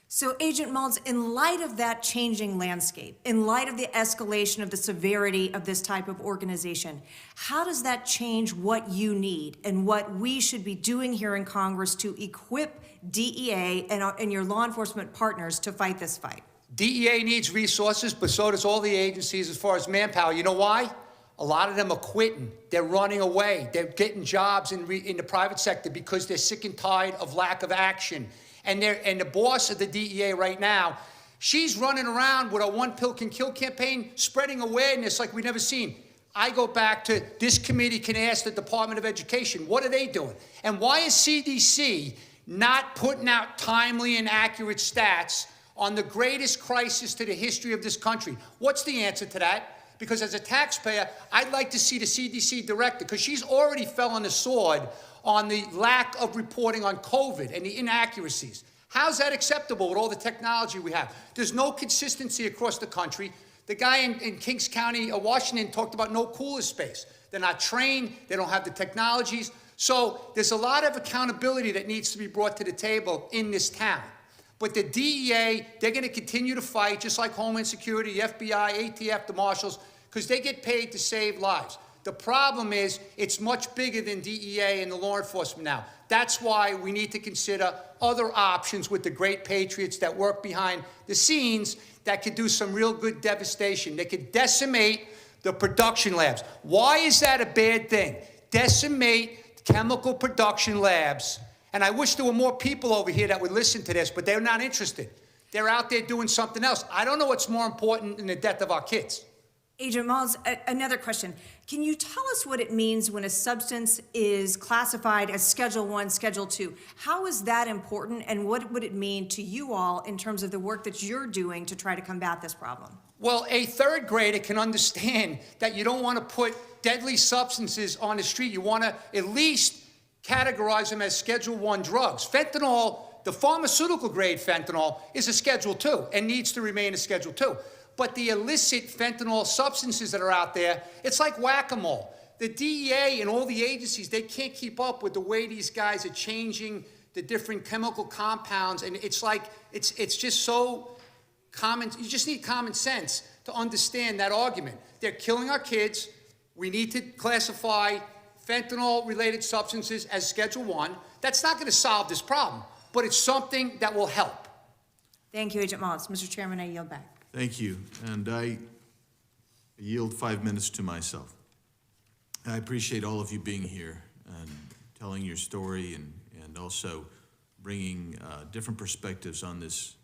So, Agent Mullins, in light of that changing landscape, in light of the escalation of the severity of this type of organization, how does that change what you need and what we should be doing here in Congress to equip DEA and your law enforcement partners to fight this fight? DEA needs resources, but so does all the agencies as far as manpower. You know why? A lot of them are quitting. They're running away. They're getting jobs in the private sector because they're sick and tired of lack of action. And the boss of the DEA right now, she's running around with a one pill can kill campaign, spreading awareness like we've never seen. I go back to this committee can ask the Department of Education, what are they doing? And why is CDC not putting out timely and accurate stats on the greatest crisis to the history of this country? What's the answer to that? Because as a taxpayer, I'd like to see the CDC director, because she's already fell on the sword on the lack of reporting on COVID and the inaccuracies. How's that acceptable with all the technology we have? There's no consistency across the country. The guy in Kings County, Washington, talked about no cooler space. They're not trained. They don't have the technologies. So there's a lot of accountability that needs to be brought to the table in this town. But the DEA, they're going to continue to fight, just like Homeland Security, the FBI, ATF, the Marshals, because they get paid to save lives. The problem is it's much bigger than DEA and the law enforcement now. That's why we need to consider other options with the great patriots that work behind the scenes that could do some real good devastation. They could decimate the production labs. Why is that a bad thing? Decimate chemical production labs. And I wish there were more people over here that would listen to this, but they're not interested. They're out there doing something else. I don't know what's more important than the death of our kids. Agent Malls, another question. Can you tell us what it means when a substance is classified as Schedule 1, Schedule 2? How is that important, and what would it mean to you all in terms of the work that you're doing to try to combat this problem? Well, a third grader can understand that you don't want to put deadly substances on the street. You want to at least categorize them as Schedule 1 drugs. Fentanyl, the pharmaceutical grade fentanyl, is a Schedule 2 and needs to remain a Schedule 2. But the illicit fentanyl substances that are out there, it's like whack-a-mole. The DEA and all the agencies, they can't keep up with the way these guys are changing the different chemical compounds, and it's like, it's just so common. You just need common sense to understand that argument. They're killing our kids. We need to classify fentanyl-related substances as Schedule 1. That's not going to solve this problem, but it's something that will help. Thank you, Agent Malls. Mr. Chairman, I yield back. Thank you, and I yield 5 minutes to myself. I appreciate all of you being here and telling your story and also bringing different perspectives on this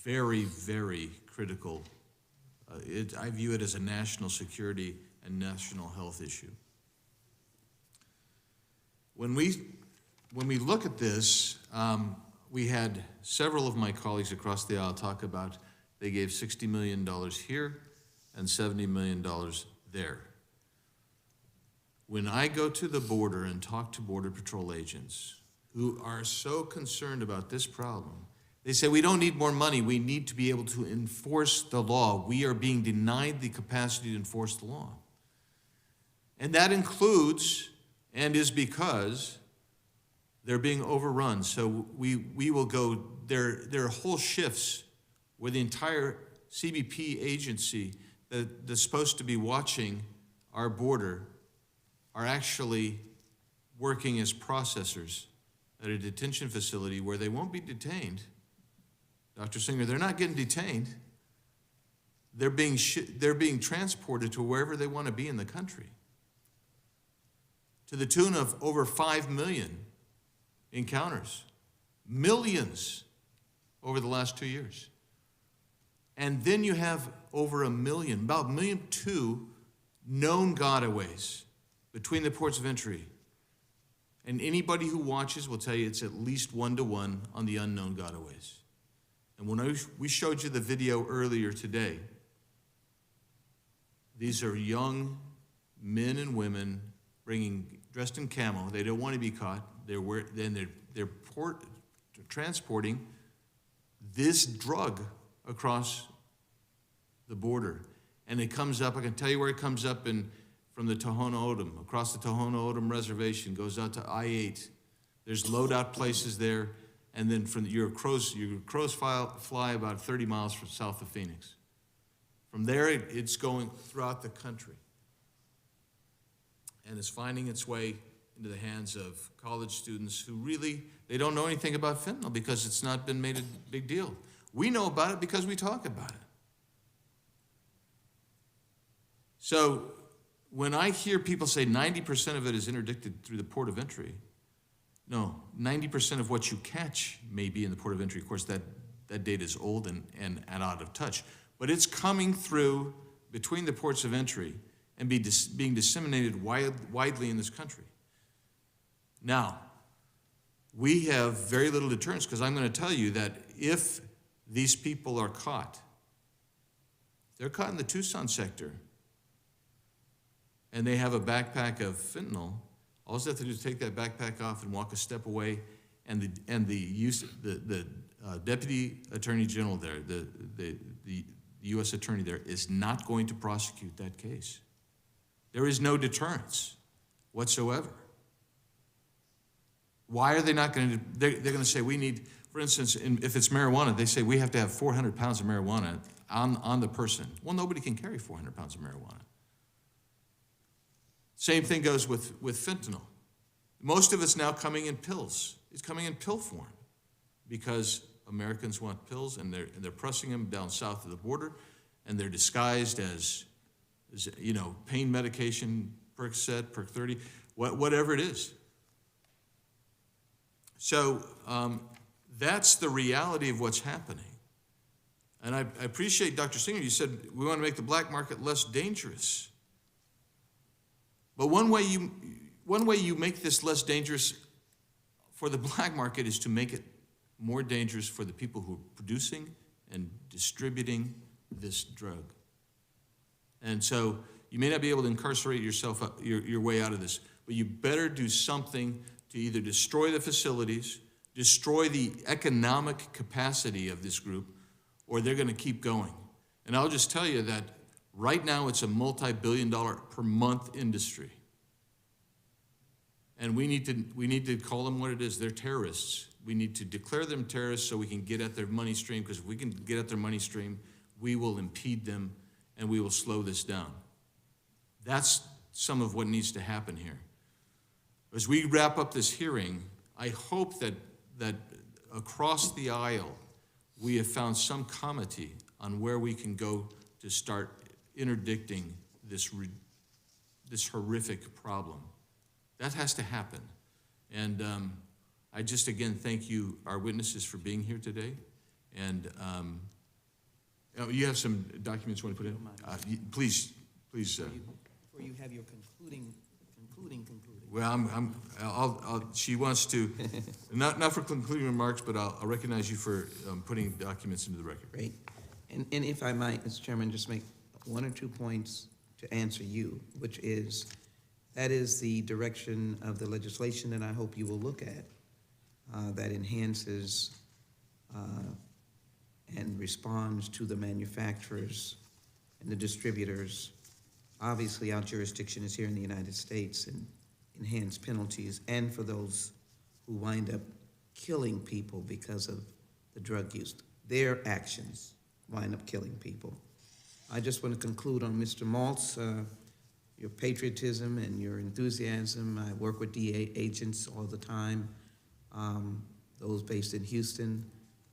very, very critical, I view it as a national security and national health issue. When we look at this, we had several of my colleagues across the aisle talk about they gave $60 million here and $70 million there. When I go to the border and talk to Border Patrol agents who are so concerned about this problem, they say, we don't need more money, we need to be able to enforce the law. We are being denied the capacity to enforce the law. And that includes, and is because, they're being overrun. So we will go, there are whole shifts where the entire CBP agency that's supposed to be watching our border are actually working as processors at a detention facility where they won't be detained. Dr. Singer, they're not getting detained. They're being transported to wherever they want to be in the country, to the tune of over 5 million encounters, millions over the last 2 years. And then you have over 1 million, about 1.2 million known gotaways between the ports of entry. And anybody who watches will tell you it's at least 1-to-1 on the unknown gotaways. And when we showed you the video earlier today, these are young men and women dressed in camo. They don't want to be caught. They're transporting this drug across the border. And it comes up, I can tell you where it comes up from the Tohono O'odham, across the Tohono O'odham Reservation, goes out to I-8. There's loadout places there, and then from your crows fly about 30 miles from south of Phoenix. From there, it's going throughout the country. And it's finding its way into the hands of college students who really, they don't know anything about fentanyl because it's not been made a big deal. We know about it because we talk about it. So when I hear people say 90% of it is interdicted through the port of entry, no, 90% of what you catch may be in the port of entry. Of course, that data is old and out of touch. But it's coming through between the ports of entry and being disseminated widely in this country. Now, we have very little deterrence because I'm going to tell you that if these people are caught, they're caught in the Tucson sector, and they have a backpack of fentanyl, all they have to do is take that backpack off and walk a step away, and the Deputy Attorney General there, the U.S. Attorney there, is not going to prosecute that case. There is no deterrence whatsoever. Why are they not going to? They're going to say we need, for instance, if it's marijuana, they say we have to have 400 pounds of marijuana on the person. Well, nobody can carry 400 pounds of marijuana. Same thing goes with fentanyl. Most of it's now coming in pills. It's coming in pill form because Americans want pills, and they're pressing them down south of the border, and they're disguised as pain medication, Percocet, Perc 30, whatever it is. So that's the reality of what's happening. And I appreciate, Dr. Singer, you said we want to make the black market less dangerous. But one way you make this less dangerous for the black market is to make it more dangerous for the people who are producing and distributing this drug. And so you may not be able to incarcerate yourself, your way out of this, but you better do something to either destroy the facilities, destroy the economic capacity of this group, or they're going to keep going. And I'll just tell you that right now it's a multi-billion-dollar per month industry. And we need to call them what it is. They're terrorists. We need to declare them terrorists so we can get at their money stream, because if we can get at their money stream, we will impede them and we will slow this down. That's some of what needs to happen here. As we wrap up this hearing, I hope that across the aisle, we have found some comity on where we can go to start interdicting this horrific problem. That has to happen. And I just, again, thank you, our witnesses, for being here today. And you have some documents you want to put in? Please. Before you have your concluding. Well, she wants to, not for concluding remarks, but I'll recognize you for putting documents into the record. Great. And if I might, Mr. Chairman, just make 1 or 2 points to answer you, which is, that is the direction of the legislation that I hope you will look at, that enhances and responds to the manufacturers and the distributors. Obviously, our jurisdiction is here in the United States, and enhanced penalties, and for those who wind up killing people because of the drug use. Their actions wind up killing people. I just want to conclude on Mr. Maltz, your patriotism and your enthusiasm. I work with DA agents all the time. Those based in Houston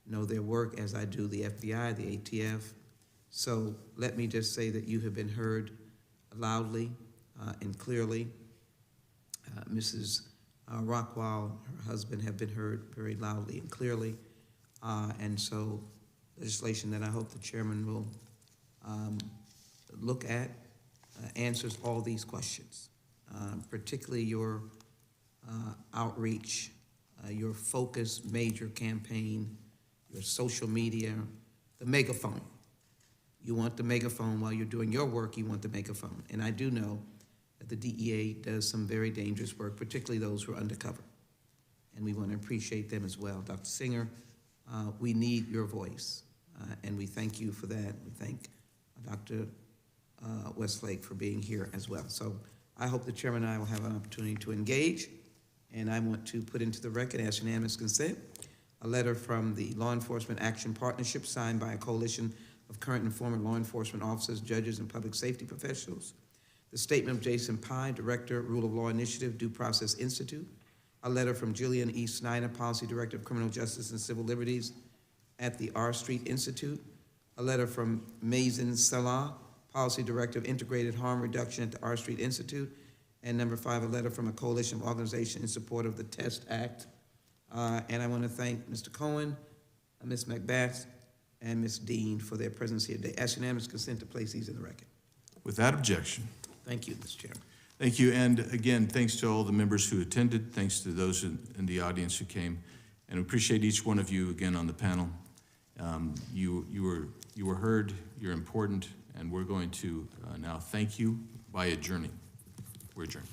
know their work, as I do the FBI, the ATF. So let me just say that you have been heard loudly and clearly. Mrs. Rockwell, her husband, have been heard very loudly and clearly. And so legislation that I hope the chairman will look at answers all these questions, particularly your outreach, your focus major campaign, your social media, the megaphone. You want the megaphone while you're doing your work, you want the megaphone. And I do know that the DEA does some very dangerous work, particularly those who are undercover. And we want to appreciate them as well. Dr. Singer, we need your voice, and we thank you for that. We thank Dr. Westlake for being here as well. So I hope the chairman and I will have an opportunity to engage, and I want to put into the record, as unanimous consent, a letter from the Law Enforcement Action Partnership signed by a coalition of current and former law enforcement officers, judges, and public safety professionals. The statement of Jason Pye, Director, Rule of Law Initiative, Due Process Institute. A letter from Jillian E. Snyder, Policy Director of Criminal Justice and Civil Liberties at the R Street Institute. A letter from Mazen Salah, Policy Director of Integrated Harm Reduction at the R Street Institute. And number 5, a letter from a coalition of organizations in support of the TEST Act. And I want to thank Mr. Cohen, Ms. Macbeth, and Ms. Dean for their presence here today. Ask unanimous consent to place these in the record. Without objection. Thank you, Mr. Chairman. Thank you, and again, thanks to all the members who attended, thanks to those in the audience who came, and we appreciate each one of you again on the panel. You were heard, you're important, and we're going to now thank you by adjourning. We're adjourned.